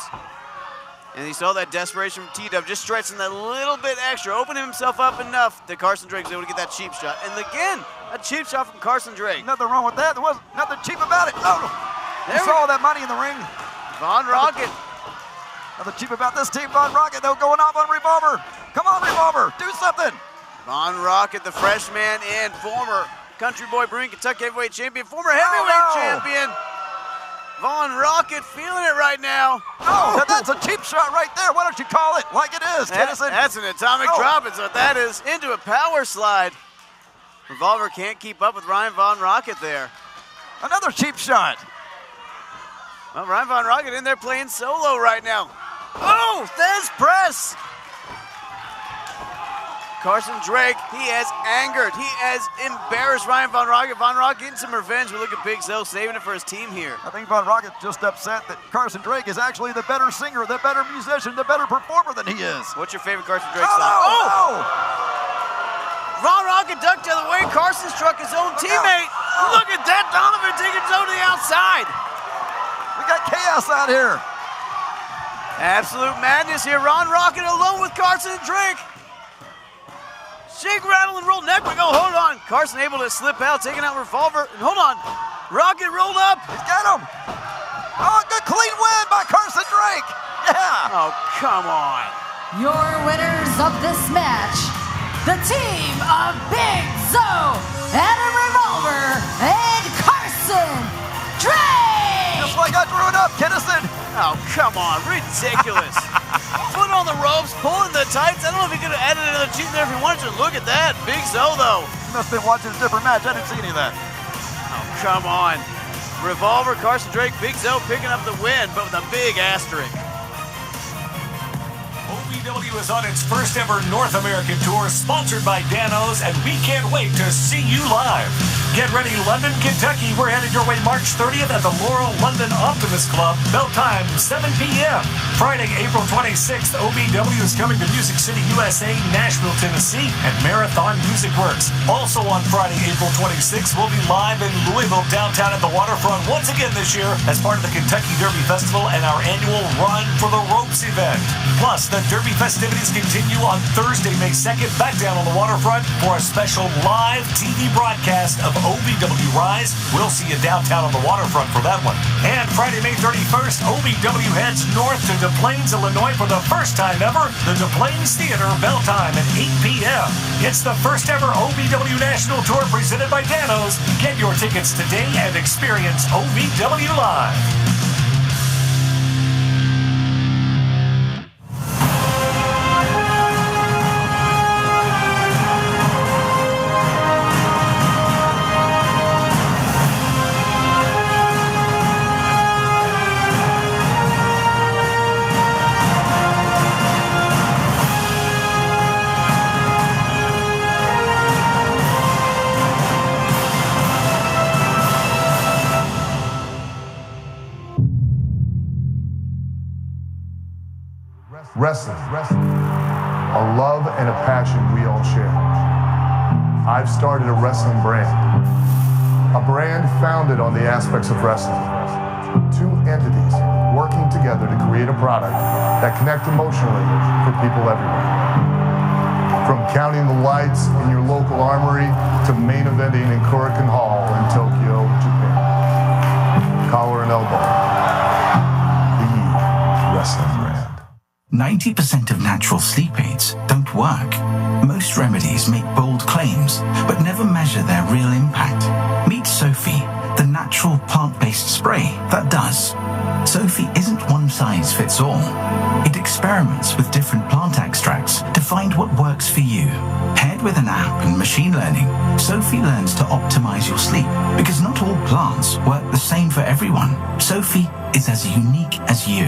And he saw that desperation from T-Dub, just stretching that little bit extra, opening himself up enough that Carson Drake was able to get that cheap shot. And again, a cheap shot from Carson Drake. Nothing wrong with that. There was nothing cheap about it. Oh, you saw all that money in the ring. Von Rocket. Nothing cheap about this team. Von Rocket, though, going off on Revolver. Come on, Revolver. Do something. Von Rocket, the freshman and former Country Boy Brewing Kentucky heavyweight champion, former heavyweight champion. Von Rocket feeling it right now. Oh, that's a cheap shot right there. Why don't you call it like it is, Tennyson? That's an atomic drop. It's what that is. Into a power slide. Revolver can't keep up with Ryan Von Rocket there. Another cheap shot. Well, Ryan Von Rocket in there playing solo right now. Oh, Thez press. Carson Drake, he has angered. He has embarrassed Ryan Von Rocket. Von Rocket getting some revenge. We look at Big Zoe saving it for his team here. I think Von Rocket's just upset that Carson Drake is actually the better singer, the better musician, the better performer than he is. What's your favorite Carson Drake song? Oh! Von Rocket ducked the other way. Carson struck his own teammate. Look at that. Donovan taking Zoe to the outside. We got chaos out here. Absolute madness here. Ron Rocket alone with Carson Drake. Shake, rattle, and roll neck. We go, hold on. Carson able to slip out, taking out Revolver. And hold on. Rocket rolled up. He's got him. Oh, good clean win by Carson Drake. Yeah. Oh, come on. Your winners of this match, the team of Big Zoe, Adam Revolver, and Carson Drake! Just like I drew it up, Kinnison. Oh, come on, ridiculous. Foot on the ropes, pulling the tights. I don't know if he could have added another cheat there if he wanted to. Look at that, Big Zoe though. You must have been watching a different match. I didn't see any of that. Oh, come on. Revolver, Carson Drake, Big Zoe picking up the win, but with a big asterisk. OVW is on its first ever North American tour, sponsored by Danos, and we can't wait to see you live. Get ready, London, Kentucky. We're headed your way March 30th at the Laurel London Optimist Club. Bell time, 7 p.m. Friday, April 26th, OVW is coming to Music City, USA, Nashville, Tennessee, and Marathon Music Works. Also on Friday, April 26th, we'll be live in Louisville, downtown at the waterfront once again this year as part of the Kentucky Derby Festival and our annual Run for the Ropes event. Plus, the Derby festivities continue on Thursday, May 2nd, back down on the waterfront for a special live TV broadcast of OVW Rise. We'll see you downtown on the waterfront for that one. And Friday, May 31st, OVW heads north to Des Plaines, Illinois for the first time ever. The Des Plaines Theater, bell time at 8 p.m. It's the first ever OVW National Tour presented by Danos. Get your tickets today and experience OVW Live. Wrestling, a love and a passion we all share. I've started a wrestling brand, a brand founded on the aspects of wrestling. Two entities working together to create a product that connects emotionally for people everywhere. From counting the lights in your local armory to main eventing in Korakuen Hall in Tokyo, Japan. Collar and elbow, the wrestling brand. 90% of natural sleep aids don't work. Most remedies make bold claims, but never measure their real impact. Meet Sophie, the natural plant-based spray that does. Sophie isn't one size fits all. It experiments with different plant extracts to find what works for you. Paired with an app and machine learning, Sophie learns to optimize your sleep, because not all plants work the same for everyone. Sophie is as unique as you.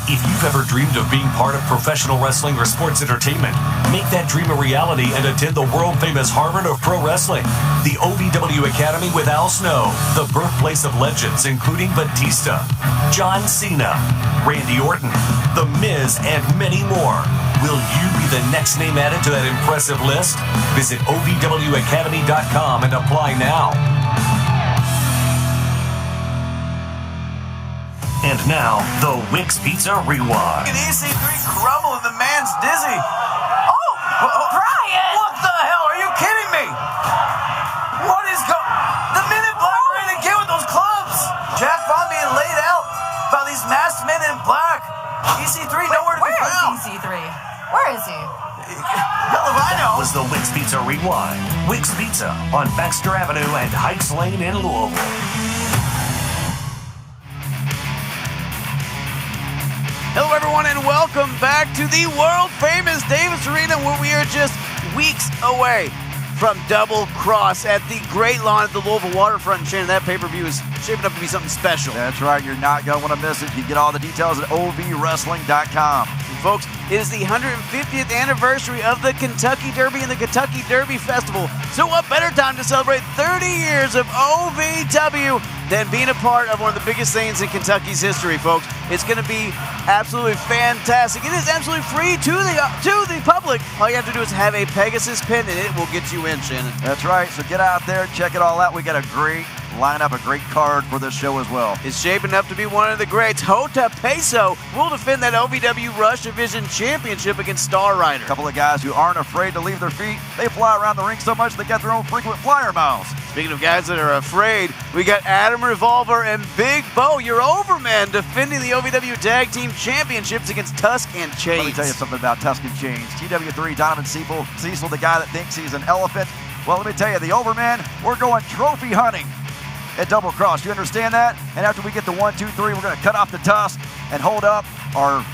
If you've ever dreamed of being part of professional wrestling or sports entertainment, make that dream a reality and attend the world-famous Harvard of Pro Wrestling. The OVW Academy with Al Snow, the birthplace of legends including Batista, John Cena, Randy Orton, The Miz, and many more. Will you be the next name added to that impressive list? Visit OVWacademy.com and apply now. And now, the Wix Pizza Rewind. Look at EC3 crumbling, the man's dizzy. Oh, Brian! What the hell? Are you kidding me? What is the Men in Black are in again with those clubs. Jack Vaughn being laid out by these masked men in black. EC3 nowhere to be found. Where is EC3? Where is he? Hell if I know. That was the Wix Pizza Rewind. Wix Pizza on Baxter Avenue and Heights Lane in Louisville. Hello, everyone, and welcome back to the world-famous Davis Arena, where we are just weeks away from Double Cross at the Great Lawn at the Louisville Waterfront. And Shannon, that pay-per-view is shaping up to be something special. That's right. You're not going to want to miss it. You can get all the details at ovwrestling.com. And folks, it is the 150th anniversary of the Kentucky Derby and the Kentucky Derby Festival. So what better time to celebrate 30 years of OVW than being a part of one of the biggest things in Kentucky's history, folks. It's going to be absolutely fantastic. It is absolutely free to the public. All you have to do is have a Pegasus pin, and it will get you in, Shannon. That's right. So get out there, check it all out. We got a great lineup, a great card for this show as well. It's shaping up to be one of the greats. Hota Peso will defend that OVW Rush Division Championship against Star Rider. A couple of guys who aren't afraid to leave their feet. They fly around the ring so much they got their own frequent flyer miles. Speaking of guys that are afraid, we got Adam Revolver and Big Bo, your Overman, defending the OVW Tag Team Championships against Tusk and Chains. Let me tell you something about Tusk and Chains. TW3, Donovan Cecil, the guy that thinks he's an elephant, Well, let me tell you, the Overmen, we're going trophy hunting at Double Cross. You understand that? And after we get the 1, 2, 3, we're going to cut off the tusk and hold up our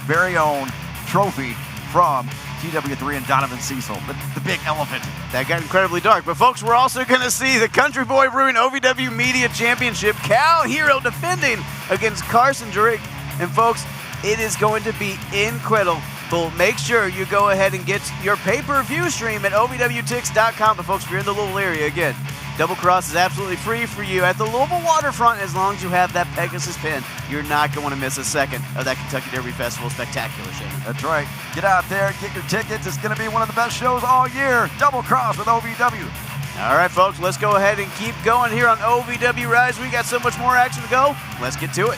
very own trophy from TW3 and Donovan Cecil, the big elephant. That got incredibly dark. But folks, we're also going to see the Country Boy Brewing OVW Media Championship. Cal Hero defending against Carson Drake. And folks, it is going to be incredible. Make sure you go ahead and get your pay-per-view stream at ovwtix.com. But folks, if you're in the Louisville area, again, Double Cross is absolutely free for you at the Louisville Waterfront as long as you have that Pegasus pin. You're not going to miss a second of that Kentucky Derby Festival spectacular, Shannon. That's right. Get out there, get your tickets. It's going to be one of the best shows all year. Double Cross with OVW. All right, folks, let's go ahead and keep going here on OVW Rise. We got so much more action to go. Let's get to it.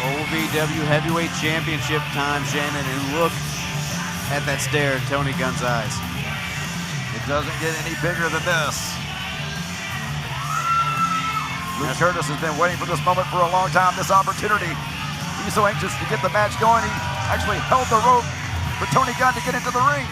OVW Heavyweight Championship time, Shannon, and look at that stare in Tony Gunn's eyes. It doesn't get any bigger than this. Luke Curtis has been waiting for this moment for a long time, this opportunity. He's so anxious to get the match going, he actually held the rope for Tony Gunn to get into the ring.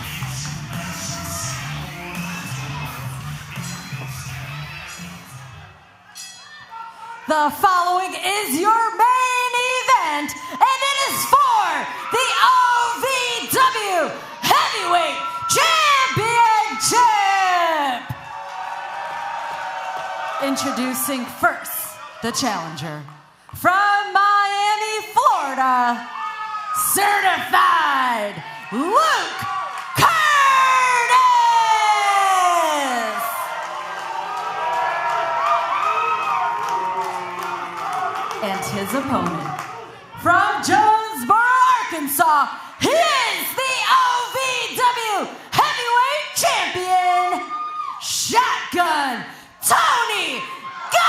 The following is your main event, and it is for the OVW Heavyweight Championship. Introducing first, the challenger. From Miami, Florida, certified Luke Curtis. And his opponent, from Jonesboro, Arkansas, he is the OVW Heavyweight Champion, Shotgun Tony Gunn!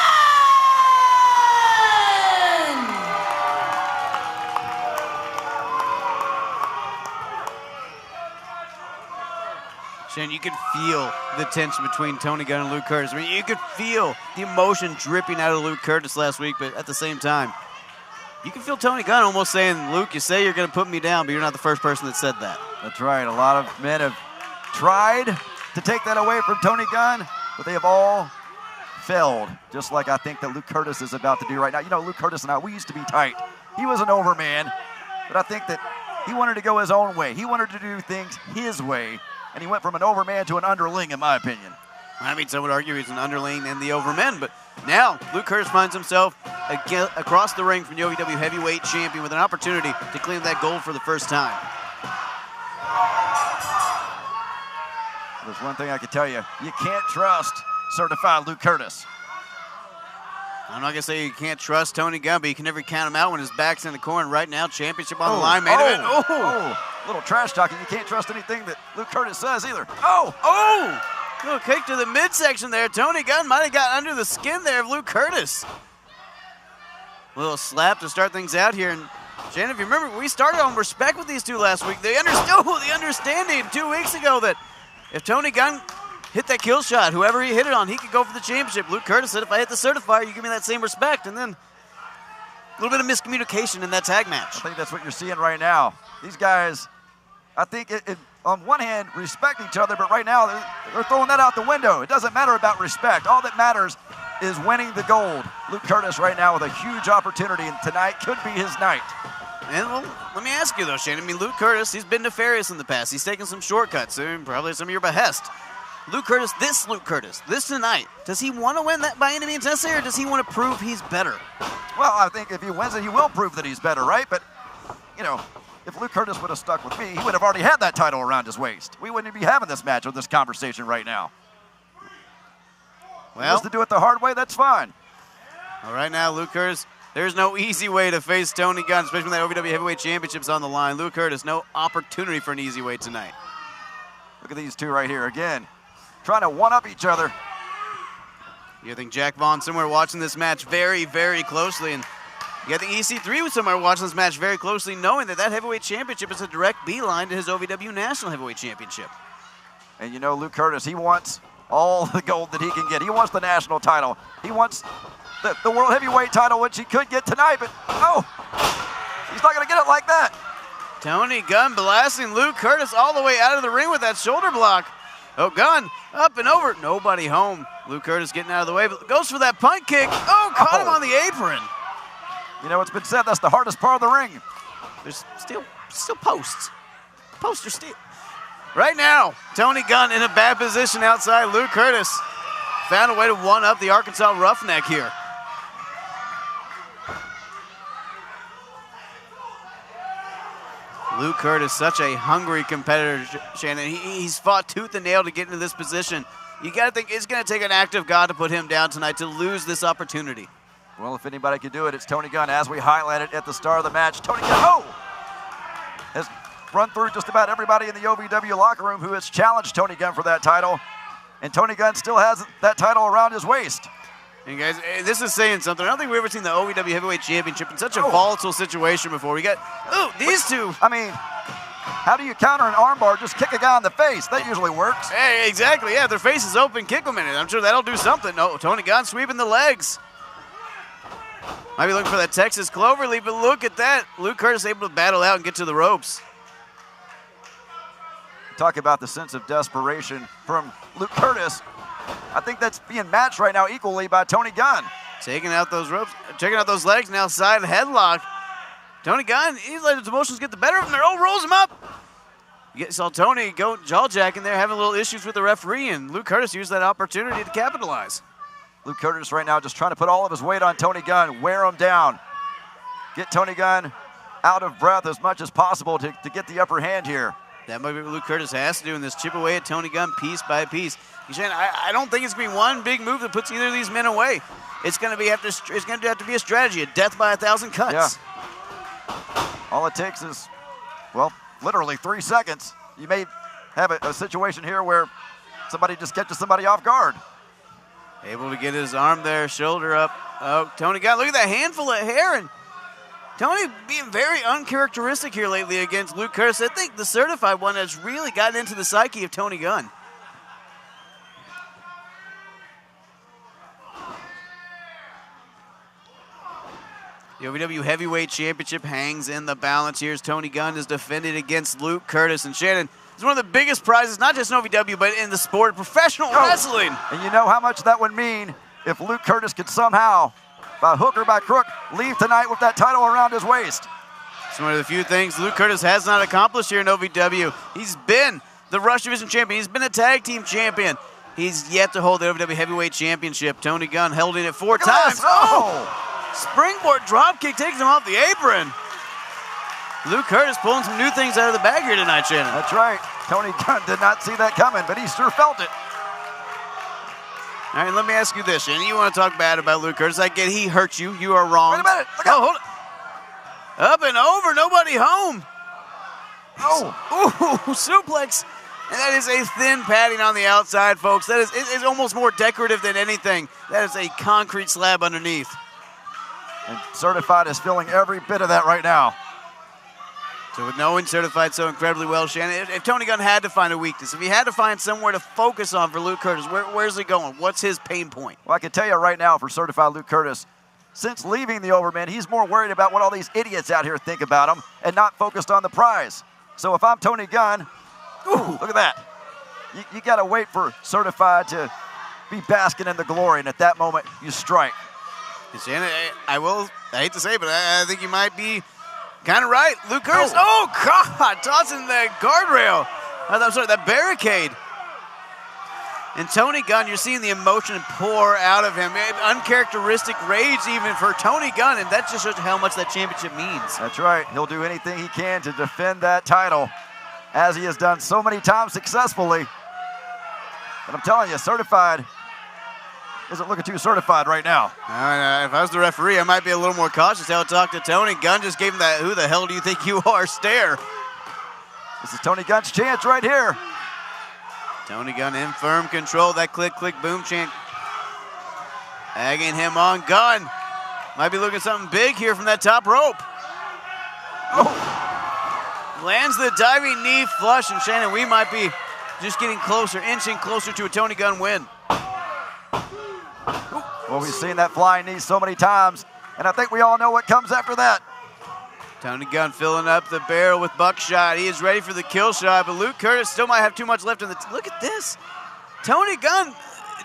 Shane, you could feel the tension between Tony Gunn and Luke Curtis. I mean, you could feel the emotion dripping out of Luke Curtis last week, but at the same time, you can feel Tony Gunn almost saying, Luke, you say you're going to put me down, but you're not the first person that said that. That's right. A lot of men have tried to take that away from Tony Gunn, but they have all failed, just like I think that Luke Curtis is about to do right now. You know, Luke Curtis and I, we used to be tight. He was an overman, but I think that he wanted to go his own way. He wanted to do things his way, and he went from an overman to an underling, in my opinion. I mean, some would argue he's an underling and the overman, but now Luke Curtis finds himself again across the ring from the OVW Heavyweight Champion with an opportunity to claim that gold for the first time. There's one thing I can tell you. You can't trust certified Luke Curtis. I'm not going to say you can't trust Tony Gunn, but you can never count him out when his back's in the corner. Right now, championship on the line. Main event. Little trash talking. You can't trust anything that Luke Curtis says either. Little kick to the midsection there. Tony Gunn might have got under the skin there of Luke Curtis. Little slap to start things out here. And Shannon, if you remember, we started on respect with these two last week. They understood the understanding 2 weeks ago that if Tony Gunn hit that kill shot, whoever he hit it on, he could go for the championship. Luke Curtis said, if I hit the certifier, you give me that same respect. And then a little bit of miscommunication in that tag match. I think that's what you're seeing right now. These guys, I think, on one hand, respect each other, but right now they're throwing that out the window. It doesn't matter about respect. All that matters is winning the gold. Luke Curtis right now with a huge opportunity, and tonight could be his night. And well, let me ask you though, Shannon. I mean, Luke Curtis, he's been nefarious in the past. He's taken some shortcuts, probably at some of your behest. Luke Curtis, this tonight, does he want to win that by any means necessary, or does he want to prove he's better? Well, I think if he wins it, he will prove that he's better, right? But, you know, if Luke Curtis would have stuck with me, he would have already had that title around his waist. We wouldn't be having this match or this conversation right now. Well, if he wants to do it the hard way, that's fine. All right now, Luke Curtis, there's no easy way to face Tony Gunn, especially when that OVW Heavyweight Championship's on the line. Luke Curtis, no opportunity for an easy way tonight. Look at these two right here again, trying to one-up each other. You think Jack Vaughn somewhere watching this match very, very closely, and you think EC3 was somewhere watching this match very closely, knowing that that heavyweight championship is a direct beeline to his OVW National Heavyweight Championship. And you know, Luke Curtis, he wants all the gold that he can get. He wants the national title. He wants the World Heavyweight title, which he could get tonight, but he's not going to get it like that. Tony Gunn blasting Luke Curtis all the way out of the ring with that shoulder block. Oh, Gunn up and over. Nobody home. Luke Curtis getting out of the way, but goes for that punt kick. Caught him on the apron. You know, it's been said that's the hardest part of the ring. There's still posts. Poster steel. Right now, Tony Gunn in a bad position outside. Luke Curtis found a way to one-up the Arkansas Roughneck here. Luke Curtis, such a hungry competitor, Shannon. He's fought tooth and nail to get into this position. You got to think it's going to take an act of God to put him down tonight to lose this opportunity. Well, if anybody could do it, it's Tony Gunn. As we highlighted at the start of the match, Tony Gunn has run through just about everybody in the OVW locker room who has challenged Tony Gunn for that title. And Tony Gunn still has that title around his waist. And guys, this is saying something. I don't think we've ever seen the OVW Heavyweight Championship in such a volatile situation before. We got, these two. I mean, how do you counter an armbar? Just kick a guy in the face. That usually works. Hey, exactly. Yeah, if their face is open, kick them in it. I'm sure that'll do something. No, Tony Gunn sweeping the legs. Might be looking for that Texas Cloverleaf, but look at that. Luke Curtis able to battle out and get to the ropes. Talk about the sense of desperation from Luke Curtis. I think that's being matched right now equally by Tony Gunn. Taking out those ropes, checking out those legs, now side headlock. Tony Gunn, he's letting his emotions get the better of him there. Rolls him up. You saw Tony go jaw-jacking there, having a little issues with the referee, and Luke Curtis used that opportunity to capitalize. Luke Curtis right now just trying to put all of his weight on Tony Gunn, wear him down. Get Tony Gunn out of breath as much as possible to get the upper hand here. That might be what Luke Curtis has to do in this, chip away at Tony Gunn piece by piece. I don't think it's going to be one big move that puts either of these men away. It's going to have to be a strategy, a death by 1,000 cuts. Yeah. All it takes is, well, literally 3 seconds. You may have a situation here where somebody just catches somebody off guard. Able to get his arm there, shoulder up. Oh, Tony Gunn, look at that handful of hair. And Tony being very uncharacteristic here lately against Luke Curtis. I think the certified one has really gotten into the psyche of Tony Gunn. The OVW Heavyweight Championship hangs in the balance here as Tony Gunn is defended against Luke Curtis. And Shannon, it's one of the biggest prizes, not just in OVW, but in the sport of professional wrestling. And you know how much that would mean if Luke Curtis could somehow, by hook or by crook, leave tonight with that title around his waist. It's one of the few things Luke Curtis has not accomplished here in OVW. He's been the Rush Division champion. He's been a tag team champion. He's yet to hold the OVW Heavyweight Championship. Tony Gunn held it 4 times. Springboard dropkick takes him off the apron. Luke Curtis pulling some new things out of the bag here tonight, Shannon. That's right. Tony Gunn did not see that coming, but he sure felt it. All right, let me ask you this, Shannon. You want to talk bad about Luke Curtis? I get he hurt you. You are wrong. Wait a minute. Look out. Hold it. Up and over. Nobody home. Oh. Ooh, suplex. And that is a thin padding on the outside, folks. That is almost more decorative than anything. That is a concrete slab underneath. And Certified is feeling every bit of that right now. So with knowing Certified so incredibly well, Shannon, if Tony Gunn had to find a weakness, if he had to find somewhere to focus on for Luke Curtis, where's he going? What's his pain point? Well, I can tell you right now for Certified Luke Curtis, since leaving the Overman, he's more worried about what all these idiots out here think about him and not focused on the prize. So if I'm Tony Gunn, ooh, look at that. You got to wait for Certified to be basking in the glory, and at that moment, you strike. Shannon, I hate to say it, but I think you might be kind of right. Luke Curtis, oh God, tossing the guardrail. I'm sorry, that barricade. And Tony Gunn, you're seeing the emotion pour out of him. Uncharacteristic rage even for Tony Gunn, and that just shows how much that championship means. That's right. He'll do anything he can to defend that title, as he has done so many times successfully. But I'm telling you, Certified isn't looking too certified right now. If I was the referee, I might be a little more cautious how to talk to Tony. Gunn just gave him that "who the hell do you think you are" stare. This is Tony Gunn's chance right here. Tony Gunn in firm control. That click, click, boom chant. Egging him on. Gunn might be looking at something big here from that top rope. Oh. Lands the diving knee flush, and Shannon, we might be just getting closer, inching closer to a Tony Gunn win. Well, we've seen that flying knee so many times, and I think we all know what comes after that. Tony Gunn filling up the barrel with buckshot. He is ready for the kill shot, but Luke Curtis still might have too much left in the... Look at this. Tony Gunn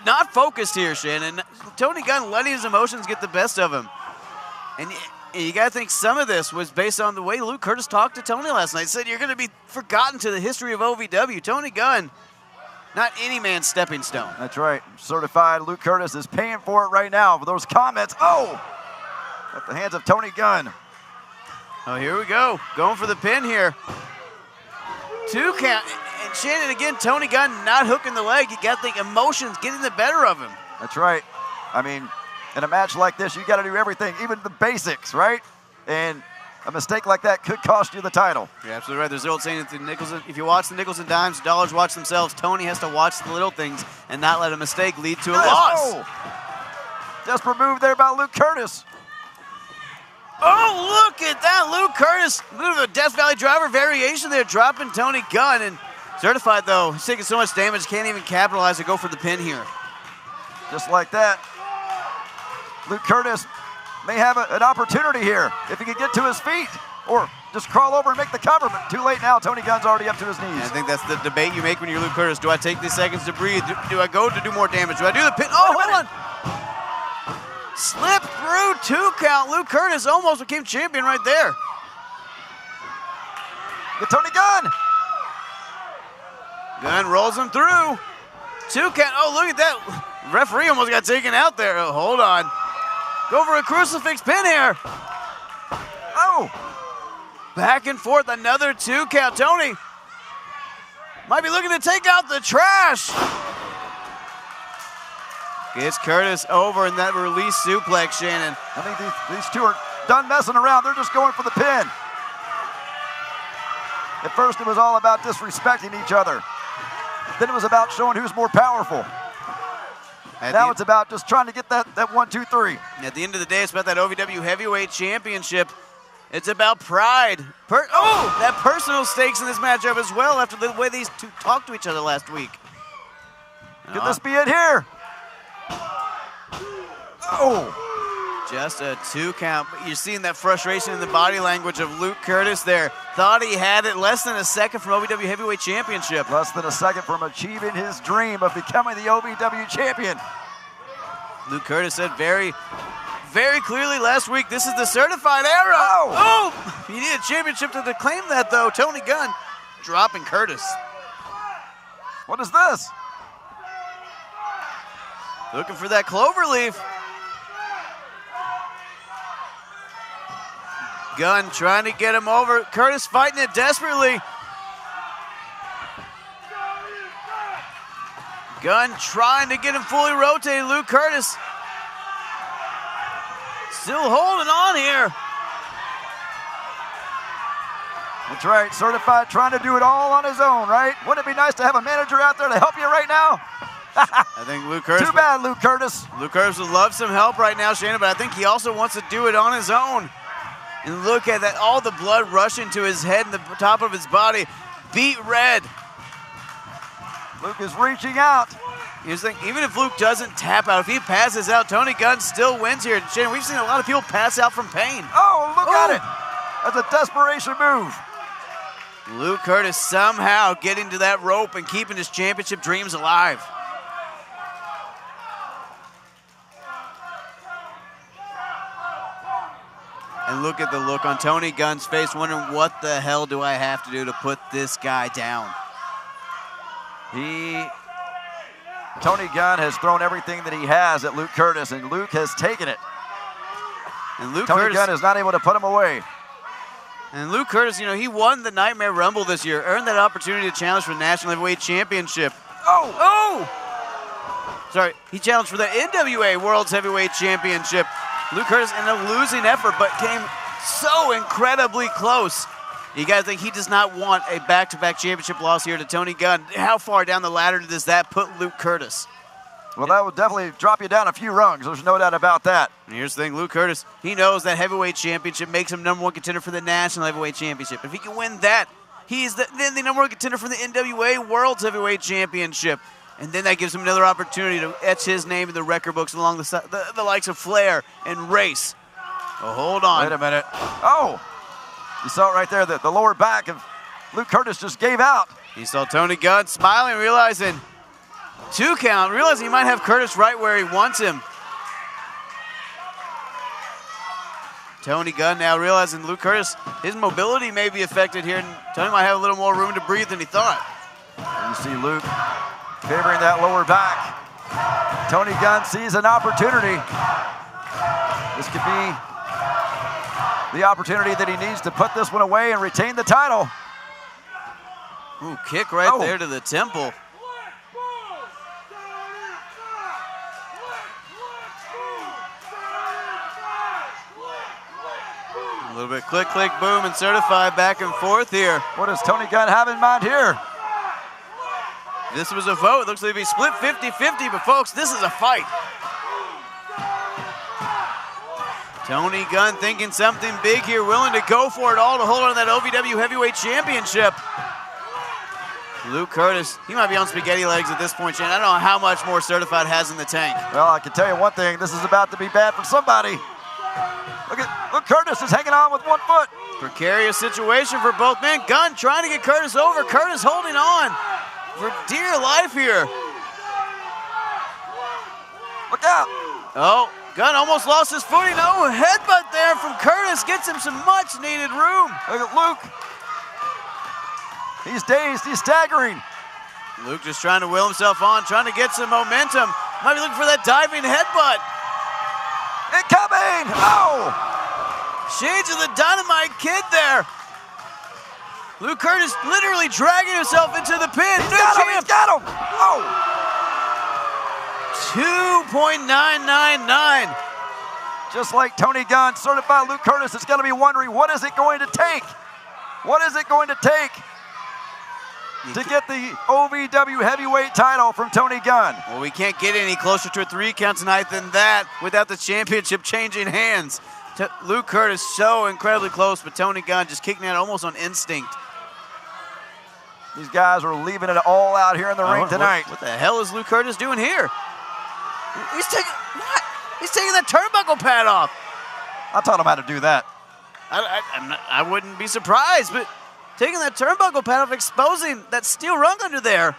not focused here, Shannon. Tony Gunn letting his emotions get the best of him. And you got to think some of this was based on the way Luke Curtis talked to Tony last night. He said, you're going to be forgotten to the history of OVW. Tony Gunn, not any man's stepping stone. That's right. Certified Luke Curtis is paying for it right now for those comments. Oh! At the hands of Tony Gunn. Oh, here we go. Going for the pin here. 2 count. And Shannon, again, Tony Gunn not hooking the leg. You got to think emotions getting the better of him. That's right. I mean, in a match like this, you got to do everything, even the basics, right? And a mistake like that could cost you the title. You're absolutely right. There's the old saying that if you watch the nickels and dimes, dollars watch themselves. Tony has to watch the little things and not let a mistake lead to a loss. Desperate move there by Luke Curtis. Oh, look at that. Luke Curtis, a little bit of a Death Valley driver variation there, dropping Tony Gunn. And Certified, though, he's taking so much damage, can't even capitalize to go for the pin here. Just like that. Luke Curtis may have an opportunity here if he could get to his feet or just crawl over and make the cover, but too late now. Tony Gunn's already up to his knees. And I think that's the debate you make when you're Luke Curtis. Do I take these seconds to breathe? Do I go to do more damage? Do I do the pin? Oh, hold on. Slip through 2 count. Luke Curtis almost became champion right there. Get Tony Gunn. Gunn rolls him through. 2 count. Oh, look at that. Referee almost got taken out there. Oh, hold on. Go for a crucifix pin here. Oh. Back and forth. Another 2 count. Tony might be looking to take out the trash. Gets Curtis over in that release suplex, Shannon. I think these two are done messing around. They're just going for the pin. At first, it was all about disrespecting each other. Then it was about showing who's more powerful. Now it's about just trying to get that 1, 2, 3. At the end of the day, it's about that OVW Heavyweight Championship. It's about pride. That personal stakes in this matchup as well after the way these two talked to each other last week. Could this be it here? Oh. Just a 2 count. But you're seeing that frustration in the body language of Luke Curtis there. Thought he had it. Less than a second from OVW Heavyweight Championship. Less than a second from achieving his dream of becoming the OVW champion. Luke Curtis said very, very clearly last week, this is the certified era. Oh! You need a championship to claim that, though. Tony Gunn dropping Curtis. What is this? Looking for that cloverleaf. Gunn trying to get him over. Curtis fighting it desperately. Gunn trying to get him fully rotated. Luke Curtis still holding on here. That's right, Certified trying to do it all on his own, right? Wouldn't it be nice to have a manager out there to help you right now? I think Luke Curtis. Too bad, Luke Curtis. Luke Curtis would love some help right now, Shannon, but I think he also wants to do it on his own. And look at that, all the blood rushing to his head and the top of his body. Beat red. Luke is reaching out. Here's the thing, even if Luke doesn't tap out, if he passes out, Tony Gunn still wins here. Shannon, we've seen a lot of people pass out from pain. Oh, look at it. That's a desperation move. Luke Curtis somehow getting to that rope and keeping his championship dreams alive. And look at the look on Tony Gunn's face, wondering what the hell do I have to do to put this guy down? Tony Gunn has thrown everything that he has at Luke Curtis, and Luke has taken it. And Tony Gunn is not able to put him away. And Luke Curtis, you know, he won the Nightmare Rumble this year, earned that opportunity to challenge for the National Heavyweight Championship. Oh! Sorry, he challenged for the NWA World's Heavyweight Championship. Luke Curtis in a losing effort, but came so incredibly close. You guys think he does not want a back-to-back championship loss here to Tony Gunn? How far down the ladder does that put Luke Curtis? Well, that would definitely drop you down a few rungs. There's no doubt about that. And here's the thing, Luke Curtis, he knows that heavyweight championship makes him #1 contender for the National Heavyweight Championship. If he can win that, he is then the #1 contender for the NWA World's Heavyweight Championship. And then that gives him another opportunity to etch his name in the record books along the likes of Flair and Race. Oh, hold on. Wait a minute. Oh! You saw it right there, the lower back of Luke Curtis just gave out. He saw Tony Gunn smiling, realizing 2 count, realizing he might have Curtis right where he wants him. Tony Gunn now realizing Luke Curtis, his mobility may be affected here, and Tony might have a little more room to breathe than he thought. You see Luke favoring that lower back. Tony Gunn sees an opportunity. This could be the opportunity that he needs to put this one away and retain the title. Ooh, kick right there to the temple. A little bit click, click, boom, and Certified back and forth here. What does Tony Gunn have in mind here? This was a vote. It looks like it'd be split 50-50, but folks, this is a fight. Tony Gunn thinking something big here, willing to go for it all to hold on to that OVW Heavyweight Championship. Luke Curtis, he might be on spaghetti legs at this point, Shane. I don't know how much more Certified has in the tank. Well, I can tell you one thing, this is about to be bad for somebody. Look, Curtis is hanging on with 1 foot. Precarious situation for both men. Gunn trying to get Curtis over. Curtis holding on for dear life here. Look out. Oh, Gunn almost lost his footing. Oh, headbutt there from Curtis gets him some much needed room. Look at Luke. He's dazed, he's staggering. Luke just trying to will himself on, trying to get some momentum. Might be looking for that diving headbutt. Incoming! Oh! Shades of the Dynamite Kid there. Luke Curtis literally dragging himself into the pin. He's got him! Oh! 2.999. Just like Tony Gunn, Certified Luke Curtis is going to be wondering, what is it going to take? What is it going to take to get the OVW heavyweight title from Tony Gunn? Well, we can't get any closer to a 3 count tonight than that without the championship changing hands. Luke Curtis so incredibly close, but Tony Gunn just kicking out almost on instinct. These guys are leaving it all out here in the ring tonight. What the hell is Luke Curtis doing here? He's taking what? He's taking that turnbuckle pad off. I taught him how to do that. I wouldn't be surprised, but taking that turnbuckle pad off, exposing that steel rung under there.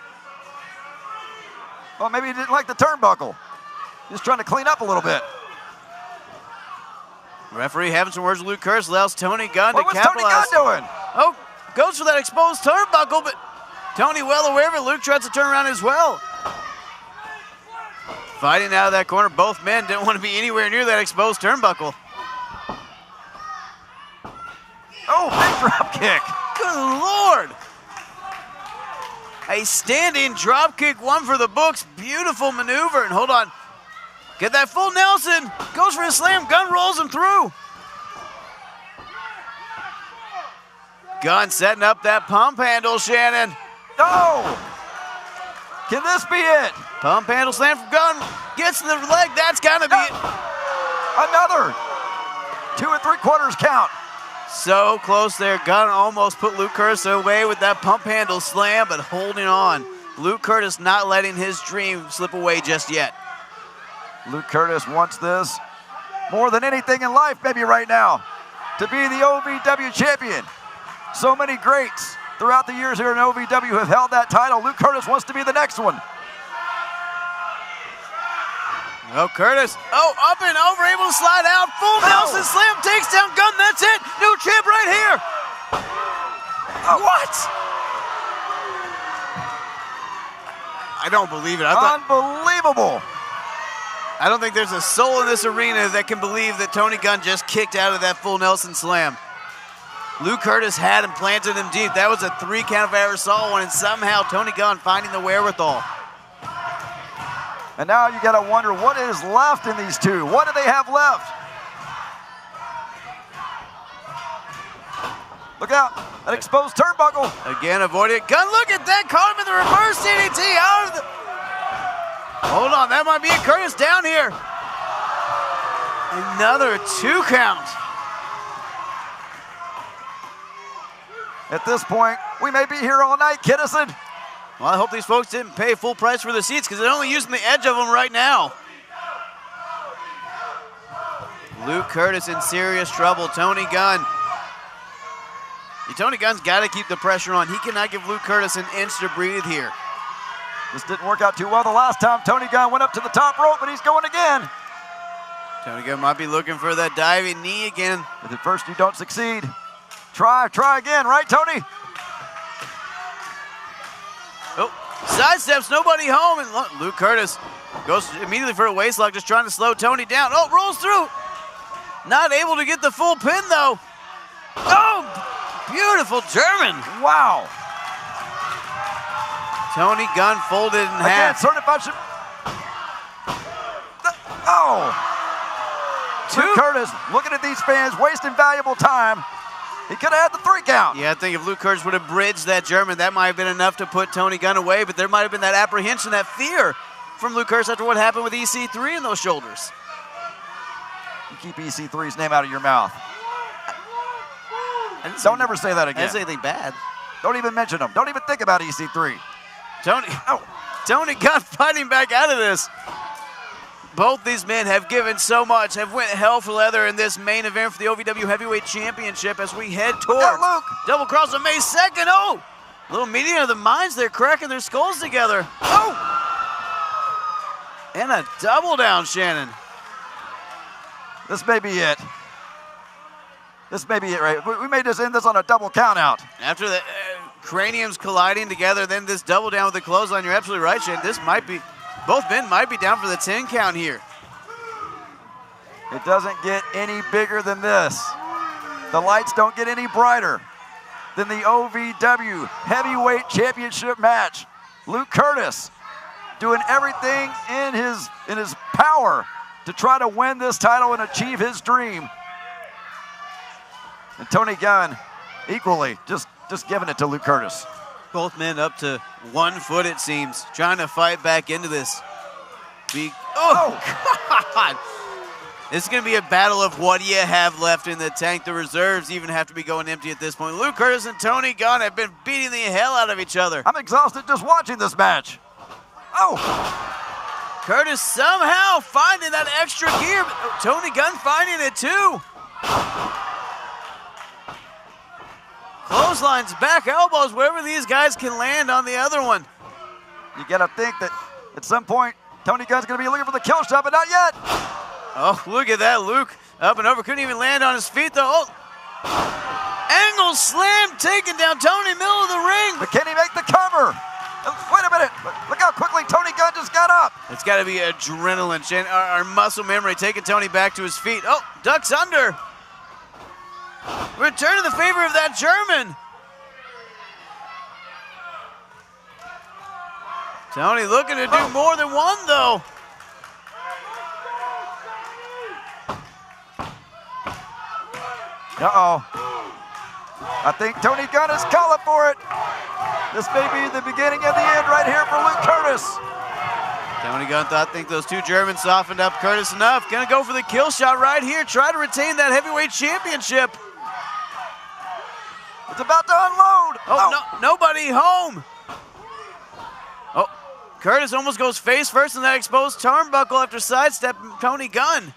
Well, maybe he didn't like the turnbuckle. Just trying to clean up a little bit. Referee having some words with Luke Curtis, allows Tony Gunn to capitalize. What's Tony Gunn doing? Oh, goes for that exposed turnbuckle, but Tony well aware of it. Luke tries to turn around as well. Fighting out of that corner, both men didn't want to be anywhere near that exposed turnbuckle. Oh, big drop kick. Good Lord. A standing drop kick, one for the books. Beautiful maneuver. And hold on. Get that full Nelson. Goes for a slam. Gunn rolls him through. Gunn setting up that pump handle, Shannon. No! Can this be it? Pump handle slam from Gunn. Gets to the leg. That's got to be it. Another 2 3/4 count. So close there. Gunn almost put Luke Curtis away with that pump handle slam, but holding on. Luke Curtis not letting his dream slip away just yet. Luke Curtis wants this more than anything in life, maybe right now, to be the OVW champion. So many greats throughout the years here in OVW have held that title. Luke Curtis wants to be the next one. Oh, Curtis. Oh, up and over, able to slide out. Full Nelson slam, takes down Gunn. That's it. New champ right here. What? I don't believe it. Unbelievable. I don't think there's a soul in this arena that can believe that Tony Gunn just kicked out of that full Nelson slam. Luke Curtis had him, planted him deep. That was a 3 count if I ever saw one, and somehow Tony Gunn finding the wherewithal. And now you got to wonder what is left in these two. What do they have left? Look out, an exposed turnbuckle. Again, avoid it. Gunn, look at that, caught him in the reverse DDT out of the... Hold on, that might be it. Curtis down here. Another 2 count. At this point, we may be here all night, Kinnison. Well, I hope these folks didn't pay full price for the seats because they're only using the edge of them right now. Luke Curtis in serious trouble. Tony Gunn. Tony Gunn's got to keep the pressure on. He cannot give Luke Curtis an inch to breathe here. This didn't work out too well the last time Tony Gunn went up to the top rope, but he's going again. Tony Gunn might be looking for that diving knee again. If at first you don't succeed, try again, right, Tony? Oh, sidesteps, nobody home, and look, Luke Curtis goes immediately for a waistlock, just trying to slow Tony down. Oh, rolls through. Not able to get the full pin, though. Oh, beautiful German. Wow. Tony Gunn folded in half. Certified. Oh. Luke Curtis looking at these fans, wasting valuable time. He could have had the 3 count. Yeah, I think if Luke Curtis would have bridged that German, that might have been enough to put Tony Gunn away, but there might have been that apprehension, that fear from Luke Curtis after what happened with EC3 in those shoulders. You keep EC3's name out of your mouth. Don't ever say that again. I didn't say anything bad. Don't even mention him. Don't even think about EC3. Tony Gunn fighting back out of this. Both these men have given so much, have went hell for leather in this main event for the OVW Heavyweight Championship as we head towards Double Cross on May 2nd. Oh, little meeting of the minds. They're cracking their skulls together. Oh, and a double down, Shannon. This may be it. This may be it, right? We may just end this on a double count out. After the craniums colliding together, then this double down with the clothesline. You're absolutely right, Shannon. This might be... Both men might be down for the 10 count here. It doesn't get any bigger than this. The lights don't get any brighter than the OVW Heavyweight Championship match. Luke Curtis doing everything in his power to try to win this title and achieve his dream. And Tony Gunn equally just giving it to Luke Curtis. Both men up to 1 foot, it seems, trying to fight back into this. God! It's going to be a battle of what you have left in the tank. The reserves even have to be going empty at this point. Luke Curtis and Tony Gunn have been beating the hell out of each other. I'm exhausted just watching this match. Oh! Curtis somehow finding that extra gear. Tony Gunn finding it too. Clotheslines, back elbows, wherever these guys can land on the other one. You got to think that at some point, Tony Gunn's going to be looking for the kill shot, but not yet. Oh, look at that. Luke up and over. Couldn't even land on his feet, though. Oh. Angle slam taking down Tony, middle of the ring. But can he make the cover? Wait a minute. Look how quickly Tony Gunn just got up. It's got to be adrenaline, Shane. Our muscle memory taking Tony back to his feet. Oh, ducks under. Return to the favor of that German. Tony looking to do more than one, though. Uh-oh. I think Tony Gunn is calling for it. This may be the beginning of the end right here for Luke Curtis. Tony Gunn think those two Germans softened up Curtis enough. Gonna go for the kill shot right here. Try to retain that heavyweight championship. It's about to unload. Oh, no, nobody home. Oh, Curtis almost goes face first in that exposed turnbuckle after sidestepping Tony Gunn.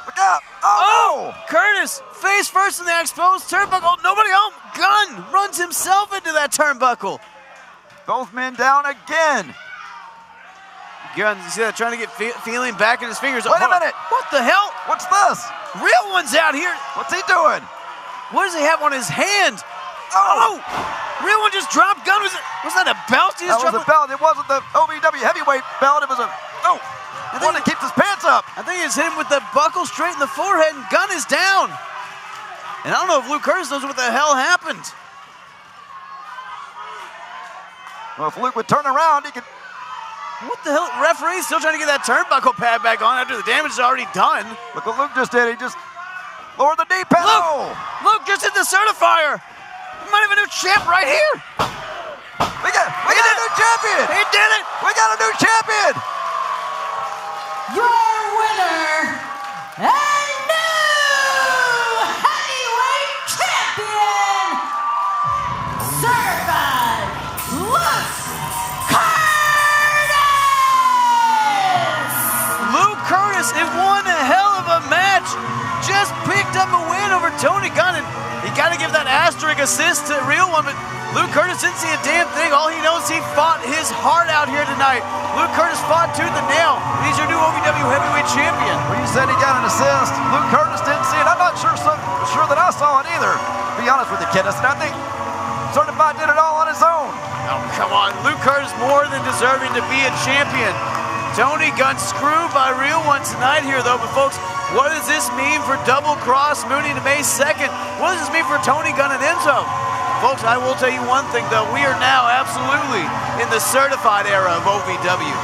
Look out. Oh, no. Curtis face first in that exposed turnbuckle. Nobody home. Gunn runs himself into that turnbuckle. Both men down again. Gunn, you see that, trying to get feeling back in his fingers. Wait a minute. What the hell? What's this? Real one's out here. What's he doing? What does he have on his hand? Oh! Real one just dropped Gunn. Was that a belt? He just that was a belt. It wasn't the OVW heavyweight belt. It was a one that keeps his pants up. I think he just hit him with the buckle straight in the forehead, and Gunn is down. And I don't know if Luke Curtis knows what the hell happened. Well, if Luke would turn around, he could. What the hell? Referee's still trying to get that turnbuckle pad back on after the damage is already done. Look what Luke just did. He just lowered the knee pad. Luke just hit the certifier. We might have a new champ right here. We got a new champion. He did it. We got a new champion. Your winner and new heavyweight champion, certified Luke Curtis. Luke Curtis in one hell of a match. Just picked up a win over Tony Gunn. And you got to give that asterisk assist to Real One, but Luke Curtis didn't see a damn thing. All he knows, he fought his heart out here tonight. Luke Curtis fought tooth and nail, and he's your new OVW heavyweight champion. Well, you said he got an assist. Luke Curtis didn't see it. I'm not sure that I saw it either, to be honest with you, Kiddes. And I think Certified did it all on his own. Oh, come on. Luke Curtis more than deserving to be a champion. Tony Gunn screwed by Real One tonight here, though. But, folks, what does this mean for Double Cross moving to May 2nd? What does this mean for Tony Gunn and Enzo? Folks, I will tell you one thing, though. We are now absolutely in the certified era of OVW.